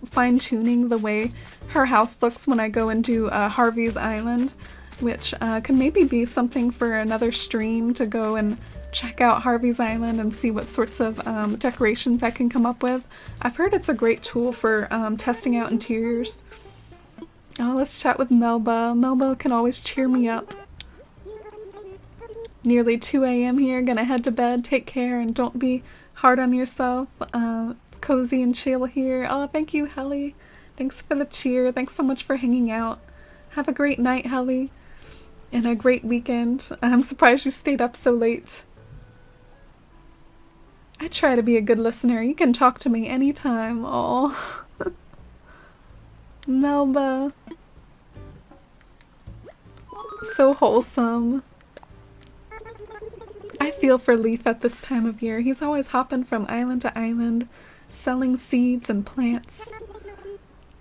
[SPEAKER 1] fine-tuning the way her house looks when I go into Harvey's Island, which can maybe be something for another stream to go and check out Harvey's Island and see what sorts of decorations I can come up with. I've heard it's a great tool for testing out interiors. Oh, let's chat with Melba. Melba can always cheer me up. Nearly 2 a.m. here. Gonna head to bed. Take care and don't be hard on yourself. Cozy and chill here. Oh, thank you, Helly. Thanks for the cheer. Thanks so much for hanging out. Have a great night, Helly. And a great weekend. I'm surprised you stayed up so late. I try to be a good listener. You can talk to me anytime. Oh, Melba. So wholesome. I feel for Leaf at this time of year. He's always hopping from island to island, selling seeds and plants.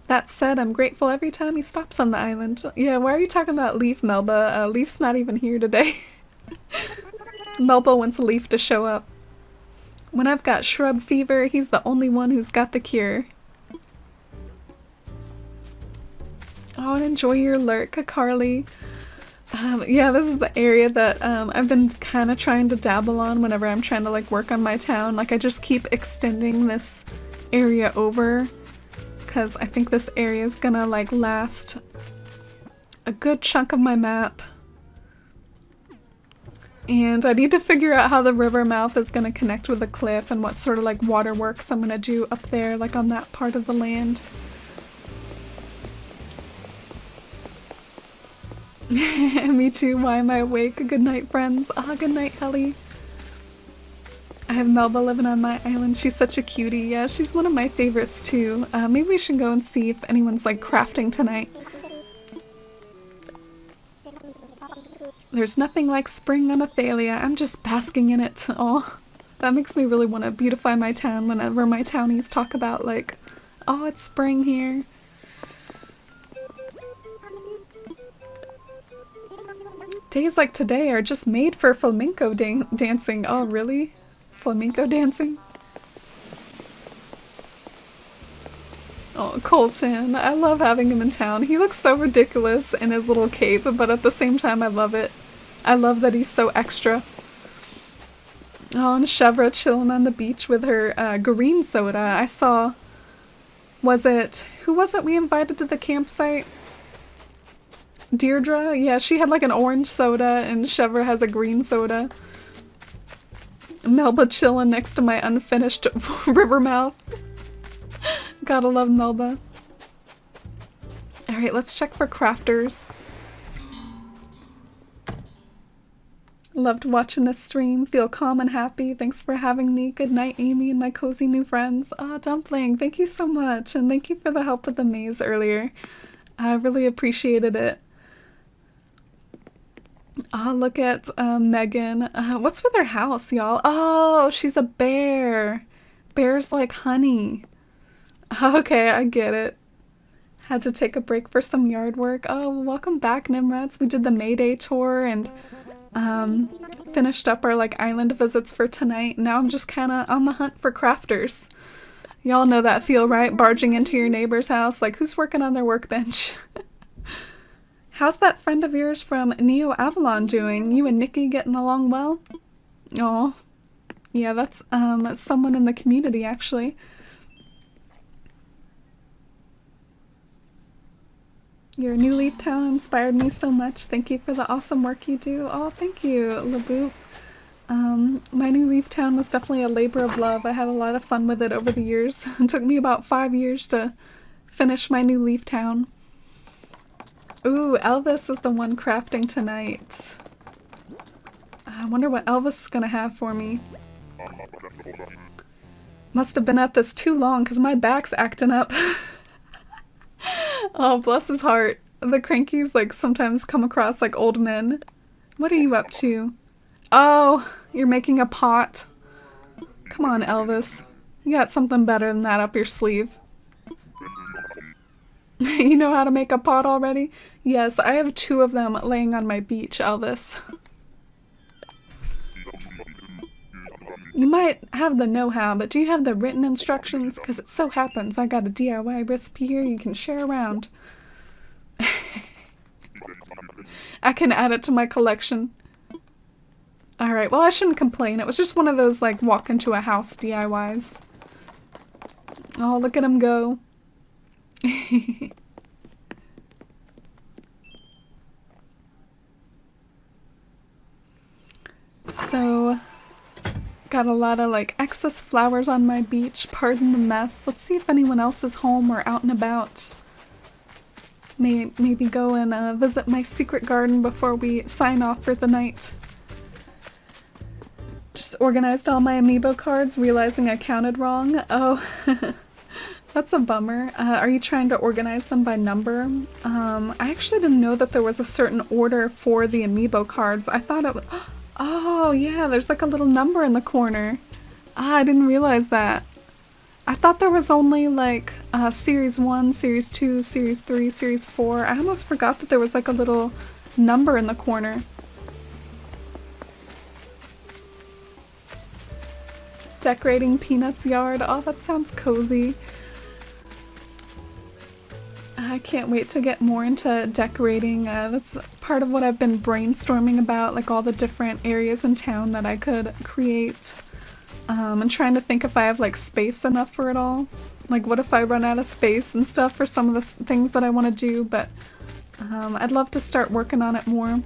[SPEAKER 1] That said, I'm grateful every time he stops on the island. Yeah, why are you talking about Leaf, Melba? Leaf's not even here today. Melba wants Leaf to show up. When I've got shrub fever, he's the only one who's got the cure. Oh, and enjoy your lurk, Carly. Yeah, this is the area that I've been kind of trying to dabble on whenever I'm trying to like work on my town. Like I just keep extending this area over because I think this area is gonna like last a good chunk of my map. And I need to figure out how the river mouth is going to connect with the cliff and what sort of like waterworks I'm going to do up there, like on that part of the land. Me too. Why am I awake? Good night, friends. Ah, good night, Helly. I have Melba living on my island. She's such a cutie. Yeah, she's one of my favorites too. Maybe we should go and see if anyone's like crafting tonight. There's nothing like spring on Athalia. I'm just basking in it. Oh, that makes me really want to beautify my town whenever my townies talk about like, oh, it's spring here. Days like today are just made for flamenco dancing. Oh, really? Flamenco dancing? Oh, Colton. I love having him in town. He looks so ridiculous in his little cape, but at the same time I love it. I love that he's so extra. Oh, and Chevra chilling on the beach with her green soda. I saw... Who was it we invited to the campsite? Deirdre? Yeah, she had like an orange soda and Chevra has a green soda. Melba chilling next to my unfinished river mouth. Gotta love Melba. Alright, let's check for crafters. Loved watching this stream. Feel calm and happy. Thanks for having me. Good night, Amy and my cozy new friends. Ah, Dumpling, thank you so much. And thank you for the help with the maze earlier. I really appreciated it. Ah, look at Megan. What's with her house, y'all? Oh, she's a bear. Bears like honey. Okay, I get it. Had to take a break for some yard work. Oh, welcome back, Nimrats. We did the Mayday tour and finished up our like island visits for tonight. Now I'm just kind of on the hunt for crafters. Y'all know that feel, right? Barging into your neighbor's house, like who's working on their workbench? How's that friend of yours from Neo Avalon doing? You and Nikki getting along well? Oh, yeah, that's someone in the community actually. Your New Leaf Town inspired me so much. Thank you for the awesome work you do. Oh, thank you, Laboop. My new Leaf Town was definitely a labor of love. I had a lot of fun with it over the years. It took me about 5 years to finish my new Leaf Town. Ooh, Elvis is the one crafting tonight. I wonder what Elvis is gonna have for me. Must have been at this too long because my back's acting up. Oh, bless his heart. The crankies like sometimes come across like old men. What are you up to? Oh, you're making a pot. Come on, Elvis. You got something better than that up your sleeve. You know how to make a pot already? Yes, I have 2 of them laying on my beach, Elvis. You might have the know-how, but do you have the written instructions? Because it so happens I got a DIY recipe here you can share around. I can add it to my collection. Alright, well I shouldn't complain. It was just one of those like walk into a house DIYs. Oh, look at him go. So, got a lot of like excess flowers on my beach. Pardon the mess. Let's see if anyone else is home or out and about. Maybe go and visit my secret garden before we sign off for the night. Just organized all my amiibo cards, realizing I counted wrong. Oh, that's a bummer. Are you trying to organize them by number? I actually didn't know that there was a certain order for the amiibo cards. I thought it was... Oh, yeah, there's like a little number in the corner. Ah, I didn't realize that. I thought there was only like Series 1, Series 2, Series 3, Series 4. I almost forgot that there was like a little number in the corner. Decorating Peanut's yard. Oh, that sounds cozy. I can't wait to get more into decorating. That's part of what I've been brainstorming about, like all the different areas in town that I could create. And trying to think if I have like space enough for it all. Like what if I run out of space and stuff for some of the things that I want to do, but I'd love to start working on it more.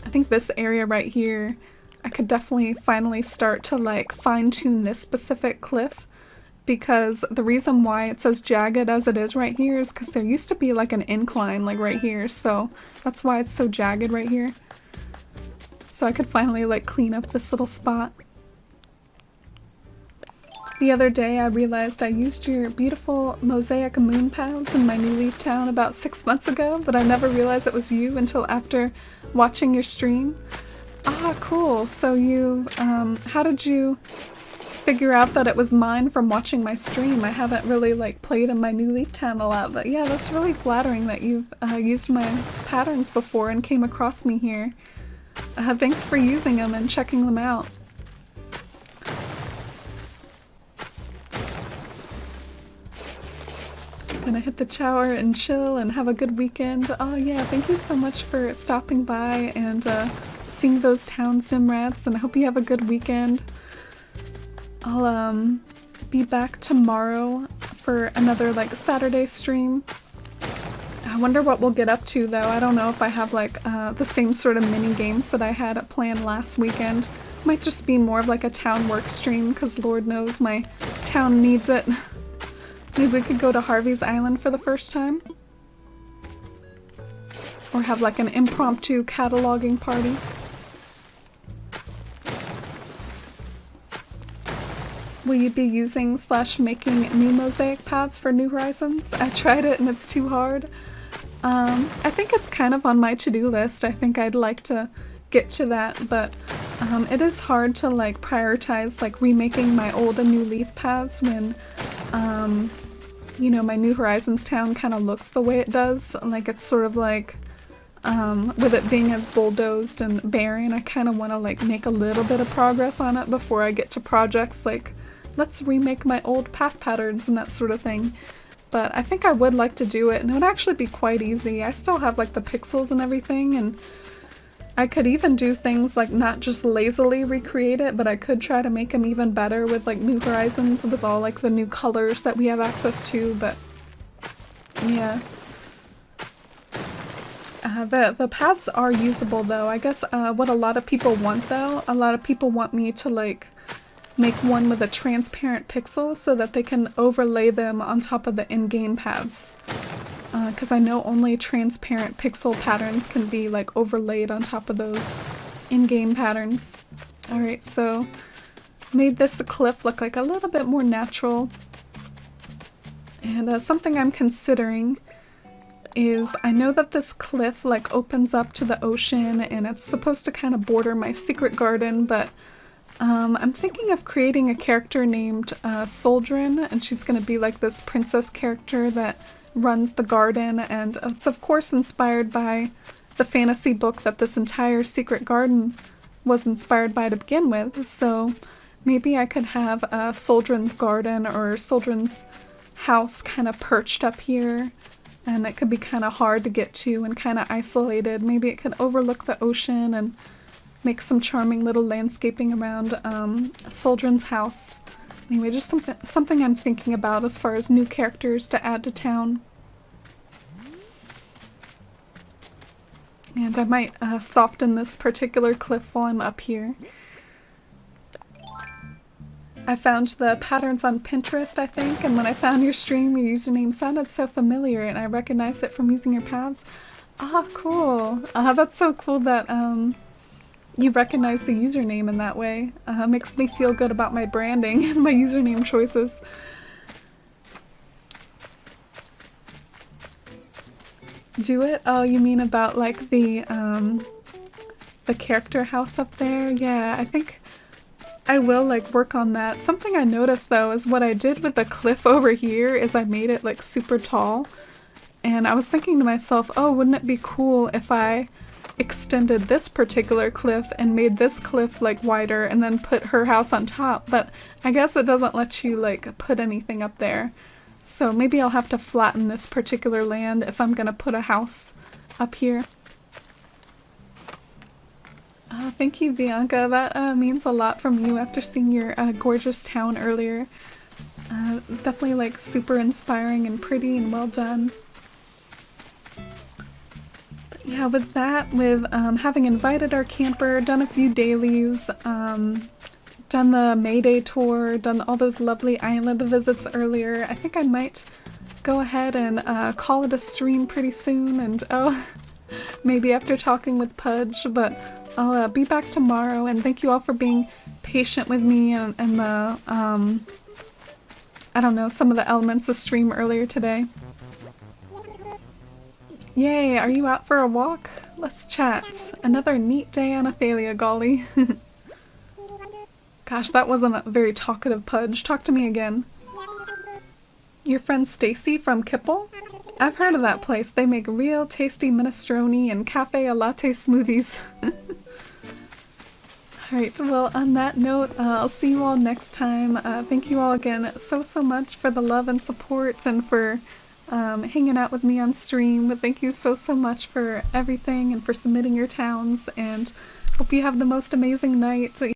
[SPEAKER 1] I think this area right here, I could definitely finally start to like fine-tune this specific cliff, because the reason why it says jagged as it is right here is because there used to be like an incline like right here, so that's why it's so jagged right here. So I could finally like clean up this little spot. The other day I realized I used your beautiful mosaic moon paths in my new Leaf Town about 6 months ago, but I never realized it was you until after watching your stream. Ah, cool. So you, how did you figure out that it was mine from watching my stream? I haven't really like played in my new Leaf Town a lot, but yeah, that's really flattering that you've used my patterns before and came across me here. Thanks for using them and checking them out. Gonna hit the shower and chill and have a good weekend. Oh yeah, thank you so much for stopping by and seeing those towns, Nimrats, and I hope you have a good weekend. I'll be back tomorrow for another like Saturday stream. I wonder what we'll get up to though. I don't know if I have like the same sort of mini games that I had planned last weekend. Might just be more of like a town work stream because Lord knows my town needs it. Maybe we could go to Harvey's Island for the first time. Or have like an impromptu cataloging party. Will you be using / making new mosaic paths for New Horizons? I tried it and it's too hard. I think it's kind of on my to-do list. I think I'd like to get to that, but it is hard to like prioritize like remaking my old and new leaf paths when you know, my New Horizons town kind of looks the way it does. Like it's sort of like with it being as bulldozed and barren, I kind of want to like make a little bit of progress on it before I get to projects like let's remake my old path patterns and that sort of thing. But I think I would like to do it, and it would actually be quite easy. I still have like the pixels and everything, and I could even do things like not just lazily recreate it, but I could try to make them even better with like New Horizons with all like the new colors that we have access to. But yeah, The paths are usable though. I guess what a lot of people want though, a lot of people want me to like make one with a transparent pixel so that they can overlay them on top of the in-game paths. Because I know only transparent pixel patterns can be like overlaid on top of those in-game patterns. Alright, so made this cliff look like a little bit more natural. And something I'm considering is I know that this cliff like opens up to the ocean and it's supposed to kind of border my secret garden, but I'm thinking of creating a character named Soldrin, and she's going to be like this princess character that runs the garden, and it's of course inspired by the fantasy book that this entire secret garden was inspired by to begin with, so maybe I could have Soldrin's garden or Soldrin's house kind of perched up here, and it could be kind of hard to get to and kind of isolated. Maybe it could overlook the ocean and make some charming little landscaping around Soldrin's house. Anyway, just something I'm thinking about as far as new characters to add to town. And I might soften this particular cliff while I'm up here. I found the patterns on Pinterest, I think, and when I found your stream, your username sounded so familiar and I recognized it from using your paths. Ah, cool. That's so cool that you recognize the username in that way. Makes me feel good about my branding and my username choices. Do it? Oh, you mean about like the character house up there? Yeah, I think I will like work on that. Something I noticed though is what I did with the cliff over here is I made it like super tall. And I was thinking to myself, oh, wouldn't it be cool if I extended this particular cliff and made this cliff like wider and then put her house on top, but I guess it doesn't let you like put anything up there. So maybe I'll have to flatten this particular land if I'm gonna put a house up here. Thank you, Bianca. That means a lot from you after seeing your gorgeous town earlier. It's definitely like super inspiring and pretty and well done. But yeah, with that, with having invited our camper, done a few dailies, done the Mayday tour, done all those lovely island visits earlier, I think I might go ahead and call it a stream pretty soon, and maybe after talking with Pudge, but I'll be back tomorrow, and thank you all for being patient with me and the, I don't know, some of the elements of stream earlier today. Yay, are you out for a walk? Let's chat. Another neat day on Athalia, golly. Gosh, that wasn't a very talkative Pudge. Talk to me again. Your friend Stacy from Kipple? I've heard of that place. They make real tasty minestrone and cafe latte smoothies. Alright, well on that note, I'll see you all next time. Thank you all again so much for the love and support and for hanging out with me on stream. Thank you so much for everything and for submitting your towns, and hope you have the most amazing night.